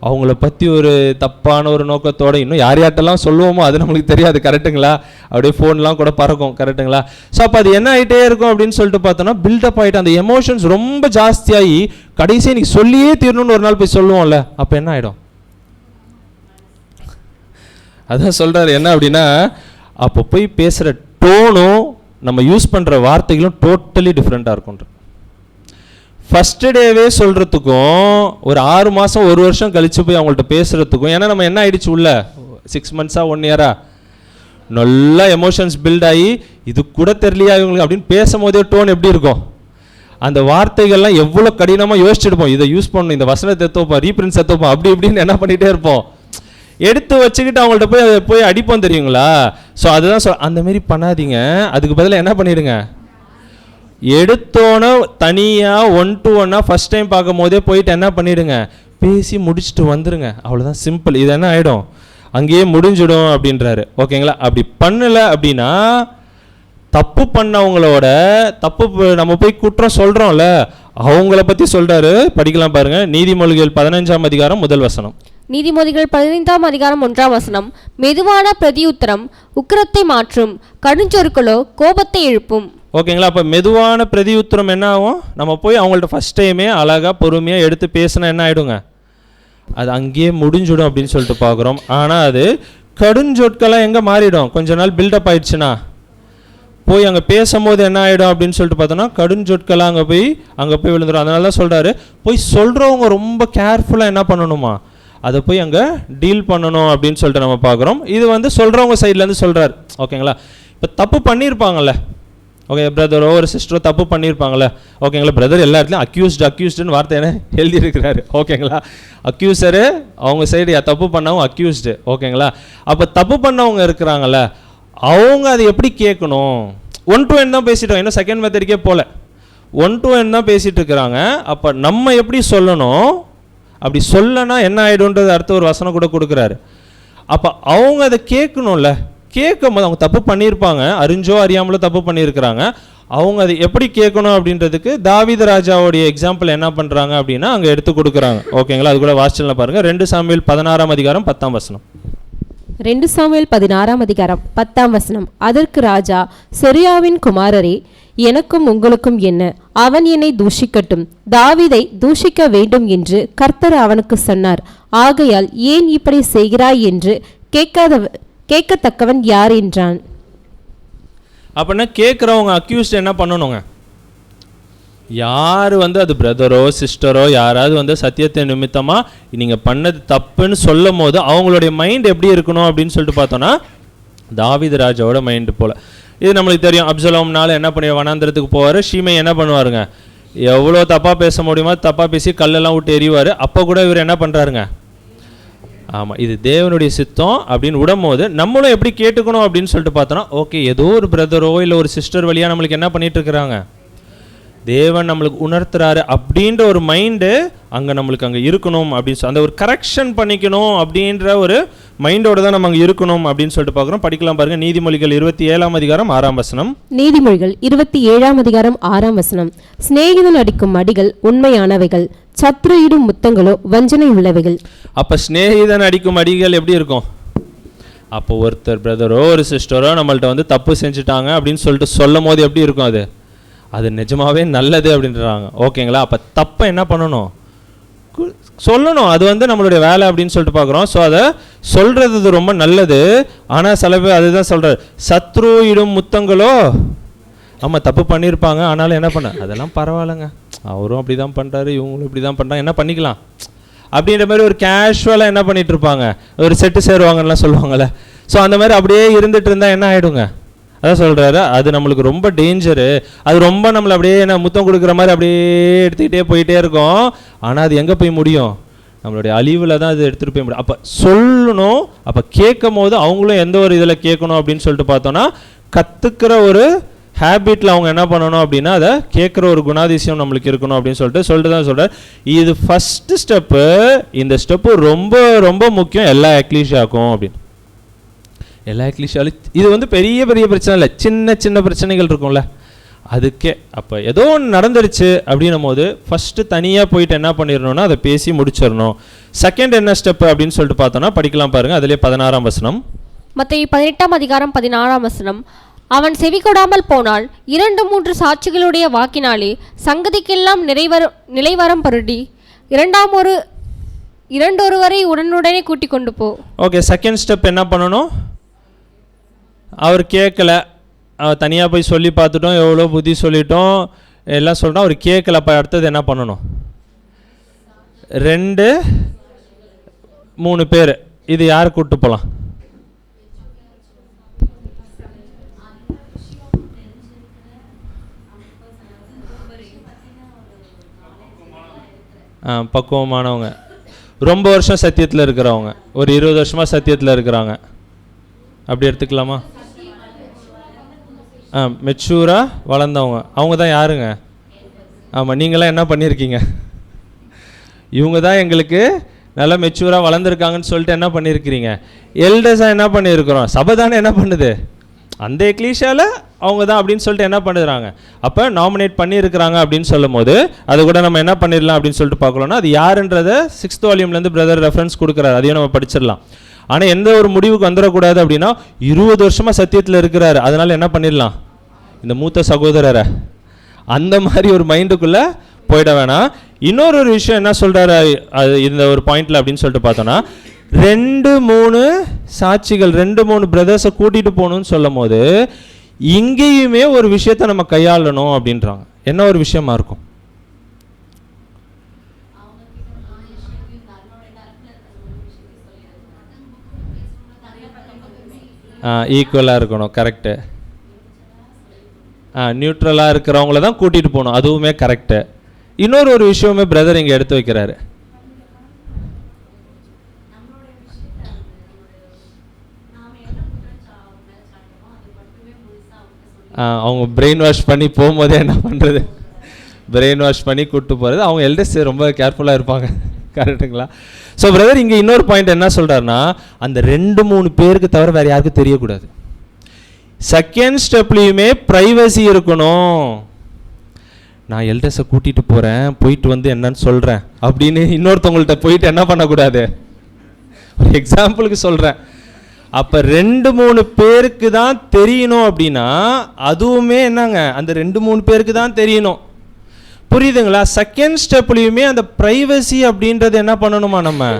அவங்கள பற்றி ஒரு தப்பான ஒரு நோக்கத்தோடு இன்னும் யார் யார்ட்டெல்லாம் சொல்லுவோமோ அது நம்மளுக்கு தெரியாது. கரெக்டுங்களா? அப்படியே ஃபோன்லாம் கூட பறக்கும். கரெக்டுங்களா? ஸோ அப்போ அது என்ன ஆகிட்டே இருக்கும் அப்படின்னு சொல்லிட்டு பார்த்தோன்னா, பில்டப் ஆகிட்டு அந்த எமோஷன்ஸ் ரொம்ப ஜாஸ்தியாகி கடைசியாக நீ சொல்லியே தீரணும்னு ஒரு நாள் போய் சொல்லுவோம்ல, அப்போ என்ன ஆகிடும், அதான் சொல்கிறாரு என்ன அப்படின்னா, அப்போ போய் பேசுகிற டோனும் நம்ம யூஸ் பண்ணுற வார்த்தைகளும் டோட்டலி டிஃப்ரெண்ட்டாக இருக்கும்ன்ற. ஃபஸ்ட்டு டேவே சொல்கிறதுக்கும் ஒரு 6 மாதம் 1 வருஷம் கழித்து போய் அவங்கள்ட்ட பேசுகிறதுக்கும், ஏன்னா நம்ம என்ன ஆகிடுச்சு உள்ள 6 மந்த்ஸாக 1 இயரா நல்லா எமோஷன்ஸ் பில்ட் ஆகி இது கூட தெரியலையா இவங்களுக்கு அப்படின்னு பேசும்போதே டோன் எப்படி இருக்கும், அந்த வார்த்தைகள்லாம் எவ்வளோ கடினமாக யோசிச்சுடுப்போம். இதை யூஸ் பண்ணணும், இந்த வசனத்தை எடுத்துப்போம், ரீப்ரின்ஸ் எடுத்துப்போம், அப்படி இப்படின்னு என்ன பண்ணிகிட்டே இருப்போம். எடுத்து வச்சுக்கிட்டு அவங்கள்ட்ட போய் அடிப்போம் தெரியுங்களா. ஸோ அதுதான் அந்தமாரி பண்ணாதீங்க. அதுக்கு பதிலாக என்ன பண்ணிவிடுங்க, எடுத்தோன்னே தனியாக 1-to-1 ஃபஸ்ட் டைம் பார்க்கும் போதே போயிட்டு என்ன பண்ணிவிடுங்க, பேசி முடிச்சுட்டு வந்துடுங்க. அவ்வளோதான், சிம்பிள். இது என்ன ஆகிடும், அங்கேயே முடிஞ்சிடும் அப்படின்றாரு. ஓகேங்களா? அப்படி பண்ணலை அப்படின்னா தப்பு பண்ணவங்களோட தப்பு நம்ம போய் குற்றம் சொல்கிறோம்ல, அவங்கள பற்றி சொல்கிறாரு. படிக்கலாம் பாருங்கள், நீதிமொழிகள் 15ஆம் அதிகாரம் 1 வசனம். நீதிமொழிகள் 15ஆம் அதிகாரம் 1ஆம் வசனம். மெதுவான பிரதியுத்தரம் உக்கிரத்தை மாற்றும், கடுஞ்சொற்களோ கோபத்தை எழுப்பும். ஓகேங்களா? அப்போ மெதுவான பிரதியுத்தரம் என்ன ஆகும், நம்ம போய் அவங்கள்ட்ட ஃபஸ்ட் டைமே அழகாக பொறுமையாக எடுத்து பேசினா என்ன ஆகிடுங்க, அது அங்கேயே முடிஞ்சிடும் அப்படின்னு சொல்லிட்டு பார்க்குறோம். ஆனால் அது கடுஞ்சொற்கெல்லாம் எங்கே மாறிடும், கொஞ்ச நாள் பில்டப் ஆயிடுச்சுன்னா போய் அங்கே பேசும்போது என்ன ஆகிடும் அப்படின்னு சொல்லிட்டு பார்த்தோன்னா கடுஞ்சொற்கெல்லாம் அங்கே போய் விழுந்துடும். அதனால தான் சொல்கிறாரு, போய் சொல்கிறவங்க ரொம்ப கேர்ஃபுல்லாக என்ன பண்ணணுமா, அதை போய் அங்கே டீல் பண்ணணும் அப்படின்னு சொல்லிட்டு நம்ம பார்க்குறோம். இது சொல்கிறவங்க சைட்லேருந்து சொல்கிறார். ஓகேங்களா? இப்போ தப்பு பண்ணியிருப்பாங்கள்ல, ஓகே, பிரதரோ ஒரு சிஸ்டரோ தப்பு பண்ணியிருப்பாங்களே. ஓகேங்களா? பிரதர் எல்லா இடத்துலையும் அக்யூஸ்டுன்னு வார்த்தை என்ன எழுதியிருக்கிறாரு. ஓகேங்களா? அக்யூசரு அவங்க சைடு, தப்பு பண்ணவங்க அக்யூஸ்டு. ஓகேங்களா? அப்போ தப்பு பண்ணவங்க இருக்கிறாங்கள, அவங்க அதை எப்படி கேட்கணும், 1-to-1 தான் பேசிட்டோம், இன்னும் செகண்ட் மெத்தடிக்கே போகல, 1-to-1 தான் பேசிகிட்டு இருக்கிறாங்க. அப்போ நம்ம எப்படி சொல்லணும், அப்படி சொல்லனா என்ன ஆகிடும்ன்றது அடுத்த ஒரு வசனம் கூட கொடுக்குறாரு. அப்போ அவங்க அதை கேட்கணும்ல, கேட்கும் போது அவங்க தப்பு பண்ணியிருப்பாங்க, அறிஞ்சோ அறியாமலோ தப்பு பண்ணியிருக்கிறாங்க, அவங்க அதை எப்படி கேட்கணும் அப்படின்றதுக்கு தாவீது ராஜாவுடைய எக்ஸாம்பிள் என்ன பண்ணுறாங்க அப்படின்னா அங்கே எடுத்து கொடுக்குறாங்க. ஓகேங்களா? அது கூட வாசிச்சல பாருங்கள், 2 சாமுவேல் 16ஆம் அதிகாரம் 10ஆம் வசனம். 2 சாமுவேல் 16ஆம் அதிகாரம் 10ஆம் வசனம். அதற்கு ராஜா, செருயாவின் குமாரரே, எனக்கும் உங்களுக்கும் என்ன, அவன் என்னை தூஷிக்கட்டும், தாவீதை தூஷிக்க வேண்டும் என்று கர்த்தர் அவனுக்கு சொன்னார், ஆகையால் ஏன் இப்படி செய்கிறாய் என்று கேட்கத்தக்கவன் யார் என்றான். அப்படின்னா கேட்குறவங்க அக்யூஸ்ட் என்ன பண்ணணுங்க, யார் அது பிரதரோ சிஸ்டரோ யாராவது சத்தியத்தை நிமித்தமாக நீங்கள் பண்ணது தப்புன்னு சொல்லும் போது அவங்களுடைய மைண்ட் எப்படி இருக்கணும் அப்படின்னு சொல்லிட்டு பார்த்தோன்னா தாவீது ராஜாவோட மைண்டு போல். இது நம்மளுக்கு தெரியும். அப்சலோம்னால என்ன பண்ணி வனாந்திரத்துக்கு போவார், ஷீமை என்ன பண்ணுவாருங்க, எவ்வளோ தப்பாக பேச முடியுமோ தப்பாக பேசி கல்லெல்லாம் விட்டு எறிவார். அப்போ கூட இவர் என்ன பண்ணுறாருங்க, ஆமாம் இது தேவனுடைய சித்தம் அப்படின்னு விடும்போது நம்மளும் எப்படி கேட்டுக்கணும் அப்படின்னு சொல்லிட்டு பார்த்தோன்னா, ஓகே ஏதோ ஒரு பிரதரோ இல்லை ஒரு சிஸ்டர் வழியாக நம்மளுக்கு என்ன பண்ணிட்டு இருக்கிறாங்க, தேவன் நம்மளுக்கு உணர்த்துறாரு அப்படின்ற ஒரு மைண்டு அங்கே நம்மளுக்கு அங்கே இருக்கணும் அப்படின்னு அந்த ஒரு கரெக்ஷன் பண்ணிக்கணும் அப்படின்ற ஒரு மைண்டோடு தான் நம்ம அங்கே இருக்கணும் அப்படின்னு சொல்லிட்டு பார்க்குறோம். படிக்கலாம் பாருங்க, நீதிமொழிகள் 27ஆம் அதிகாரம் 6ஆம் வசனம். நீதிமொழிகள் 27ஆம் அதிகாரம் 6ஆம் வசனம். சிநேகிதன் அடிக்கும் அடிகள் உண்மையானவைகள், சத்ருயிடும் முத்தங்களோ வஞ்சனை உள்ளவைகள். அப்போ ஸ்நேகிதன் அடிக்கும் அடிகள் எப்படி இருக்கும்? அப்போ ஒருத்தர் பிரதரோ ஒரு சிஸ்டரோ நம்மள்ட்ட வந்து தப்பு செஞ்சுட்டாங்க அப்படின்னு சொல்லிட்டு சொல்லும் போது எப்படி இருக்கும்? அது நிஜமாவே நல்லது அப்படின்றாங்க. ஓகேங்களா? அப்போ தப்பை என்ன பண்ணணும்? சொல்லணும். அது வந்து நம்மளுடைய வேலை அப்படின்னு சொல்லிட்டு பார்க்குறோம். ஸோ அதை சொல்கிறது ரொம்ப நல்லது. ஆனால் சில பேர் அதுதான் சொல்கிறார், சத்ரு இடும் முத்தங்களோ. ஆமாம், தப்பு பண்ணியிருப்பாங்க, ஆனாலும் என்ன பண்ண, அதெல்லாம் பரவாயில்லைங்க, அவரும் அப்படி தான் பண்ணுறாரு, இவங்களும் இப்படி தான் பண்ணுறாங்க, என்ன பண்ணிக்கலாம் அப்படின்ற மாதிரி ஒரு கேஷுவலாக என்ன பண்ணிகிட்டு இருப்பாங்க, ஒரு செட்டு சேருவாங்கலாம் சொல்லுவாங்கள்ல. ஸோ அந்த மாதிரி அப்படியே இருந்துகிட்டு இருந்தால் என்ன ஆகிடுங்க? அதான் சொல்கிறாரு, அது நம்மளுக்கு ரொம்ப டேஞ்சரு. அது ரொம்ப நம்மளை அப்படியே நான் முத்தம் கொடுக்குற மாதிரி அப்படியே எடுத்துக்கிட்டே போயிட்டே இருக்கோம். ஆனால் அது எங்கே போய் முடியும்? நம்மளுடைய அழிவில் தான் அது எடுத்துகிட்டு போய் முடியும். அப்போ சொல்லணும். அப்போ கேட்கும் போது அவங்களும் எந்த ஒரு இதில் கேட்கணும் அப்படின்னு சொல்லிட்டு பார்த்தோன்னா, கற்றுக்கிற ஒரு ஹேபிட்டில் அவங்க என்ன பண்ணணும் அப்படின்னா, அதை கேட்குற ஒரு குணாதிசயம் நம்மளுக்கு இருக்கணும் அப்படின்னு சொல்லிட்டு தான் சொல்கிறார். இது ஃபஸ்ட்டு ஸ்டெப்பு. இந்த ஸ்டெப்பு ரொம்ப ரொம்ப முக்கியம் எல்லா எக்லீஷியாக்கும் அப்படின்னு. எல்லா எக்லீஷியாலும் இது வந்து பெரிய பெரிய பிரச்சனை இல்லை, சின்ன சின்ன பிரச்சனைகள் இருக்கும்ல அதுக்கே. அப்போ ஏதோ ஒன்று நடந்துருச்சு அப்படின்னும் போது ஃபஸ்ட்டு தனியாக போயிட்டு என்ன பண்ணிடணும்னா அதை பேசி முடிச்சிடணும். செகண்ட் என்ன ஸ்டெப்பு அப்படின்னு சொல்லிட்டு பார்த்தோன்னா படிக்கலாம் பாருங்கள். அதிலே 16ஆம் வசனம். மத்தேயு 18ஆம் அதிகாரம் 16ஆம் வசனம். அவன் செவி கொடாமல் போனால் 2-3 சாட்சிகளுடைய வாக்கினாலே சங்கதிக்கெல்லாம் நிலைவரம் பருடி இரண்டொருவரை உடனுடனே கூட்டிக் கொண்டு போ. ஓகே, செகண்ட் ஸ்டெப் என்ன பண்ணணும்? அவர் கேட்கல, அவர் தனியாக போய் சொல்லி பார்த்துட்டோம், எவ்வளோ புத்தி சொல்லிட்டோம், எல்லாம் சொல்லிட்டோம், அவர் கேட்கல. அப்போ அடுத்தது என்ன பண்ணணும்? 2-3 பேர். இது யார் கூப்பிட்டு போகலாம்? பக்குவமானவங்க, ரொம்ப வருஷம் சத்தியத்தில் இருக்கிறவங்க, ஒரு 20 வருஷமாக சத்தியத்தில் இருக்கிறாங்க, அப்படி எடுத்துக்கலாமா? மெச்சூராக வளர்ந்தவங்க, அவங்க தான் யாருங்க? ஆமாம், நீங்களாம் என்ன பண்ணியிருக்கீங்க? இவங்க தான் எங்களுக்கு நல்லா மெச்சூராக வளர்ந்துருக்காங்கன்னு சொல்லிட்டு என்ன பண்ணியிருக்கிறீங்க? எல்டர்ஸாக என்ன பண்ணியிருக்கிறோம்? சபை தானே என்ன பண்ணுது, அந்த எக்லீஷியாவில் அவங்க தான் அப்படின்னு சொல்லிட்டு என்ன பண்ணுறாங்க. அப்போ நாமினேட் பண்ணியிருக்கிறாங்க அப்படின்னு சொல்லும் போது அது கூட நம்ம என்ன பண்ணிடலாம் அப்படின்னு சொல்லிட்டு பார்க்கலாம்னா, அது யாருன்றதை 6th வால்யூம்லேருந்து பிரதர் ரெஃபரன்ஸ் கொடுக்குறாரு, அதையும் நம்ம படிச்சிடலாம். ஆனால் எந்த ஒரு முடிவுக்கு வந்துடக்கூடாது அப்படின்னா, 20 வருஷமாக சத்தியத்தில் இருக்கிறாரு, அதனால் என்ன பண்ணிடலாம், இந்த மூத்த சகோதரரை அந்த மாதிரி ஒரு மைண்டுக்குள்ளே போயிட வேணாம். இன்னொரு விஷயம் என்ன சொல்கிறாரு அது இந்த ஒரு பாயிண்டில் அப்படின்னு சொல்லிட்டு பார்த்தோன்னா, 2-3 சாட்சிகள், 2-3 பிரதர்ஸை கூட்டிகிட்டு போகணுன்னு சொல்லும் போது இங்கேயுமே ஒரு விஷயத்தை நம்ம கையாளணும் அப்படின்றாங்க. என்ன ஒரு விஷயமா இருக்கும்? ஈக்குவலாக இருக்கணும், கரெக்டு. நியூட்ரலாக இருக்கிறவங்கள தான் கூட்டிகிட்டு போகணும், அதுவுமே கரெக்டு. இன்னொரு விஷயமே பிரதர் இங்கே எடுத்து வைக்கிறாரு. அவங்க பிரெயின் வாஷ் பண்ணி போகும்போதே என்ன பண்ணுறது, பிரெயின் வாஷ் பண்ணி கூப்பிட்டு போகிறது. அவங்க எல்டர்ஸ் ரொம்ப கேர்ஃபுல்லாக இருப்பாங்க, கரெக்டுங்களா? ஸோ பிரதர் இங்கே இன்னொரு பாயிண்ட் என்ன சொல்கிறாருன்னா, அந்த 2-3 பேருக்கு தவிர வேறு யாருக்கும் தெரியக்கூடாது. செகண்ட் ஸ்டெப்லேயுமே ப்ரைவசி இருக்கணும். நான் எல்டர்ஸை கூட்டிகிட்டு போகிறேன், போயிட்டு வந்து என்னன்னு சொல்கிறேன் அப்படின்னு இன்னொருத்தவங்கள்ட்ட போயிட்டு என்ன பண்ணக்கூடாது. ஒரு எக்ஸாம்பிளுக்கு சொல்கிறேன். அப்போ 2-3 பேருக்கு தான் தெரியணும் அப்படின்னா அதுவுமே என்னங்க, அந்த 2-3 பேருக்கு தான் தெரியணும். புரியுதுங்களா? செகண்ட் ஸ்டெப்லேயுமே அந்த ப்ரைவசி அப்படின்றது என்ன பண்ணணுமா, நம்ம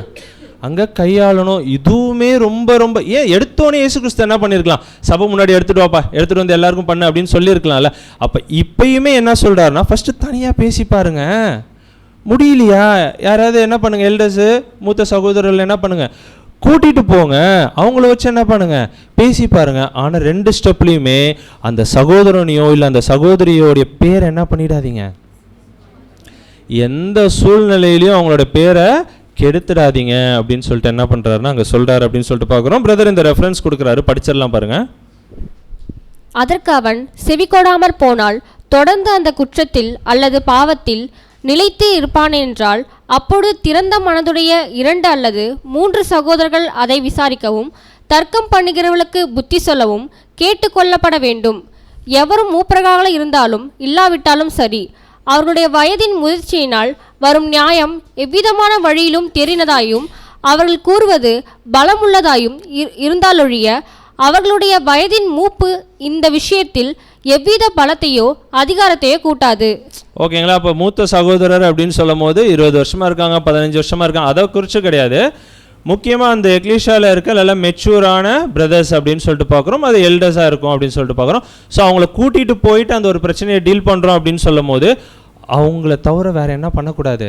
அங்கே கையாளணும். இதுவுமே ரொம்ப ரொம்ப ஏன் எடுத்தோன்னே இயேசு கிறிஸ்து என்ன பண்ணியிருக்கலாம், சபை முன்னாடி எடுத்துகிட்டு வாப்பா, எடுத்துகிட்டு வந்து எல்லாருக்கும் பண்ணு அப்படின்னு சொல்லியிருக்கலாம்ல. அப்போ இப்பயுமே என்ன சொல்கிறாருன்னா, ஃபஸ்ட்டு தனியாக பேசி பாருங்க. முடியலையா யாராவது என்ன பண்ணுங்கள், எல்டர்ஸு மூத்த சகோதரர்கள் என்ன பண்ணுங்கள், கூட்டிகிட்டு போங்க, அவங்கள வச்சு என்ன பண்ணுங்க, பேசி பாருங்க. ஆனால் 2 ஸ்டெப்லேயுமே அந்த சகோதரனையோ இல்லை அந்த சகோதரியோடைய பேரை என்ன பண்ணிடாதீங்க, எந்த சூழ்நிலையிலையும் அவங்களோட பேரை கெடுத்துடாதீங்க அப்படின்னு சொல்லிட்டு என்ன பண்ணுறாருன்னா அங்கே சொல்கிறாரு அப்படின்னு சொல்லிட்டு பார்க்குறோம். பிரதர் இந்த ரெஃபரன்ஸ் கொடுக்குறாரு, படிச்சிடலாம் பாருங்க. அதற்கு அவன் செவிகொடாமற் போனால் தொடர்ந்து அந்த குற்றத்தில் அல்லது பாவத்தில் நிலைத்து இருப்பான் என்றால், அப்பொழுது திறந்த மனதுடைய 2 அல்லது 3 சகோதரர்கள் அதை விசாரிக்கவும் தர்க்கம் பண்ணுகிறவர்களுக்கு புத்தி சொல்லவும் கேட்டுக்கொள்ளப்பட வேண்டும். எவரும் மூப்பர்களாக இருந்தாலும் இல்லாவிட்டாலும் சரி, அவர்களுடைய வயதின் முதிர்ச்சியினால் வரும் நியாயம் எவ்விதமான வழியிலும் தெரிந்ததாயும் அவர்கள் கூறுவது பலமுள்ளதாயும் இருந்தாலொழிய அவர்களுடைய வயதின் மூப்பு இந்த விஷயத்தில் எவ்வித பலத்தையோ அதிகாரத்தையோ கூட்டாது. ஓகேங்களா? அப்போ மூத்த சகோதரர் அப்படின்னு சொல்லும் போது 20 வருஷமா இருக்காங்க, 15 வருஷமா இருக்காங்க, அதை குறித்து கிடையாது. முக்கியமாக அந்த எக்லீஷியாவில் இருக்க நல்லா மெச்சூரான பிரதர்ஸ் அப்படின்னு சொல்லிட்டு பார்க்குறோம், அது எல்டர்ஸாக இருக்கும் அப்படின்னு சொல்லிட்டு பார்க்குறோம். ஸோ அவங்கள கூட்டிகிட்டு போயிட்டு அந்த ஒரு பிரச்சனையை டீல் பண்ணுறோம் அப்படின்னு சொல்லும் போது அவங்கள தவிர வேறு என்ன பண்ணக்கூடாது,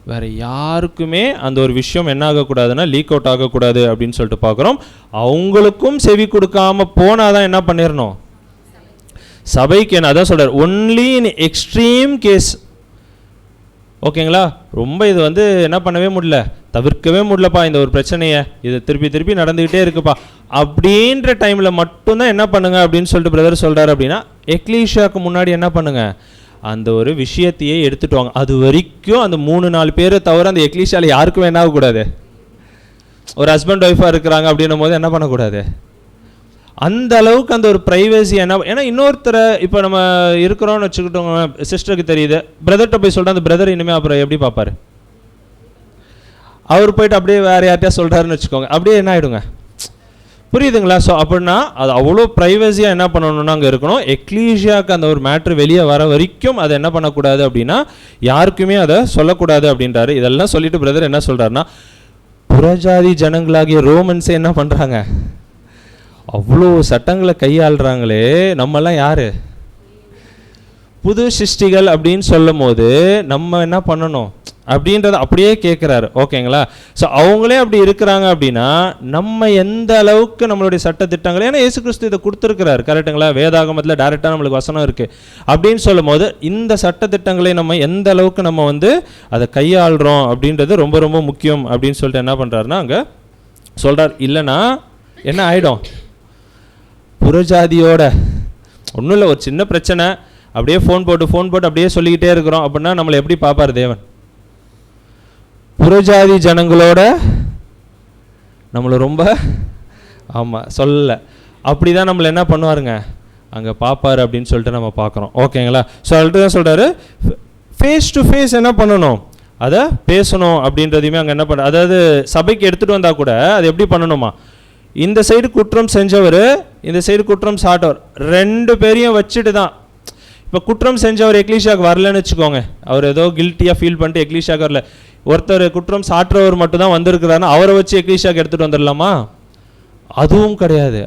வேறு யாருக்குமே அந்த ஒரு விஷயம் என்ன ஆகக்கூடாதுன்னா லீக் அவுட் ஆகக்கூடாது அப்படின்னு சொல்லிட்டு பார்க்குறோம். அவங்களுக்கும் செவி கொடுக்காம போனால் தான் என்ன பண்ணிடணும், சபைக்கு என்ன அதான் சொல்கிறார், ஒன்லி இன் எக்ஸ்ட்ரீம் கேஸ். ஓகேங்களா? ரொம்ப இது வந்து என்ன பண்ணவே முடியல, தவிர்க்கவே முடியலப்பா இந்த ஒரு பிரச்சனையை, இது திருப்பி திருப்பி நடந்துக்கிட்டே இருக்குப்பா அப்படின்ற டைமில் மட்டும்தான் என்ன பண்ணுங்க அப்படின்னு சொல்லிட்டு பிரதர் சொல்கிறார். அப்படின்னா எக்லீஷியாவுக்கு முன்னாடி என்ன பண்ணுங்க, அந்த ஒரு விஷயத்தையே எடுத்துட்டு வாங்க. அது வரைக்கும் அந்த 3-4 பேரை தவிர அந்த எக்லீஷியாவில் யாருக்கும் என்ன ஆகக்கூடாது, ஒரு ஹஸ்பண்ட் ஒய்ஃபாக இருக்கிறாங்க அப்படின்னும் போது என்ன பண்ணக்கூடாது, அந்த அளவுக்கு அந்த ஒரு ப்ரைவசி என்ன. ஏன்னா இன்னொருத்தரை இப்போ நம்ம இருக்கிறோன்னு வச்சுக்கிட்டோங்க, சிஸ்டருக்கு தெரியுது, பிரதர்கிட்ட போய் சொல்கிறேன், அந்த பிரதர் இனிமேல் அப்புறம் எப்படி பார்ப்பார், அவர் போயிட்டு அப்படியே வேறு யார்கிட்டயா சொல்கிறாருன்னு வச்சுக்கோங்க, அப்படியே என்ன ஆகிடுங்க, புரியுதுங்களா? ஸோ அப்படின்னா அது அவ்வளோ ப்ரைவசியாக என்ன பண்ணணும்னா அங்கே இருக்கணும். எக்லீஷியாவுக்கு அந்த ஒரு மேட்ரு வெளியே வர வரைக்கும் அதை என்ன பண்ணக்கூடாது அப்படின்னா யாருக்குமே அதை சொல்லக்கூடாது அப்படின்றாரு. இதெல்லாம் சொல்லிட்டு பிரதர் என்ன சொல்கிறாருன்னா, புறஜாதி ஜனங்களாகிய ரோமன்ஸே என்ன பண்ணுறாங்க, அவ்வளோ சட்டங்களை கையாளுறாங்களே, நம்மெல்லாம் யார், புது சிருஷ்டிகள் அப்படின்னு சொல்லும் போது நம்ம என்ன பண்ணணும் அப்படின்றத அப்படியே கேட்குறாரு. ஓகேங்களா? ஸோ அவங்களே அப்படி இருக்கிறாங்க அப்படின்னா நம்ம எந்த அளவுக்கு நம்மளுடைய சட்ட திட்டங்கள், ஏன்னா இயேசு கிறிஸ்து இதை கொடுத்துருக்கிறாரு, கரெக்டுங்களா? வேதாகமத்தில் டைரெக்டாக நம்மளுக்கு வசனம் இருக்குது அப்படின்னு சொல்லும் போது இந்த சட்ட திட்டங்களை நம்ம எந்த அளவுக்கு நம்ம வந்து அதை கையாளுறோம் அப்படின்றது ரொம்ப ரொம்ப முக்கியம் அப்படின்னு சொல்லிட்டு என்ன பண்ணுறாருன்னா அங்கே சொல்கிறார். இல்லைன்னா என்ன ஆகிடும், புறஜாதியோட ஒன்றும் இல்லை, ஒரு சின்ன பிரச்சனை அப்படியே ஃபோன் போட்டு அப்படியே சொல்லிக்கிட்டே இருக்கிறோம் அப்படின்னா நம்மளை எப்படி பார்ப்பார் தேவன், புறஜாதி ஜனங்களோட நம்மளை ரொம்ப ஆமாம் சொல்லலை அப்படி தான் நம்மளை என்ன பண்ணுவாருங்க அங்கே பார்ப்பார் அப்படின்னு சொல்லிட்டு நம்ம பார்க்குறோம். ஓகேங்களா? ஸோ அதுக்கு தான் சொல்கிறாரு, ஃபேஸ் டு ஃபேஸ் என்ன பண்ணணும், அதை பேசணும் அப்படின்றதையுமே அங்கே என்ன பண்ண, அதாவது சபைக்கு எடுத்துகிட்டு வந்தால் கூட அது எப்படி பண்ணணுமா, இந்த சைடு குற்றம் செஞ்சவர் இந்த சைடு குற்றம் சாட்டவர் 2 பேரையும் வச்சுட்டு தான். இப்போ குற்றம் செஞ்சவர் எக்லீஷியாவுக்கு வரலன்னு வச்சுக்கோங்க, அவர் ஏதோ கில்ட்டியாக ஃபீல் பண்ணிட்டு எக்லீஷியாவுக்கு வரல, ஒருத்தர் குற்றம் சாட்டுறவர் மட்டும் தான் வந்திருக்கிறாருன்னா அவரை வச்சு எக்லீஷியாவுக்கு எடுத்துகிட்டு வந்துடலாமா, அதுவும் கிடையாது.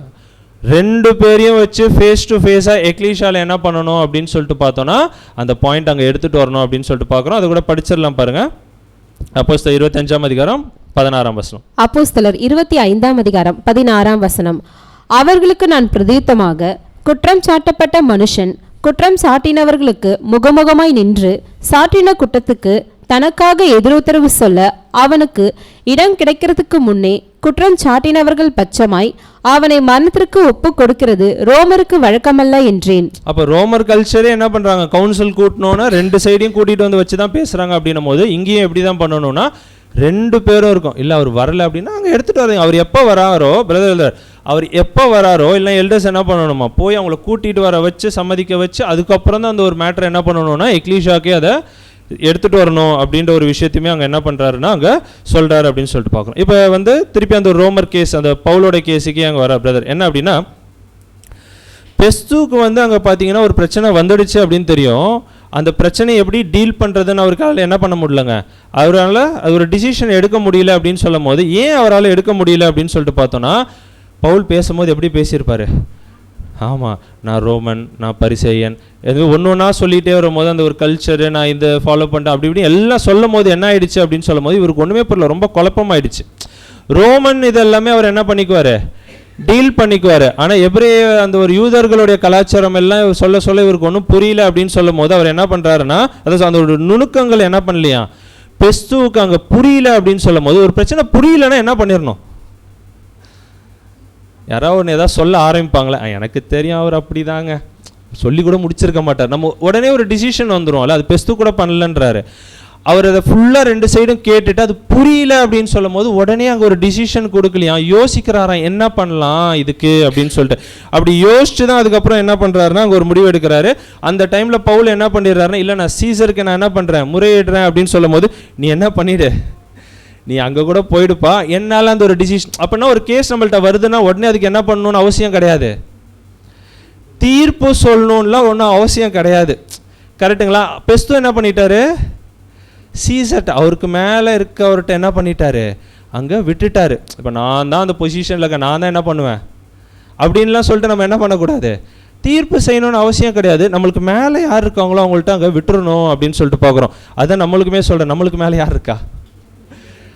2 பேரையும் வச்சு ஃபேஸ் டு ஃபேஸாக எக்லீஷியாவில் என்ன பண்ணணும் அப்படின்னு சொல்லிட்டு பார்த்தோன்னா அந்த பாயிண்ட் அங்கே எடுத்துகிட்டு வரணும் அப்படின்னு சொல்லிட்டு பார்க்குறோம். அதை கூட படிச்சிடலாம் பாருங்கள். அப்போஸ்தலர் 25ஆம் அதிகாரம் 16ஆம் வசனம். அப்போஸ்தலர் 25ஆம் அதிகாரம் 16ஆம் வசனம். அவர்களுக்கு நான் பிரதியுத்தமாக, குற்றம் சாட்டப்பட்ட மனுஷன் குற்றம் சாட்டினவர்களுக்கு முகமுகமாய் நின்று சாட்டின குற்றத்துக்கு தனக்காக எதிருத்தரவு சொல்ல அவனுக்கு இடம் கிடைக்கிறதுக்கு முன்னே குற்றம் சாட்டினவர்கள் பட்சமாய் அவனை மரணத்திற்கு ஒப்பு கொடுக்கிறது ரோமருக்கு வழக்கமல்ல என்றேன். அப்போ ரோமர் கல்ச்சரே என்ன பண்ணுறாங்க, கவுன்சில் கூட்டணும்னா 2 சைடையும் கூட்டிகிட்டு வந்து வச்சு தான் பேசுகிறாங்க அப்படின்னும் போது இங்கேயும் எப்படி தான் பண்ணணும்னா 2 பேரும் இருக்கும். இல்லை அவர் வரல அப்படின்னா அங்கே எடுத்துகிட்டு வரீங்க, அவர் எப்போ வராரோ பிரதர் அவர் எப்போ வராரோ இல்லை எல்டர்ஸ் என்ன பண்ணணுமா போய் அவங்கள கூட்டிகிட்டு வர வச்சு சம்மதிக்க வச்சு அதுக்கப்புறம் தான் அந்த ஒரு மேட்டரை என்ன பண்ணணும்னா எக்லீஷியாக்கே அதை எடுத்துகிட்டு வரணும் அப்படின்ற ஒரு விஷயத்தையுமே அங்கே என்ன பண்ணுறாருன்னா அங்கே சொல்கிறாரு அப்படின்னு சொல்லிட்டு பார்க்குறோம். இப்போ வந்து திருப்பி அந்த ரோமர் கேஸ், அந்த பவுலோட கேஸுக்கே அங்கே வர பிரதர் என்ன அப்படின்னா, பெஸ்துக்கு வந்து அங்கே பார்த்தீங்கன்னா ஒரு பிரச்சனை வந்துடுச்சு அப்படின்னு தெரியும், அந்த பிரச்சனையை எப்படி டீல் பண்ணுறதுன்னு அவருக்கால் என்ன பண்ண முடியலங்க, அவரால் அது ஒரு டிசிஷன் எடுக்க முடியல அப்படின்னு சொல்லும் போது ஏன் அவரால் எடுக்க முடியல அப்படின்னு சொல்லிட்டு பார்த்தோன்னா, பவுல் பேசும்போது எப்படி பேசியிருப்பார், ஆமாம் நான் ரோமன், நான் பரிசேயன், எதுவும் ஒன்று ஒன்றா சொல்லிகிட்டே வரும்போது அந்த ஒரு கல்ச்சரு நான் இந்த ஃபாலோ பண்ணுறேன் அப்படி இப்படி எல்லாம் சொல்லும் போது என்ன ஆயிடுச்சு அப்படின்னு சொல்லும் போது இவருக்கு ஒன்றுமே புரியல, ரொம்ப குழப்பமாயிடுச்சு. ரோமன் இதெல்லாமே அவர் என்ன பண்ணிக்குவார், டீல் பண்ணிக்குவார். ஆனால் எப்படி அந்த ஒரு யூதர்களுடைய கலாச்சாரம் எல்லாம் சொல்ல சொல்ல இவருக்கு ஒன்றும் புரியல அப்படின்னு சொல்லும் போது அவர் என்ன பண்ணுறாருன்னா, அதாவது அந்த ஒரு நுணுக்கங்கள் என்ன பண்ணலையா பெஸ்துவுக்கு அங்கே புரியல அப்படின்னு சொல்லும் போது, ஒரு பிரச்சனை புரியலன்னா என்ன பண்ணிடணும், யாராவது ஒன்று ஏதாவது சொல்ல ஆரம்பிப்பாங்களே, எனக்கு தெரியும் அவர் அப்படி தாங்க சொல்லி கூட முடிச்சிருக்க மாட்டார், நம்ம உடனே ஒரு டிசிஷன் வந்துடும்ல, அது பெஸ்து கூட பண்ணலன்றாரு. அவர் அதை ஃபுல்லாக 2 சைடும் கேட்டுட்டு அது புரியல அப்படின்னு சொல்லும் போது உடனே அங்கே ஒரு டிசிஷன் கொடுக்கலையா, யோசிக்கிறாராம் என்ன பண்ணலாம் இதுக்கு அப்படின்னு சொல்லிட்டு. அப்படி யோசிச்சு தான் அதுக்கப்புறம் என்ன பண்ணுறாருன்னா அங்கே ஒரு முடிவு எடுக்கிறாரு. அந்த டைமில் பவுல் என்ன பண்ணிடுறாருன்னா, இல்லை நான் சீசருக்கு நான் என்ன பண்ணுறேன் முறையிடுறேன் அப்படின்னு சொல்லும் போது, நீ என்ன பண்ணிடு, நீ அங்கே கூட போயிடுப்பா, என்னால் அந்த ஒரு டிசிஷன். அப்படின்னா ஒரு கேஸ் நம்மள்ட்ட வருதுன்னா உடனே அதுக்கு என்ன பண்ணணும்னு அவசியம் கிடையாது, தீர்ப்பு சொல்லணும்லாம் ஒன்றும் அவசியம் கிடையாது. கரெக்டுங்களா? பெஸ்து என்ன பண்ணிட்டாரு, சீசர்ட்ட அவருக்கு மேலே இருக்கவர்கிட்ட என்ன பண்ணிட்டாரு, அங்கே விட்டுட்டாரு. இப்போ நான் தான் அந்த பொசிஷனில் இருக்க, நான் தான் என்ன பண்ணுவேன் அப்படின்லாம் சொல்லிட்டு நம்ம என்ன பண்ணக்கூடாது, தீர்ப்பு செய்யணும்னு அவசியம் கிடையாது. நம்மளுக்கு மேலே யார் இருக்காங்களோ அவங்கள்ட்ட அங்கே விட்டுறணும் அப்படின்னு சொல்லிட்டு பார்க்குறோம். அதான் நம்மளுக்குமே சொல்கிறேன், நம்மளுக்கு மேலே யார் இருக்கா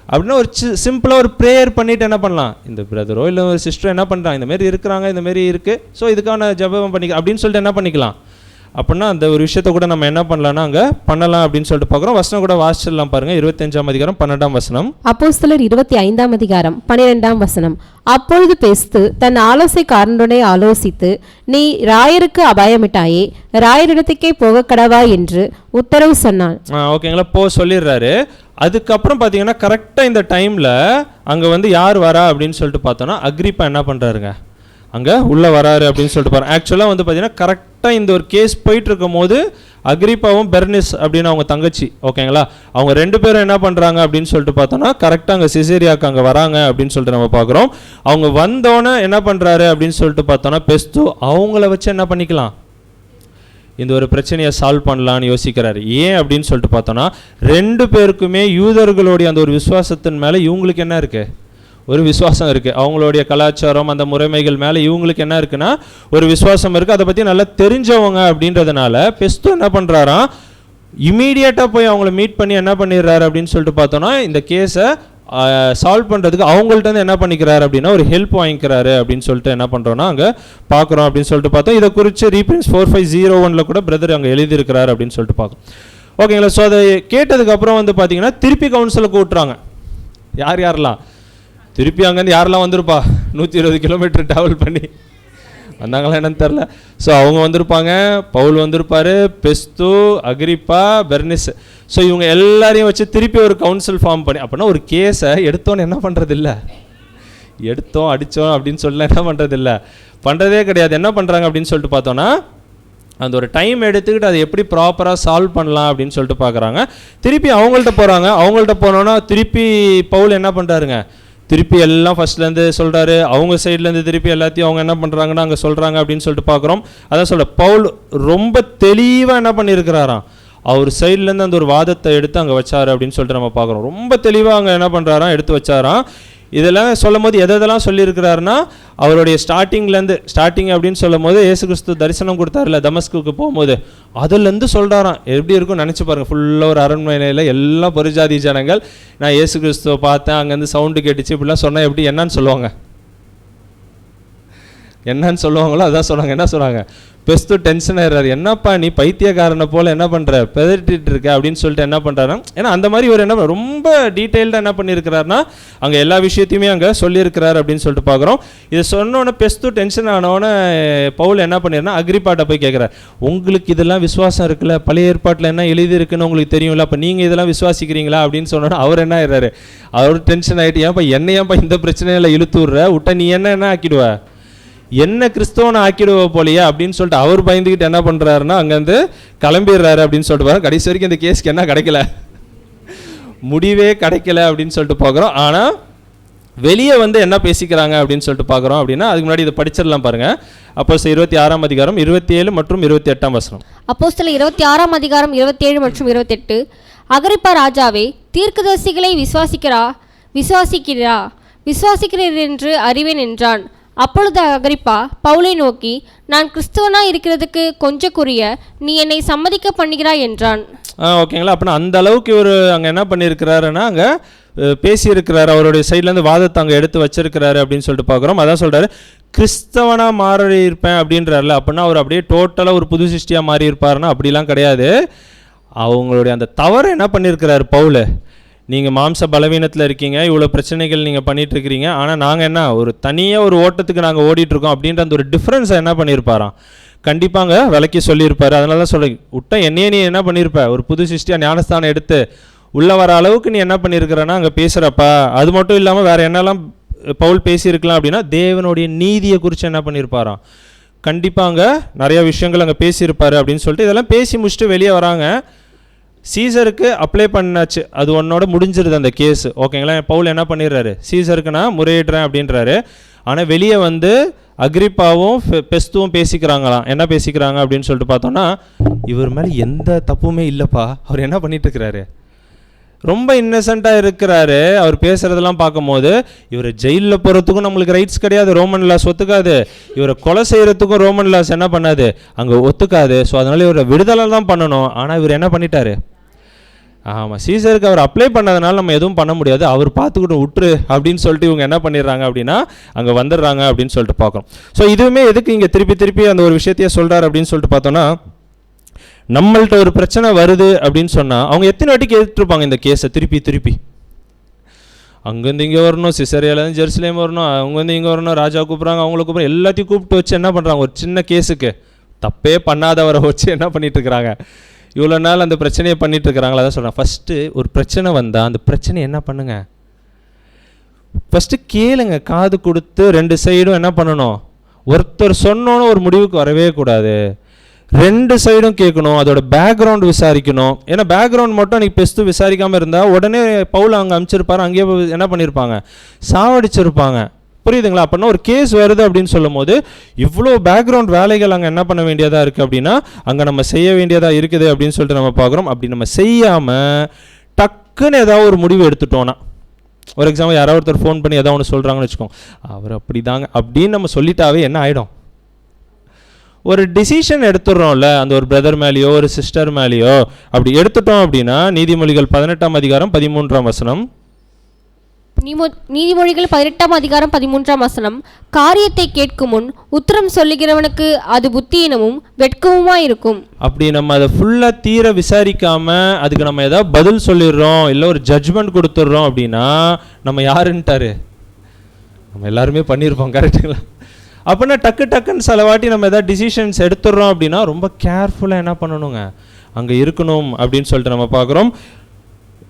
அப்படின்னா ஒரு சிம்பிளாக ஒரு ப்ரேயர் பண்ணிவிட்டு என்ன பண்ணலாம், இந்த பிரதரோ இல்லை ஒரு சிஸ்டரோ என்ன பண்ணுறாங்க, இந்தமாரி இருக்கிறாங்க, இந்தமாரி இருக்குது, ஸோ இதுக்கான ஜெபம் பண்ணிக்கலாம் அப்படின்னு சொல்லிட்டு என்ன பண்ணிக்கலாம். அப்படின்னா அந்த ஒரு விஷயத்தை கூட நம்ம என்ன பண்ணலாம்னா அங்கே பண்ணலாம் அப்படின்னு சொல்லிட்டு பார்க்குறோம். வசனம் கூட வாசிச்சிடலாம் பாருங்கள். 25ஆம் அதிகாரம் 12ஆம் வசனம். அப்போஸ்தலர் 25ஆம் அதிகாரம் 12ஆம் வசனம். அப்பொழுது பெஸ்து தன் ஆலோசைக்காரனுடனே ஆலோசித்து, நீ ராயருக்கு அபாயமிட்டாயே, ராயரிடத்துக்கே போக கடவா என்று உத்தரவு சொன்னான். ஓகேங்களா, சொல்லிடுறாரு. அதுக்கப்புறம் பார்த்தீங்கன்னா கரெக்டாக இந்த டைமில் அங்கே யார் வரா அப்படின்னு சொல்லிட்டு பார்த்தோன்னா அக்ரிப்பா என்ன பண்ணுறாருங்க, அங்கே உள்ளே வராரு அப்படின்னு சொல்லிட்டு பாருங்க. ஆக்சுவலாக பார்த்தீங்கன்னா கரெக்டாக இந்த ஒரு கேஸ் போயிட்டு இருக்கும் போது அக்ரிப்பாவும் பெர்னிஸ் அப்படின்னு அவங்க தங்கச்சி, ஓகேங்களா, அவங்க 2 பேரும் என்ன பண்ணுறாங்க அப்படின்னு சொல்லிட்டு பார்த்தோன்னா கரெக்டாக அங்கே சிசேரியாவுக்கு அங்கே வராங்க அப்படின்னு சொல்லிட்டு நம்ம பார்க்குறோம். அவங்க வந்தோன்னே என்ன பண்ணுறாரு அப்படின்னு சொல்லிட்டு பார்த்தோன்னா பெஸ்து அவங்கள வச்சு என்ன பண்ணிக்கலாம், இந்த ஒரு பிரச்சனையை சால்வ் பண்ணலான்னு யோசிக்கிறாரு. ஏன் அப்படின்னு சொல்லிட்டு பார்த்தோன்னா 2 பேருக்குமே யூதர்களுடைய அந்த ஒரு விசுவாசத்தின் மேலே இவங்களுக்கு என்ன இருக்குது, ஒரு விசுவாசம் இருக்குது. அவங்களுடைய கலாச்சாரம் அந்த முறைமைகள் மேலே இவங்களுக்கு என்ன இருக்குன்னா ஒரு விசுவாசம் இருக்குது. அதை பற்றி நல்லா தெரிஞ்சவங்க அப்படின்றதுனால பெஸ்து என்ன பண்ணுறாராம், இமீடியட்டாக போய் அவங்கள மீட் பண்ணி என்ன பண்ணிடுறாரு அப்படின்னு சொல்லிட்டு பார்த்தோன்னா இந்த கேஸை சால்வ் பண்ணுறதுக்கு அவங்கள்ட்ட என்ன பண்ணிக்கிறாரு அப்படின்னா ஒரு ஹெல்ப் வாங்கிக்கிறாரு அப்படின்னு சொல்லிட்டு என்ன பண்ணுறோன்னா அங்கே பார்க்குறோம் அப்படின்னு சொல்லிட்டு பார்த்தோம். இதை குறித்து ரீப்ரின்ஸ் 4501 கூட பிரதர் அங்கே எழுதியிருக்கிறாரு அப்படின்னு சொல்லிட்டு பார்க்கும். ஓகேங்களா, ஸோ அதை கேட்டதுக்கப்புறம் பார்த்தீங்கன்னா திருப்பி கவுன்சிலுக்கு கூட்டுறாங்க. யாரெல்லாம் திருப்பி அங்கேருந்து யாரெல்லாம் வந்திருப்பா, 120 கிலோமீட்டர் ட்ராவல் பண்ணி வந்தாங்களா என்னன்னு தெரில. ஸோ அவங்க வந்திருப்பாங்க, பவுல் வந்திருப்பார், பெஸ்து, அக்ரிப்பா, பெர்னிஸ். ஸோ இவங்க எல்லாரையும் வச்சு திருப்பி ஒரு கவுன்சில் ஃபார்ம் பண்ணி, அப்படின்னா ஒரு கேஸை எடுத்தோன்னு என்ன பண்ணுறது இல்லை, எடுத்தோம் அடித்தோம் அப்படின்னு சொல்லலாம் என்ன பண்ணுறது இல்லை, பண்ணுறதே கிடையாது. என்ன பண்ணுறாங்க அப்படின்னு சொல்லிட்டு பார்த்தோன்னா அந்த ஒரு டைம் எடுத்துக்கிட்டு அதை எப்படி ப்ராப்பராக சால்வ் பண்ணலாம் அப்படின்னு சொல்லிட்டு பார்க்குறாங்க. திருப்பி அவங்கள்ட்ட போகிறாங்க. அவங்கள்ட்ட போனோன்னா திருப்பி பவுல் என்ன பண்ணுறாருங்க, திருப்பி எல்லாம் ஃபஸ்ட்லேருந்து சொல்கிறாரு. அவங்க சைட்லேருந்து திருப்பி எல்லாத்தையும் அவங்க என்ன பண்ணுறாங்கன்னா அங்கே சொல்கிறாங்க அப்படின்னு சொல்லிட்டு பார்க்குறோம். அதான் சொல்ல பவுல் ரொம்ப தெளிவாக என்ன பண்ணியிருக்கிறாராம், அவர் சைட்லேருந்து அந்த ஒரு வாதத்தை எடுத்து அங்கே வச்சார் அப்படின்னு சொல்லிட்டு நம்ம பார்க்குறோம். ரொம்ப தெளிவாக அங்கே என்ன பண்ணுறாராம், எடுத்து வச்சாராம். இதெல்லாம் சொல்லும் போது எதெல்லாம் சொல்லியிருக்கிறாருன்னா அவருடைய ஸ்டார்டிங் அப்படின்னு சொல்லும் போது இயேசு கிறிஸ்து தரிசனம் கொடுத்தாருல தமஸ்குக்கு போகும்போது, அதுலேருந்து சொல்கிறாராம். எப்படி இருக்கும் நினச்சி பாருங்கள், ஃபுல்லாக ஒரு அரண்மனையில் எல்லாம் பொருஜாதி ஜனங்கள், நான் இயேசு கிறிஸ்துவை பார்த்தேன், அங்கேருந்து சவுண்டு கேட்டுச்சு, இப்படிலாம் சொன்னால் எப்படி என்னன்னு சொல்லுவாங்க, என்னன்னு சொல்லுவாங்களோ அதான் சொல்லுவாங்க. என்ன சொல்கிறாங்க, பெஸ்து டென்ஷன் ஆயிடுறாரு, என்னப்பா நீ பைத்தியக்காரனை போல் என்ன பண்ணுற, பெதட்டிட்டு இருக்க அப்படின்னு சொல்லிட்டு என்ன பண்ணுறாரு. ஏன்னா அந்த மாதிரி ஒரு என்ன ரொம்ப டீட்டெயில்டாக என்ன பண்ணியிருக்கிறாருன்னா அங்கே எல்லா விஷயத்தையுமே அங்கே சொல்லியிருக்கிறார் அப்படின்னு சொல்லிட்டு பார்க்குறோம். இதை சொன்னோன்னே பெஸ்து டென்ஷன் ஆனோன்னே பவுல் என்ன பண்ணிடுறா, அக்ரிப்பாட்ட போய் கேட்குறாரு, உங்களுக்கு இதெல்லாம் விசுவாசம் இருக்குல்ல, பழைய ஏற்பாட்டில் என்ன எழுதி இருக்குன்னு உங்களுக்கு தெரியும்ல, அப்போ நீங்கள் இதெல்லாம் விசுவாசிக்கிறீங்களா அப்படின்னு சொன்னோன்னா அவர் என்ன ஆயிடுறாரு, அவர் டென்ஷன் ஆகிட்டு, ஏன்ப்பா என்னையாப்பா இந்த பிரச்சனையில் இழுத்து விட்ற, விட்ட நீ என்ன ஆக்கிடுவ, என்ன கிறிஸ்தவனை ஆக்கிடுவ போலியா அப்படின்னு சொல்லிட்டு அவர் பயந்துக்கிட்டு என்ன பண்ணுறாருன்னா அங்கேருந்து கிளம்பிடுறாரு அப்படின்னு சொல்லிட்டு பாருங்க. கடைசி வரைக்கும் இந்த கேஸ்க்கு என்ன கிடைக்கல, முடிவே கிடைக்கல அப்படின்னு சொல்லிட்டு பார்க்குறோம். ஆனால் வெளியே என்ன பேசிக்கிறாங்க அப்படின்னு சொல்லிட்டு பார்க்குறோம். அப்படின்னா அதுக்கு முன்னாடி இதை படிச்சிடலாம் பாருங்கள். அப்போஸ்தலர் 26ஆம் அதிகாரம் 27 மற்றும் 28ஆம் வசனம். அப்போஸ்தலர் 26ஆம் அதிகாரம் 27 மற்றும் 28. அகிரிப்பா ராஜாவே, தீர்க்கதரிசிகளை விசுவாசிக்கிறீர் என்று அறிவேன் என்றான். அப்பொழுது அகிரிப்பா பவுலை நோக்கி, நான் கிறிஸ்துவனாக இருக்கிறதுக்கு கொஞ்சம் குறிய நீ என்னை சம்மதிக்க பண்ணுகிறாய் என்றான். ஓகேங்களா, அப்படின்னா அந்த அளவுக்கு இவர் அங்கே என்ன பண்ணியிருக்கிறாருன்னா அங்கே பேசியிருக்கிறாரு, அவருடைய சைட்லேருந்து வாதத்தை அங்கே எடுத்து வச்சிருக்கிறாரு அப்படின்னு சொல்லிட்டு பார்க்குறோம். அதான் சொல்கிறாரு, கிறிஸ்தவனாக மாறி இருப்பேன் அப்படின்றாருல, அப்படின்னா அவர் அப்படியே டோட்டலாக ஒரு புது சிருஷ்டியாக மாறி இருப்பாருன்னா அப்படிலாம் கிடையாது. அவங்களுடைய அந்த தவறை என்ன பண்ணியிருக்கிறாரு பவுல், நீங்கள் மாம்ச பலவீனத்தில் இருக்கீங்க, இவ்வளோ பிரச்சனைகள் நீங்கள் பண்ணிகிட்ருக்கிறீங்க, ஆனால் நாங்கள் என்ன ஒரு தனியாக ஒரு ஓட்டத்துக்கு நாங்கள் ஓடிட்டுருக்கோம் அப்படின்ற அந்த ஒரு டிஃப்ரென்ஸை என்ன பண்ணியிருப்பாராம் கண்டிப்பாங்க விளக்கி சொல்லியிருப்பார். அதனால தான் சொல்ல விட்ட என்னையே நீ என்ன பண்ணியிருப்ப, ஒரு புது சிருஷ்டியாக ஞானஸ்தானம் எடுத்து உள்ளே வர அளவுக்கு நீ என்ன பண்ணியிருக்கிறன்னா அங்கே பேசுகிறப்பா. அது மட்டும் இல்லாமல் வேறு என்னெல்லாம் பவுல் பேசியிருக்கலாம் அப்படின்னா, தேவனுடைய நீதியை குறித்து என்ன பண்ணியிருப்பாராம், கண்டிப்பாக அங்கே நிறைய விஷயங்கள் அங்கே பேசியிருப்பார் அப்படின்னு சொல்லிட்டு இதெல்லாம் பேசி முடிச்சுட்டு வெளியே வராங்க. சீசருக்கு அப்ளை பண்ணாச்சு, அது ஒன்னோட முடிஞ்சிருது அந்த கேஸ். ஓகேங்களா, பவுல் என்ன பண்ணிடுறாரு, சீசருக்கு நான் முறையிடுறேன் அப்படின்றாரு. ஆனால் வெளியே வந்து அக்ரிப்பாவும் பெஸ்துவும் பேசிக்கிறாங்களாம். என்ன பேசிக்கிறாங்க அப்படின்னு சொல்லிட்டு பார்த்தோன்னா, இவர் மேலே எந்த தப்புமே இல்லைப்பா, அவர் என்ன பண்ணிட்டு இருக்கிறாரு, ரொம்ப இன்னசென்ட்டாக இருக்கிறாரு. அவர் பேசுகிறதெல்லாம் பார்க்கும்போது இவரை ஜெயிலில் போகிறதுக்கும் நம்மளுக்கு ரைட்ஸ் கிடையாது, ரோமன் லாஸ் ஒத்துக்காது. இவரை கொலை செய்கிறதுக்கும் ரோமன் லாஸ் என்ன பண்ணாது, அங்கே ஒத்துக்காது. ஸோ அதனால் இவரை விடுதலை தான் பண்ணணும். ஆனால் இவர் என்ன பண்ணிட்டாரு, ஆமாம், சீசருக்கு அவர் அப்ளை பண்ணதுனால நம்ம எதுவும் பண்ண முடியாது, அவர் பார்த்துக்கிட்டு விட்டுரு அப்படின்னு சொல்லிட்டு இவங்க என்ன பண்ணிடுறாங்க அப்படின்னா அங்கே வந்துடுறாங்க அப்படின்னு சொல்லிட்டு பார்க்குறோம். ஸோ இதுவுமே எதுக்கு இங்கே திருப்பி அந்த ஒரு விஷயத்தையே சொல்கிறார் அப்படின்னு சொல்லிட்டு பார்த்தோன்னா, நம்மள்ட்ட ஒரு பிரச்சனை வருது அப்படின்னு சொன்னால் அவங்க எத்தனை வாட்டி கேட்டுருப்பாங்க இந்த கேஸை திருப்பி. அங்கேருந்து இங்கே வரணும், சிசரியாலேருந்து ஜெருசலேம் வரணும், அவங்கேருந்து இங்கே வரணும், ராஜா கூப்பிட்றாங்க, அவங்கள கூப்பிட்றாங்க, எல்லாத்தையும் கூப்பிட்டு வச்சு என்ன பண்ணுறாங்க, ஒரு சின்ன கேஸுக்கு தப்பே பண்ணாதவரை வச்சு என்ன பண்ணிகிட்ருக்குறாங்க, இவ்வளோ நாள் அந்த பிரச்சனையை பண்ணிகிட்ருக்குறாங்களா. அதான் சொல்கிறேன், ஃபஸ்ட்டு ஒரு பிரச்சனை வந்தால் அந்த பிரச்சனை என்ன பண்ணுங்க, ஃபஸ்ட்டு கேளுங்க, காது கொடுத்து ரெண்டு சைடும் என்ன பண்ணணும், ஒருத்தர் சொன்னோன்னு ஒரு முடிவுக்கு வரவே கூடாது, ரெண்டு சைடும் கேட்கணும், அதோட பேக்ரவுண்ட் விசாரிக்கணும். ஏன்னா பேக்ரவுண்ட் மட்டும் அன்றைக்கி பெஸ்ட்டு விசாரிக்காமல் இருந்தால் உடனே பவுல் அங்கே அனுப்பிச்சிருப்பாரு, அங்கேயே என்ன பண்ணியிருப்பாங்க, சாவடிச்சிருப்பாங்க. புரியுதுங்களா? அப்படின்னா ஒரு கேஸ் வருது அப்படின்னு சொல்லும் போது இவ்வளோ பேக்ரவுண்ட் வேலைகள் அங்கே என்ன பண்ண வேண்டியதாக இருக்குது அப்படின்னா அங்கே நம்ம செய்ய வேண்டியதாக இருக்குது அப்படின்னு சொல்லிட்டு நம்ம பார்க்குறோம். அப்படி நம்ம செய்யாமல் டக்குன்னு ஏதாவது ஒரு முடிவு எடுத்துட்டோன்னா, ஒரு எக்ஸாம்பிள் யாராவது ஒருத்தர் ஃபோன் பண்ணி ஏதாவது ஒன்று சொல்கிறாங்கன்னு வச்சுக்கோங்க, அவர் அப்படி தாங்க அப்படின்னு நம்ம சொல்லிட்டாவே என்ன ஆகிடும், ஒரு டிசிஷன் எடுத்துடுறோம்ல, அந்த ஒரு பிரதர் மேலேயோ ஒரு சிஸ்டர் மேலேயோ அப்படி எடுத்துட்டோம் அப்படின்னா, நீதிமொழிகள் 18ஆம் அதிகாரம் 13ஆம் வசனம், நீதிமொழிகள் 18ஆம் அதிகாரம் 13ஆம் வசனம், காரியத்தை கேட்கும் முன் உத்தரம் சொல்லுகிறவனுக்கு அது புத்தியினமும் வெட்கமுமா இருக்கும். அப்படி நம்ம அதை ஃபுல்லாக தீர விசாரிக்காம அதுக்கு நம்ம ஏதாவது பதில் சொல்லிடுறோம், இல்லை ஒரு ஜட்ஜ்மெண்ட் கொடுத்துட்றோம் அப்படின்னா நம்ம யாருன்ட்டாரு, நம்ம எல்லாருமே பண்ணியிருப்போம், கரெக்டுங்களா? அப்படின்னா டக்குன்னு சில வாட்டி நம்ம எதாவது டிசிஷன்ஸ் எடுத்துடுறோம் அப்படின்னா ரொம்ப கேர்ஃபுல்லாக என்ன பண்ணணுங்க, அங்கே இருக்கணும் அப்படின்னு சொல்லிட்டு நம்ம பார்க்குறோம்.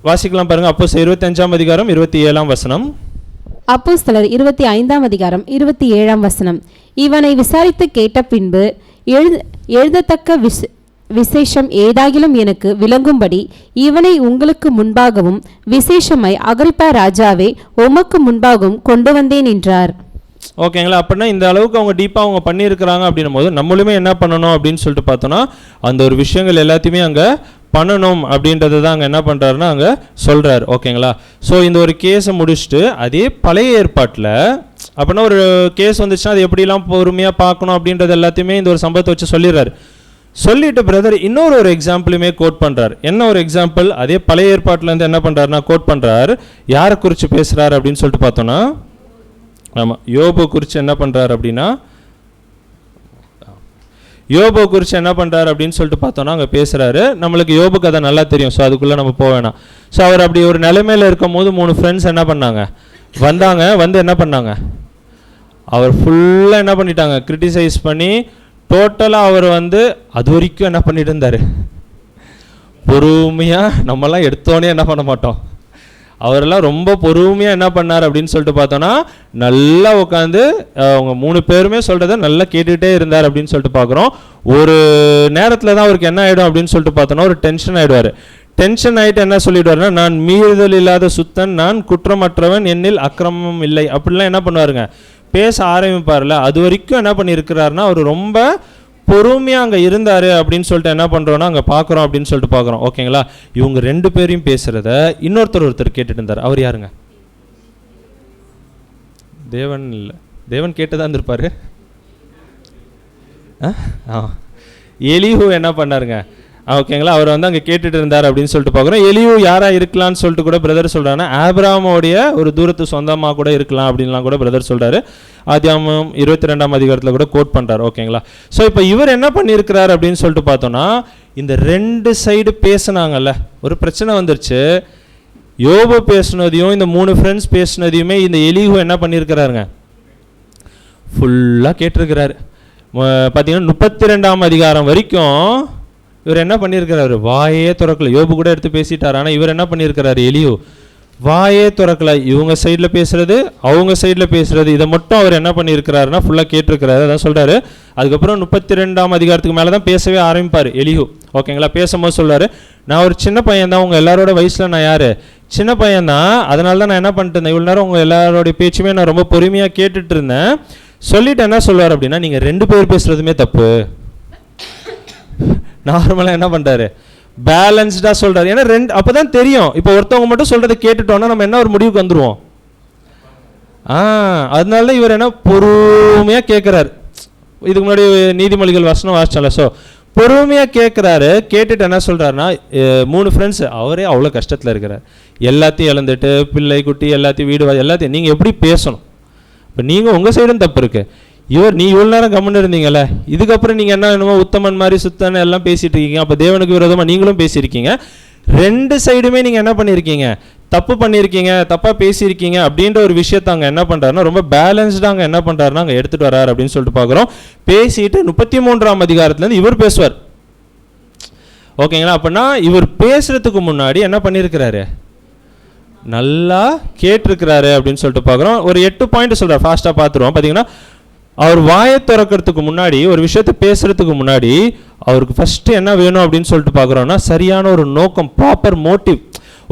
வாசிக்கலாம் பாருங்க, அப்போஸ்தலர் 25ஆம் அதிகாரம் 27ஆம் வசனம். அப்போஸ்தலர் 25ஆம் அதிகாரம் 27ஆம் வசனம், இவனை விசாரித்து கேட்ட பின்பு எழுதத்தக்க விசேஷம் ஏதாகிலும் எனக்கு விளங்கும்படி இவனை உங்களுக்கு முன்பாகவும் விசேஷமாய் அகிரிப்பா ராஜாவே உமக்கு முன்பாகவும் கொண்டு வந்தேன் என்றார். ஓகேங்களா? அப்படின்னா இந்த அளவுக்கு அவங்க டீப்பாக அவங்க பண்ணியிருக்கிறாங்க அப்படின்னும் போது நம்மளுமே என்ன பண்ணணும் அப்படின்னு சொல்லிட்டு பார்த்தோன்னா அந்த ஒரு விஷயங்கள் எல்லாத்தையுமே அங்கே பண்ணணும் அப்படின்றது தான் அங்கே என்ன பண்ணுறாருன்னா அங்கே சொல்கிறார். ஓகேங்களா? ஸோ இந்த ஒரு கேஸை முடிச்சுட்டு அதே பழைய ஏற்பாட்டில் அப்படின்னா ஒரு கேஸ் வந்துச்சுன்னா அது எப்படிலாம் பொறுமையாக பார்க்கணும் அப்படின்றது எல்லாத்தையுமே இந்த ஒரு சம்பவத்தை வச்சு சொல்லிடுறாரு. சொல்லிட்டு பிரதர் இன்னொரு ஒரு எக்ஸாம்பிளுமே கோட் பண்ணுறார். என்ன ஒரு எக்ஸாம்பிள், அதே பழைய ஏற்பாட்டிலேருந்து என்ன பண்ணுறாருன்னா கோட் பண்ணுறார். யாரை குறித்து பேசுகிறார் அப்படின்னு சொல்லிட்டு பார்த்தோன்னா, ஆமாம், யோபு குறித்து என்ன பண்ணுறாரு அப்படின்னா, யோபு குறித்து என்ன பண்ணுறாரு அப்படின்னு சொல்லிட்டு பார்த்தோன்னா அங்கே பேசுகிறாரு. நம்மளுக்கு யோபு கதை நல்லா தெரியும், ஸோ அதுக்குள்ளே நம்ம போக வேணாம். ஸோ அவர் அப்படி ஒரு நிலைமையில் இருக்கும் போது 3 ஃப்ரெண்ட்ஸ் என்ன பண்ணாங்க, வந்தாங்க, வந்து என்ன பண்ணாங்க, அவர் ஃபுல்லாக என்ன பண்ணிட்டாங்க, கிரிட்டிசைஸ் பண்ணி டோட்டலாக அவர் வந்து அது வரைக்கும் என்ன பண்ணிட்டு இருந்தார், பொறுமையாக. நம்மலாம் எடுத்தோன்னே என்ன பண்ண மாட்டோம், அவரெல்லாம் ரொம்ப பொறுமையாக என்ன பண்ணார் அப்படின்னு சொல்லிட்டு பார்த்தோன்னா நல்லா உட்காந்து அவங்க 3 பேருமே சொல்கிறத நல்லா கேட்டுகிட்டே இருந்தார் அப்படின்னு சொல்லிட்டு பார்க்குறோம். ஒரு நேரத்தில் தான் அவருக்கு என்ன ஆகிடும் அப்படின்னு சொல்லிட்டு பார்த்தோன்னா ஒரு டென்ஷன் ஆகிடுவார். டென்ஷன் ஆகிட்டு என்ன சொல்லிவிடுவார்னா, நான் மீறுதல் இல்லாத சுத்தன், நான் குற்றமற்றவன், என்னில் அக்கிரமம் இல்லை, அப்படிலாம் என்ன பண்ணுவாருங்க, பேச ஆரம்பிப்பார்ல. அது வரைக்கும் என்ன பண்ணியிருக்கிறாருன்னா அவர் ரொம்ப பொறுமையாக அங்கே இருந்தார் அப்படின்னு சொல்லிட்டு என்ன பண்ணுறோன்னா அங்கே பார்க்குறோம் அப்படின்னு சொல்லிட்டு பார்க்குறோம். ஓகேங்களா? இவங்க 2 பேரையும் பேசுகிறத ஒருத்தர் கேட்டுட்டு இருந்தார். அவர் யாருங்க? தேவன் இல்லை, தேவன் கேட்டு தான் இருந்திருப்பார். எலிஹூ என்ன பண்ணாருங்க, ஓகேங்களா, அவர் வந்து அங்கே கேட்டுட்டு இருந்தார் அப்படின்னு சொல்லிட்டு பார்க்குறோம். எலியூ யாராக இருக்கலாம்னு சொல்லிட்டு கூட பிரதர் சொல்கிறாங்கன்னா ஆபிரகாமோடைய ஒரு தூரத்து சொந்தமாக கூட இருக்கலாம் அப்படின்லாம் கூட பிரதர் சொல்கிறாரு. ஆதியாகமம் 22ஆம் அதிகாரத்தில் கூட கோட் பண்ணுறாரு. ஓகேங்களா? ஸோ இப்போ இவர் என்ன பண்ணியிருக்கிறார் அப்படின்னு சொல்லிட்டு பார்த்தோன்னா, இந்த 2 சைடு பேசுனாங்கல்ல, ஒரு பிரச்சனை வந்துருச்சு. யோபு பேசுனதையும் இந்த 3 ஃப்ரெண்ட்ஸ் பேசுனதையுமே இந்த எலிஹூ என்ன பண்ணியிருக்கிறாருங்க, ஃபுல்லாக கேட்டிருக்கிறாரு. பார்த்தீங்கன்னா 32ஆம் அதிகாரம் வரைக்கும் இவர் என்ன பண்ணியிருக்கிறாரு? வாயே திறக்கல. யோபு கூட எடுத்து பேசிட்டார். ஆனால் இவர் என்ன பண்ணியிருக்கிறாரு? எலியு வாயே திறக்கல. இவங்க சைடில் பேசுறது, அவங்க சைடில் பேசுறது, இதை மட்டும் அவர் என்ன பண்ணியிருக்கிறாருன்னா ஃபுல்லாக கேட்டிருக்கிறாரு. அதான் சொல்கிறாரு. அதுக்கப்புறம் 32ஆம் அதிகாரத்துக்கு மேலே தான் பேசவே ஆரம்பிப்பார் எலியு. ஓகேங்களா? பேசும்போது சொல்கிறாரு, நான் ஒரு சின்ன பையன் தான், உங்கள் எல்லாரோட வயசில் நான் யார்? சின்ன பையன் தான். அதனால தான் நான் என்ன பண்ணிட்டு இருந்தேன், இவ்வளோ நேரம் உங்கள் எல்லாரோடைய பேச்சுமே நான் ரொம்ப பொறுமையாக கேட்டுட்டு இருந்தேன். சொல்லிட்டு என்ன சொல்லுவார் அப்படின்னா, நீங்கள் 2 பேர் பேசுகிறதுமே தப்பு. நார்மலாக என்ன பண்ணுறாரு? பேலன்ஸ்டாக சொல்கிறார். ஏன்னா அப்போ தான் தெரியும். இப்போ ஒருத்தவங்க மட்டும் சொல்கிறத கேட்டுட்டோன்னா நம்ம என்ன ஒரு முடிவுக்கு வந்துடுவோம். அதனால தான் இவர் என்ன பொறுமையாக கேட்குறாரு. இதுக்கு முன்னாடி நீதிமொழிகள் வசனம் வாசிச்சால. ஸோ பொறுமையாக கேட்குறாரு. கேட்டுட்டு என்ன சொல்கிறாருன்னா, 3 ஃப்ரெண்ட்ஸ், அவரே அவ்வளோ கஷ்டத்தில் இருக்கிறார். எல்லாத்தையும் இழந்துட்டு, பிள்ளை குட்டி எல்லாத்தையும், வீடு எல்லாத்தையும், நீங்கள் எப்படி பேசணும்? இப்போ நீங்கள் உங்கள் சைடும் தப்பு இருக்குது. நீ இவ்வளோ நேரம் கம்முன்னு இருந்தீங்கல்ல, இதுக்கப்புறம் நீங்கள் என்ன என்னமோ உத்தமன் மாதிரி சுத்தன்னு எல்லாம் பேசிகிட்டு இருக்கீங்க. அப்போ தேவனுக்கு விரோதமாக நீங்களும் பேசியிருக்கீங்க. 2 சைடுமே நீங்கள் என்ன பண்ணியிருக்கீங்க? தப்பு பண்ணியிருக்கீங்க, தப்பாக பேசியிருக்கீங்க அப்படின்ற ஒரு விஷயத்தை அங்கே என்ன பண்ணுறாருன்னா ரொம்ப பேலன்ஸ்டாக அங்கே என்ன பண்ணுறாருன்னா அங்கே எடுத்துகிட்டு வர்றாரு அப்படின்னு சொல்லிட்டு பார்க்குறோம். பேசிட்டு 33ஆம் அதிகாரத்துலேருந்து இவர் பேசுவார். ஓகேங்களா? அப்படின்னா இவர் பேசுகிறதுக்கு முன்னாடி என்ன பண்ணியிருக்கிறாரு? நல்லா கேட்டிருக்கிறாரு அப்படின்னு சொல்லிட்டு பார்க்குறோம். ஒரு 8 பாயிண்ட் சொல்கிறார். ஃபாஸ்ட்டாக பார்த்துருவோம். பார்த்தீங்கன்னா, அவர் வாயை திறக்கிறதுக்கு முன்னாடி, ஒரு விஷயத்தை பேசுகிறதுக்கு முன்னாடி அவருக்கு ஃபஸ்ட்டு என்ன வேணும் அப்படின்னு சொல்லிட்டு பார்க்குறோன்னா, சரியான ஒரு நோக்கம், ப்ராப்பர் மோட்டிவ்.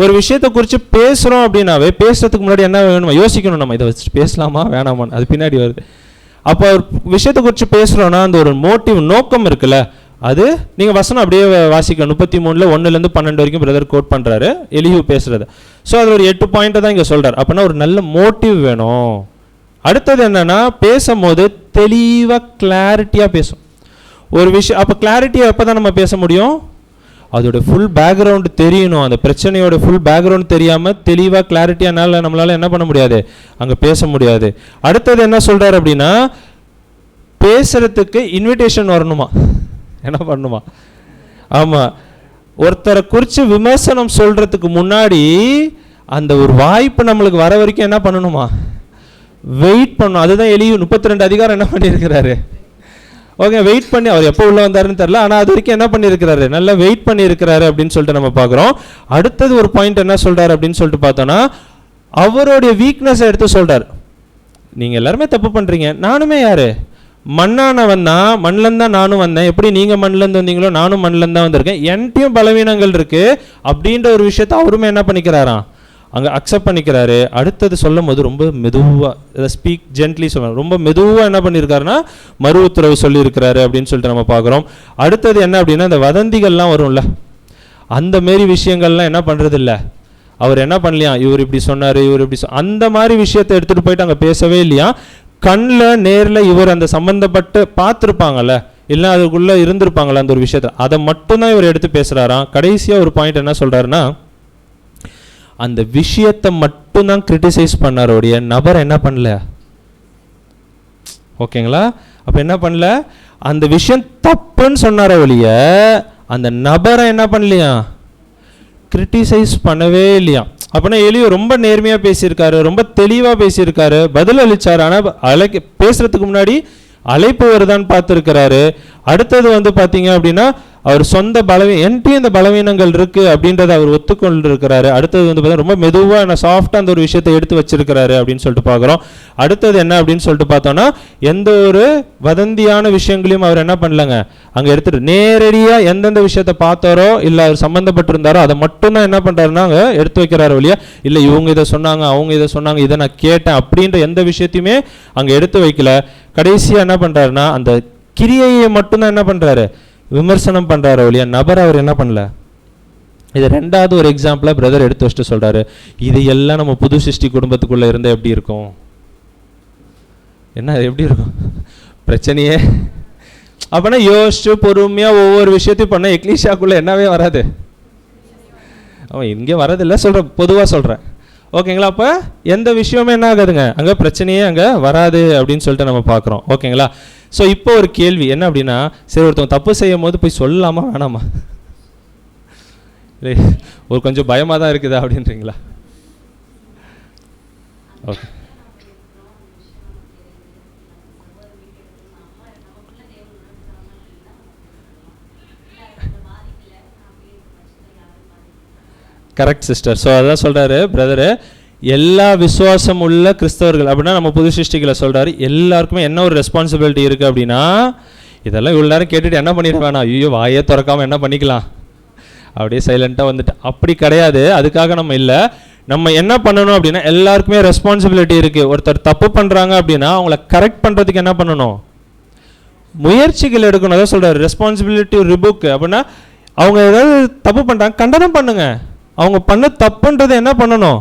ஒரு விஷயத்தை குறித்து பேசுகிறோம் அப்படின்னாவே பேசுகிறதுக்கு முன்னாடி என்ன வேணுமா யோசிக்கணும். நம்ம இதை வச்சு பேசலாமா வேணாமான்னு, அது பின்னாடி வருது. அப்போ ஒரு விஷயத்தை குறித்து பேசுகிறோன்னா அந்த ஒரு மோட்டிவ், நோக்கம் இருக்குல்ல, அது நீங்கள் வசனம் அப்படியே வாசிக்கணும். 33 1 12 வரைக்கும் பிரதர் கோட் பண்ணுறாரு எலியு பேசுகிறது. ஸோ அதில் ஒரு 8 பாயிண்ட்டை தான் இங்கே சொல்கிறார். அப்படின்னா ஒரு நல்ல மோட்டிவ் வேணும். அடுத்தது என்னன்னா, பேசும்போது தெளிவாக கிளாரிட்டியாக பேசும் ஒரு விஷயம். அப்போ கிளாரிட்டியாக எப்போ தான் நம்ம பேச முடியும்? அதோட ஃபுல் பேக்ரவுண்டு தெரியணும். அந்த பிரச்சனையோட ஃபுல் பேக்ரவுண்ட் தெரியாமல் தெளிவாக கிளாரிட்டியானால நம்மளால் என்ன பண்ண முடியாது? அங்கே பேச முடியாது. அடுத்தது என்ன சொல்கிறார் அப்படின்னா, பேசுகிறதுக்கு இன்விடேஷன் வரணுமா? என்ன பண்ணணுமா? ஆமாம், ஒருத்தரை குறித்து விமர்சனம் சொல்கிறதுக்கு முன்னாடி அந்த ஒரு வாய்ப்பு நம்மளுக்கு வர வரைக்கும் என்ன பண்ணணுமா? வெயிட் பண்ணணும். அதுதான் எலியு 32 அதிகாரம் என்ன பண்ணியிருக்கிறாரு? ஓகே, வெயிட் பண்ணி, அவர் எப்போ உள்ளே வந்தாருன்னு தெரில, ஆனால் அது வரைக்கும் என்ன பண்ணியிருக்கிறாரு? நல்லா வெயிட் பண்ணியிருக்கிறாரு அப்படின்னு சொல்லிட்டு நம்ம பார்க்குறோம். அடுத்தது ஒரு பாயிண்ட் என்ன சொல்கிறார் அப்படின்னு சொல்லிட்டு பார்த்தோன்னா, அவருடைய வீக்னஸை எடுத்து சொல்கிறார். நீங்கள் எல்லாருமே தப்பு பண்ணுறீங்க, நானுமே யார்? மண்ணானவன் தான், மண்ணிலேருந்து தான் நானும் வந்தேன். எப்படி நீங்கள் மண்ணிலேருந்து வந்தீங்களோ நானும் மண்ணிலேருந்து தான் வந்திருக்கேன். என்கிட்டையும் பலவீனங்கள் இருக்குது அப்படின்ற ஒரு விஷயத்தை அவருமே என்ன பண்ணிக்கிறாராம்? அங்கே அக்செப்ட் பண்ணிக்கிறாரு. அடுத்தது சொல்லும் போது ரொம்ப மெதுவாக, ஸ்பீக் ஜென்ட்லி சொல்லுவாங்க, ரொம்ப மெதுவாக என்ன பண்ணியிருக்காருன்னா மறு உத்தரவு சொல்லியிருக்கிறாரு அப்படின்னு சொல்லிட்டு நம்ம பார்க்குறோம். அடுத்தது என்ன அப்படின்னா, இந்த வதந்திகள்லாம் வரும்ல, அந்த மாரி விஷயங்கள்லாம் என்ன பண்ணுறது இல்லை, அவர் என்ன பண்ணலையா, இவர் இப்படி சொன்னார், இவர் இப்படி அந்த மாதிரி விஷயத்தை எடுத்துகிட்டு போயிட்டு அங்கே பேசவே இல்லையா. கண்ணில் நேரில் இவர் அந்த சம்மந்தப்பட்டு பார்த்துருப்பாங்கல்ல, இல்லை அதுக்குள்ளே இருந்திருப்பாங்களே அந்த ஒரு விஷயத்தை, அதை மட்டும்தான் இவர் எடுத்து பேசுகிறாராம். கடைசியாக ஒரு பாயிண்ட் என்ன சொல்கிறாருன்னா, அந்த விஷயத்தை மட்டும்தான் கிரிட்டிசைஸ் பண்ணாரோடைய நபர் என்ன பண்ணல. ஓகேங்களா? அப்போ என்ன பண்ணல, அந்த விஷயம் தப்புன்னு சொன்னார ஒழிய அந்த நபரை என்ன பண்ணலையா, கிரிட்டிசைஸ் பண்ணவே இல்லையா. அப்படின்னா எலியு ரொம்ப நேர்மையாக பேசியிருக்காரு, ரொம்ப தெளிவாக பேசியிருக்காரு, பதில் அளித்தார். ஆனால் பேசுகிறதுக்கு முன்னாடி அழைப்பு வருதான்னு பார்த்துருக்கிறாரு. அடுத்தது வந்து பார்த்தீங்க அப்படின்னா, அவர் சொந்த என்கிட்டயும் இந்த பலவீனங்கள் இருக்குது அப்படின்றத அவர் ஒத்துக்கொண்டு இருக்கிறாரு. அடுத்தது வந்து பார்த்தீங்கன்னா ரொம்ப மெதுவாக நான் சாஃப்டாக அந்த ஒரு விஷயத்தை எடுத்து வச்சிருக்கிறாரு அப்படின்னு சொல்லிட்டு பார்க்குறோம். அடுத்தது என்ன அப்படின்னு சொல்லிட்டு பார்த்தோன்னா, எந்த ஒரு வதந்தியான விஷயங்களையும் அவர் என்ன பண்ணலங்க அங்கே எடுத்துட்டு நேரடியாக எந்தெந்த விஷயத்தை பார்த்தாரோ இல்லை அவர் சம்மந்தப்பட்டிருந்தாரோ அதை மட்டும்தான் என்ன பண்ணுறாருன்னா அங்கே எடுத்து வைக்கிறாரு வழியா. இல்லை இவங்க இதை சொன்னாங்க, அவங்க இதை சொன்னாங்க, இதை நான் கேட்டேன் அப்படின்ற எந்த விஷயத்தையுமே அங்கே எடுத்து வைக்கல. கடைசியாக என்ன பண்ணுறாருன்னா அந்த கிரியையை மட்டும்தான் என்ன பண்ணுறாரு, விமர்சனம் பண்ணுறாரு ஒழியா நபர் அவர் என்ன பண்ணல. இது 2வது ஒரு எக்ஸாம்பிளாக பிரதர் எடுத்து வச்சுட்டு சொல்கிறாரு, இது எல்லாம் நம்ம புது சிருஷ்டி குடும்பத்துக்குள்ளே இருந்தால் எப்படி இருக்கும், என்ன எப்படி இருக்கும் பிரச்சனையே. அப்படின்னா யோசிச்சு பொறுமையாக ஒவ்வொரு விஷயத்தையும் பண்ண எக்லீஷாக்குள்ளே என்னவே வராது. அவன் இங்கே வரதில்லை சொல்கிறேன், பொதுவாக சொல்கிறேன். ஓகேங்களா? அப்போ எந்த விஷயமே என்ன ஆகாதுங்க, அங்கே பிரச்சனையே அங்கே வராது அப்படின்னு சொல்லிட்டு நம்ம பார்க்குறோம். ஓகேங்களா? ஸோ இப்போ ஒரு கேள்வி என்ன அப்படின்னா, சரி ஒருத்தவங்க தப்பு செய்யும் போது போய் சொல்லலாமா வேணாமா, இல்லை ஒரு கொஞ்சம் பயமாக தான் இருக்குதா அப்படின்றீங்களா? Okay, correct sister. ஸோ அதான் சொல்கிறாரு பிரதரு, எல்லா விசுவாசம் உள்ள கிறிஸ்தவர்கள் அப்படின்னா நம்ம புது சிருஷ்டிகளை சொல்கிறாரு, எல்லாருக்குமே என்ன ஒரு ரெஸ்பான்சிபிலிட்டி இருக்குது அப்படின்னா, இதெல்லாம் இவ்வளோ நேரம் கேட்டுட்டு என்ன பண்ணிட வேணாம், ஐயோ வாயே திறக்காமல் என்ன பண்ணிக்கலாம், அப்படியே சைலண்ட்டாக வந்துட்டு அப்படி கிடையாது. அதுக்காக நம்ம இல்லை, நம்ம என்ன பண்ணணும் அப்படின்னா எல்லாருக்குமே ரெஸ்பான்சிபிலிட்டி இருக்குது. ஒருத்தர் தப்பு பண்ணுறாங்க அப்படின்னா அவங்கள கரெக்ட் பண்ணுறதுக்கு என்ன பண்ணணும், முயற்சிகள் எடுக்கணும். அதான் சொல்கிறார் ரெஸ்பான்சிபிலிட்டி ரிபுக் அப்படின்னா, அவங்க ஏதாவது தப்பு பண்ணுறாங்க கண்டனம் பண்ணுங்க. அவங்க பண்ண தப்புன்றதை என்ன பண்ணணும்,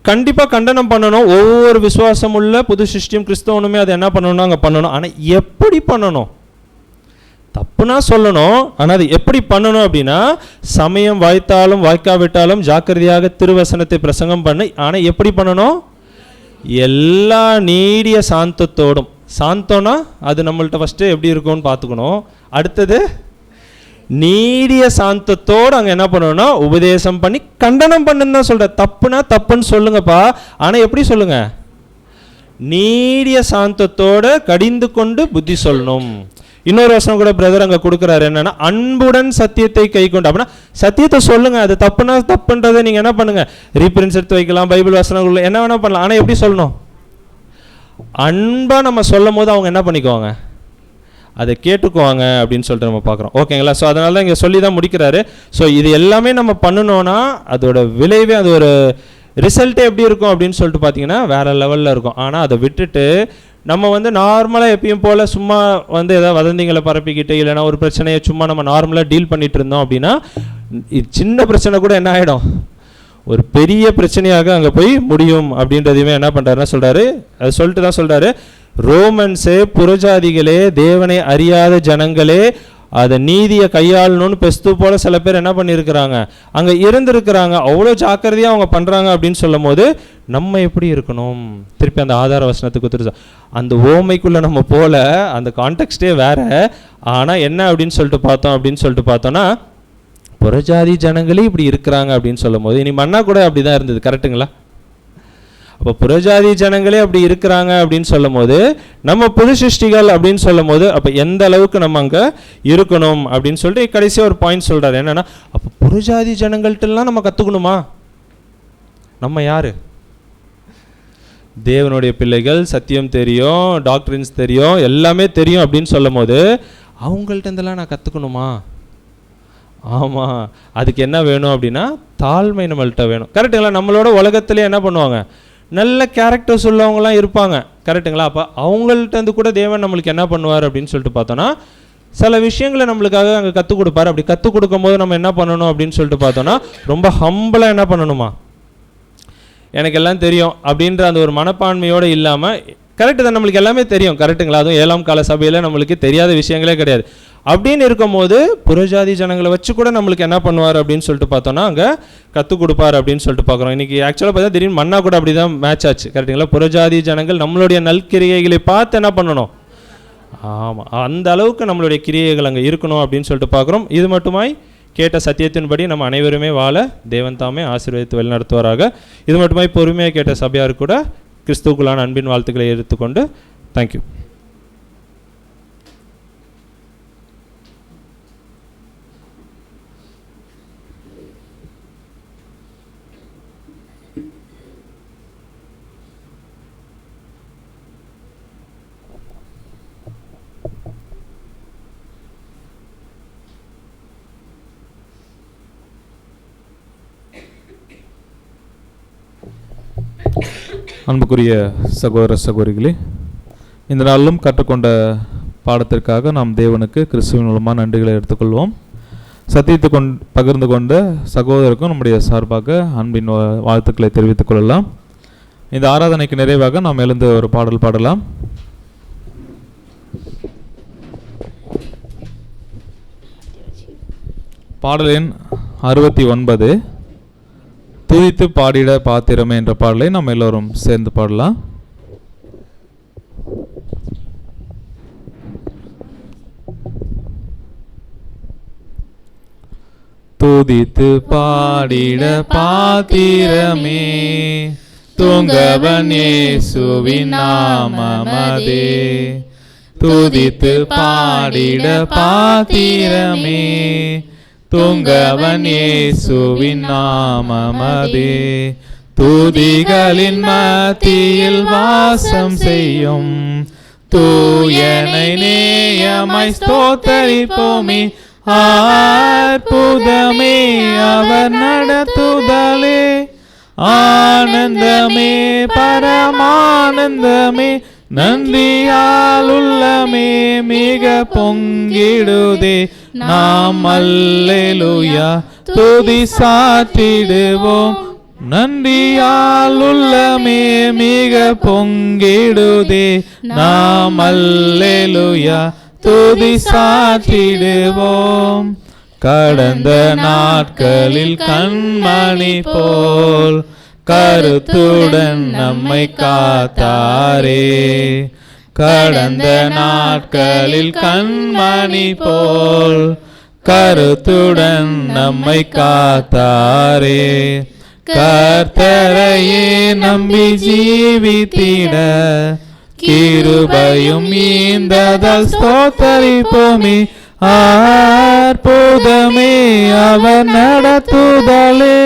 கண்டிப்பாக கண்டனம் பண்ணணும். ஒவ்வொரு விசுவாசம் உள்ள புது சிருஷ்டியும் கிறிஸ்தவனுமே அதை என்ன பண்ணணும், அங்கே பண்ணணும். ஆனால் எப்படி பண்ணணும், தப்புனா சொல்லணும், ஆனால் அது எப்படி பண்ணணும் அப்படின்னா, சமயம் வாய்த்தாலும் வாய்க்காவிட்டாலும் ஜாக்கிரதையாக திருவசனத்தை பிரசங்கம் பண்ணி, ஆனால் எப்படி பண்ணணும், எல்லா நீடிய சாந்தத்தோடும். சாந்தம்னா அது நம்மள்ட்ட ஃபஸ்ட்டு எப்படி இருக்கும்னு பார்த்துக்கணும். அடுத்தது நீடிய சாந்தத்தோடு அங்கே என்ன பண்ணணும்னா உபதேசம் பண்ணி கண்டனம் பண்ணுன்னு தான் சொல்கிற. தப்புனா தப்புன்னு சொல்லுங்கப்பா, ஆனால் எப்படி சொல்லுங்க, நீடிய சாந்தத்தோடு கடிந்து கொண்டு புத்தி சொல்லணும். இன்னொரு வசனம் கூட பிரதர் அங்கே கொடுக்குறாரு, என்னன்னா அன்புடன் சத்தியத்தை கை கொண்டு. அப்படின்னா சத்தியத்தை சொல்லுங்க, அது தப்புனா தப்புன்றதை நீங்கள் என்ன பண்ணுங்க, ரீப்ரின்ஸ் எடுத்து வைக்கலாம், பைபிள் வசனங்கள் என்ன வேணா பண்ணலாம். ஆனால் எப்படி சொல்லணும், அன்பாக நம்ம சொல்லும் போது அவங்க என்ன பண்ணிக்குவாங்க, அதை கேட்டுக்குவாங்க அப்படின்னு சொல்லிட்டு நம்ம பார்க்குறோம். ஓகேங்களா? ஸோ அதனால தான் இங்கே சொல்லி தான் முடிக்கிறாரு. ஸோ இது எல்லாமே நம்ம பண்ணணும்னா அதோட விளைவே, அது ஒரு ரிசல்ட்டே எப்படி இருக்கும் அப்படின்னு சொல்லிட்டு பார்த்தீங்கன்னா வேறு லெவலில் இருக்கும். ஆனால் அதை விட்டுட்டு நம்ம வந்து நார்மலாக எப்பயும் போல் சும்மா வந்து ஏதாவது வதந்திங்களை பரப்பிக்கிட்டு இல்லைனா ஒரு பிரச்சனையை சும்மா நம்ம நார்மலாக டீல் பண்ணிகிட்டு இருந்தோம் அப்படின்னா சின்ன பிரச்சனை கூட என்ன ஆகிடும், ஒரு பெரிய பிரச்சனையாக அங்கே போய் முடியும் அப்படின்றதையுமே என்ன பண்ணுறாருன்னா சொல்கிறாரு. அது சொல்லிட்டு தான் சொல்கிறாரு, ரோமன்ஸே, புறஜாதிகளே, தேவனை அறியாத ஜனங்களே, அதை நீதியை கையாளணும்னு பெஸ்து போல் சில பேர் என்ன பண்ணியிருக்கிறாங்க, அங்கே இருந்திருக்கிறாங்க. அவ்வளோ ஜாக்கிரதையாக அவங்க பண்ணுறாங்க அப்படின்னு சொல்லும் போது நம்ம எப்படி இருக்கணும், திருப்பி அந்த ஆதார வசனத்துக்கு ஒத்துருச்சா, அந்த ஓமைக்குள்ளே நம்ம போல, அந்த கான்டெக்ஸ்டே வேறு. ஆனால் என்ன அப்படின்னு சொல்லிட்டு பார்த்தோன்னா புறஜாதி ஜனங்களே இப்படி இருக்கிறாங்க அப்படின்னு சொல்லும் போது, இனி மன்னா கூட அப்படி தான் இருந்தது. கரெக்டுங்களா? அப்போ புறஜாதி ஜனங்களே அப்படி இருக்கிறாங்க அப்படின்னு சொல்லும் போது நம்ம புது சிருஷ்டிகள் அப்படின்னு சொல்லும் போது அப்போ எந்த அளவுக்கு நம்ம அங்கே இருக்கணும் அப்படின்னு சொல்லிட்டு கடைசியாக ஒரு பாயிண்ட் சொல்கிறார். என்னென்னா, அப்போ புறஜாதி ஜனங்கள்ட்டெல்லாம் நம்ம கற்றுக்கணுமா? நம்ம யார்? தேவனுடைய பிள்ளைகள், சத்தியம் தெரியும், டாக்டரின்ஸ் தெரியும், எல்லாமே தெரியும் அப்படின்னு சொல்லும் போது அவங்கள்ட்ட இருந்தெல்லாம் நான் கற்றுக்கணுமா? ஆமாம், அதுக்கு என்ன வேணும் அப்படின்னா தாழ்மை நம்மள்கிட்ட வேணும். கரெக்டுங்களா? நம்மளோட உலகத்திலே என்ன பண்ணுவாங்க, நல்ல கேரக்டர்ஸ் உள்ளவங்களாம் இருப்பாங்க. கரெக்டுங்களா? அப்போ அவங்கள்ட்ட இருந்து கூட தேவன் நம்மளுக்கு என்ன பண்ணுவார் அப்படின்னு சொல்லிட்டு பார்த்தோன்னா சில விஷயங்களை நம்மளுக்காக அங்கே கற்றுக் கொடுப்பார். அப்படி கற்றுக் கொடுக்கும்போது நம்ம என்ன பண்ணணும் அப்படின்னு சொல்லிட்டு பார்த்தோன்னா ரொம்ப ஹம்பிளாக என்ன பண்ணணுமா, எனக்கு எல்லாம் தெரியும் அப்படின்ற அந்த ஒரு மனப்பான்மையோடு இல்லாமல், கரெக்டு தான் நம்மளுக்கு எல்லாமே தெரியும். கரெக்டுங்களா? அதுவும் 7ஆம் கால சபையில் நம்மளுக்கு தெரியாத விஷயங்களே கிடையாது. அப்படின்னு இருக்கும்போது புறஜாதி ஜனங்களை வச்சு கூட நம்மளுக்கு என்ன பண்ணுவார் அப்படின்னு சொல்லிட்டு பார்த்தோன்னா அங்கே கற்றுக் கொடுப்பார் அப்படின்னு சொல்லிட்டு பார்க்குறோம். இன்றைக்கி ஆக்சுவலாக பார்த்தா திடீர்னு மன்னா கூட அப்படி தான் மேட்ச் ஆச்சு. கரெக்டுங்களா? புறஜாதி ஜனங்கள் நம்மளுடைய நல்கிரியைகளை பார்த்து என்ன பண்ணணும், ஆமாம், அந்த அளவுக்கு நம்மளுடைய கிரியைகள் அங்கே இருக்கணும் அப்படின்னு சொல்லிட்டு பார்க்குறோம். இது மட்டுமாய் கேட்ட சத்தியத்தின்படி நம்ம அனைவருமே வாழ தேவன் தாமே ஆசீர்வதித்து வழிநடத்துவாராக. இது மட்டுமாய் பொறுமையாக கேட்ட சபையார் கூட கிறிஸ்துவுக்குள்ளான அன்பின் வாழ்த்துக்களை எடுத்துக்கொண்டு தேங்க்யூ. அன்புக்குரிய சகோதர சகோதரிகளே, இந்த நாளிலும் கற்றுக்கொண்ட பாடத்திற்காக நாம் தேவனுக்கு கிறிஸ்துவின் மூலமாக நன்றிகளை எடுத்துக்கொள்வோம். சத்தியத்தை பகிர்ந்து கொண்ட சகோதரருக்கும் நம்முடைய சார்பாக அன்பின் வாழ்த்துக்களை தெரிவித்துக் கொள்ளலாம். இந்த ஆராதனைக்கு நிறைவாக நாம் எழுந்து ஒரு பாடல் பாடலாம். பாடலின் 69 துதித்து பாடிட பாத்திரமே என்ற பாடலை நாம் எல்லோரும் சேர்ந்து பாடலாம். துதித்து பாடிட பாத்திரமே தூங்கவன் இயேசுவின் நாமமதே. துதித்து பாடிட பாத்திரமே தூங்கவன் இயேசுவின் நாமமதே. துதிகளின் மத்தியில் வாசம் செய்யும் தூயனை நேயமாய் ஸ்தோத்தரிப்போமே. அற்புதமே அவர் நடத்துதலே, ஆனந்தமே பரமானந்தமே, நன்றியால் உள்ளமே மிக பொங்கிடுதே. நாம் அல்லேலூயா துதி சாற்றிடுவோம், நன்றியால் உள்ளமே மிக பொங்கிடுதே. நாம் அல்லேலூயா துதி சாற்றிடுவோம். கடந்த நாட்களில் கண்மணி போல் கருத்துடன் நம்மை காத்தாரே. கடந்த நாட்களில் கண்மணி போல் கருத்துடன் நம்மை காத்தாரே. கர்த்தரையே நம்பி ஜீவித்திட கிருபையும் ஈந்ததால் ஸ்தோத்தரிப்போமே. அற்புதமே அவர் நடத்துதலே,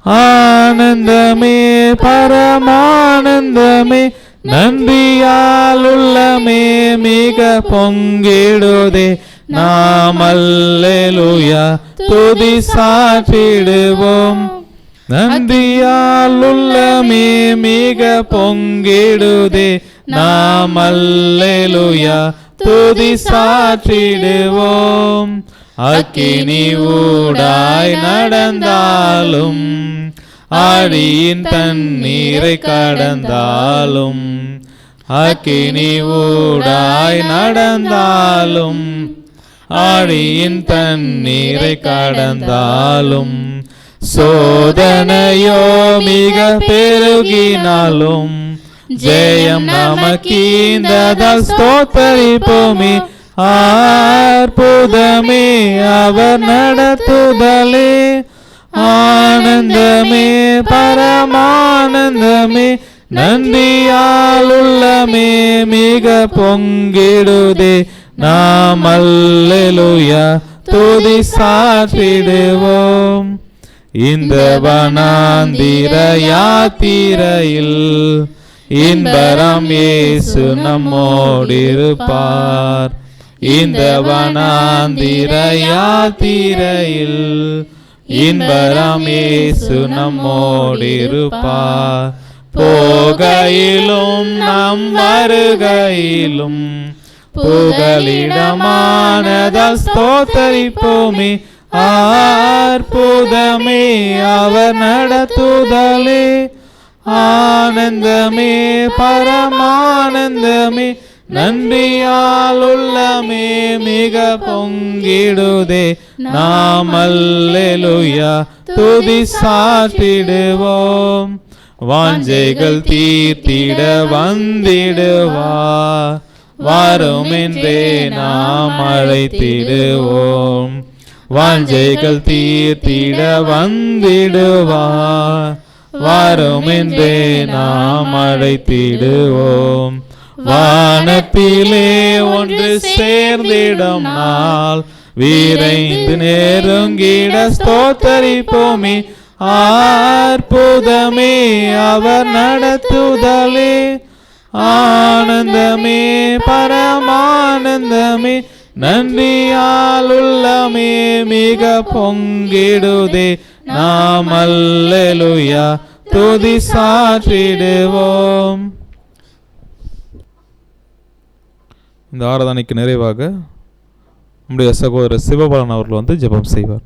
ஆனந்தமே பரமானந்தமே, நன்றியால் உள்ளமே மிக பொங்கிடுதே. நாம் அல்லேலூயா துதி சாற்றிடுவோம், நன்றியால் உள்ளமே மிக பொங்கிடுதே. நாம் அல்லேலூயா துதி சாற்றிடுவோம். அக்கினி ஊடாய் நடந்தாலும் ஆழியின் தண்ணீரை கடந்தாலும், அக்கினி ஊடாய் நடந்தாலும் ஆழியின் தண்ணீரை கடந்தாலும், சோதனையோ மிக பெருகினாலும் ஜெயம் நமக்கீந்ததால் ஸ்தோத்தரிப்போமே. அற்புதமே அவர் நடத்துதலே, ஆனந்தமே பரமானந்தமே, நன்றியால் உள்ளமே மிக பொங்கிடுதே. நாம் அல்லேலூயா துதி சாற்றிடுவோம். இந்த வனாந்திர யாத்திரையில் இன்பரம் இயேசு நம்மோடிருப்பார். இந்த வனாந்திர யாத்திரையில் இன்பரம் இயேசு நம்மோடிருப்பார். போகையிலும் நம் வருகையிலும் புகலிடமானதால் ஸ்தோத்தரிப்போமே. அற்புதமே அவர் நடத்துதலே, ஆனந்தமே பரமானந்தமே, நன்றியால் உள்ளமே மிக பொங்கிடுதே. நாம் அல்லேலூயா துதி சாற்றிடுவோம். வாஞ்சைகள் தீர்த்திட வந்திடுவார், வாரும் என்றே நாம் அழைத்திடுவோம். வாஞ்சைகள் தீர்த்திட வந்திடுவார், வாரும் என்றே நாம் அழைத்திடுவோம். வானத்திலே ஒன்று சேர்ந்திடும் நாள் விரைந்து நெருங்கிட ஸ்தோத்தரிப்போமே. அற்புதமே அவர் நடத்துதலே, ஆனந்தமே பரமானந்தமே, நன்றியால் உள்ளமே மிக பொங்கிடுதே. நாம் அல்லேலூயா துதி சாற்றிடுவோம். இந்த ஆராதனைக்கு நிறைவாக நம்முடைய சகோதரர் சிவபாலன் அவர்கள் வந்து ஜெபம் செய்வார்.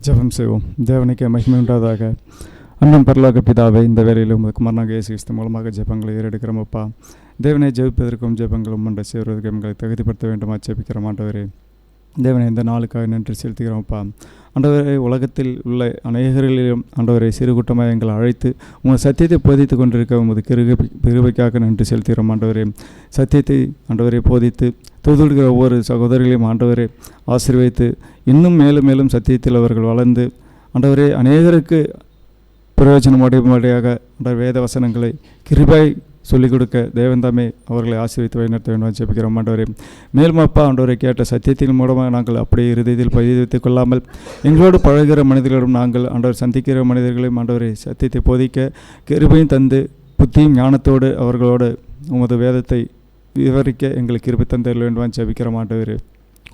ஜெபம் செய்வோம். தேவனுக்கு மகிமை உண்டாதாக. அன்றும் பரலோக பிதாவை, இந்த வேளையிலும் குமாரனாக இயேசு கிறிஸ்து மூலமாக ஜெபங்களை ஏறெடுக்கிறோம். அப்பா, தேவனை ஜெபிப்பதற்கும் ஜெபங்களும் ஒன்றை செய்வதற்கும் எங்களை தகுதிப்படுத்த வேண்டுமா ஜெபிக்கிறோம். ஆண்டவரே, தேவனை இந்த நாளுக்காக நன்றி செலுத்துகிறோம். அப்பா, ஆண்டவரை, உலகத்தில் உள்ள அநேகரிலும் ஆண்டவரை சிறு கூட்டமாக எங்களை அழைத்து உங்கள் சத்தியத்தை போதித்து கொண்டிருக்க உமது கிருபைக்காக நன்றி செலுத்துகிறோம். ஆண்டவரே, சத்தியத்தை ஆண்டவரை போதித்து தொழுதுகிற ஒவ்வொரு சகோதரிகளையும் ஆண்டவரை ஆசீர்வதித்து இன்னும் மேலும் மேலும் சத்தியத்தில் அவர்கள் வளர்ந்து ஆண்டவரே அநேகருக்கு பிரயோஜனமுடையபடியாக ஆண்டவர் வேத வசனங்களை கிருபை சொல்லிக் கொடுக்க தேவன் தாமே அவர்களை ஆசீர்வித்து வழிநடத்த வேண்டும் ஜெபிக்கிறோம் ஆண்டவரே. மேலும் அப்பா ஆண்டவரை கேட்ட சத்தியத்தின் மூலமாக நாங்கள் அப்படியே இருதயத்தில் பதித்து கொள்ளாமல் எங்களோடு பழகுகிற மனிதர்களிடம் நாங்கள் ஆண்டவர் சந்திக்கிற மனிதர்களையும் ஆண்டவரை சத்தியத்தை போதிக்க கிருபையும் தந்து புத்தியும் ஞானத்தோடு அவர்களோடு உமது வேதத்தை விவரிக்க எங்களுக்கு கிருபை தந்தர வேண்டும் ஜெபிக்கிறோம் ஆண்டவரே.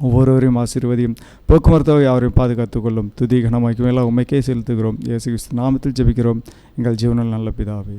ஒவ்வொருவரையும் ஆசீர்வதியும் போக்குவரத்தாக யாரையும் பாதுகாத்துக்கொள்ளும். துதி கனமாக்கும் எல்லாம் உண்மைக்கே செலுத்துகிறோம். இயேசு கிறிஸ்து நாமத்தில் ஜெபிக்கிறோம் எங்கள் ஜீவனில் நல்ல பிதாவே.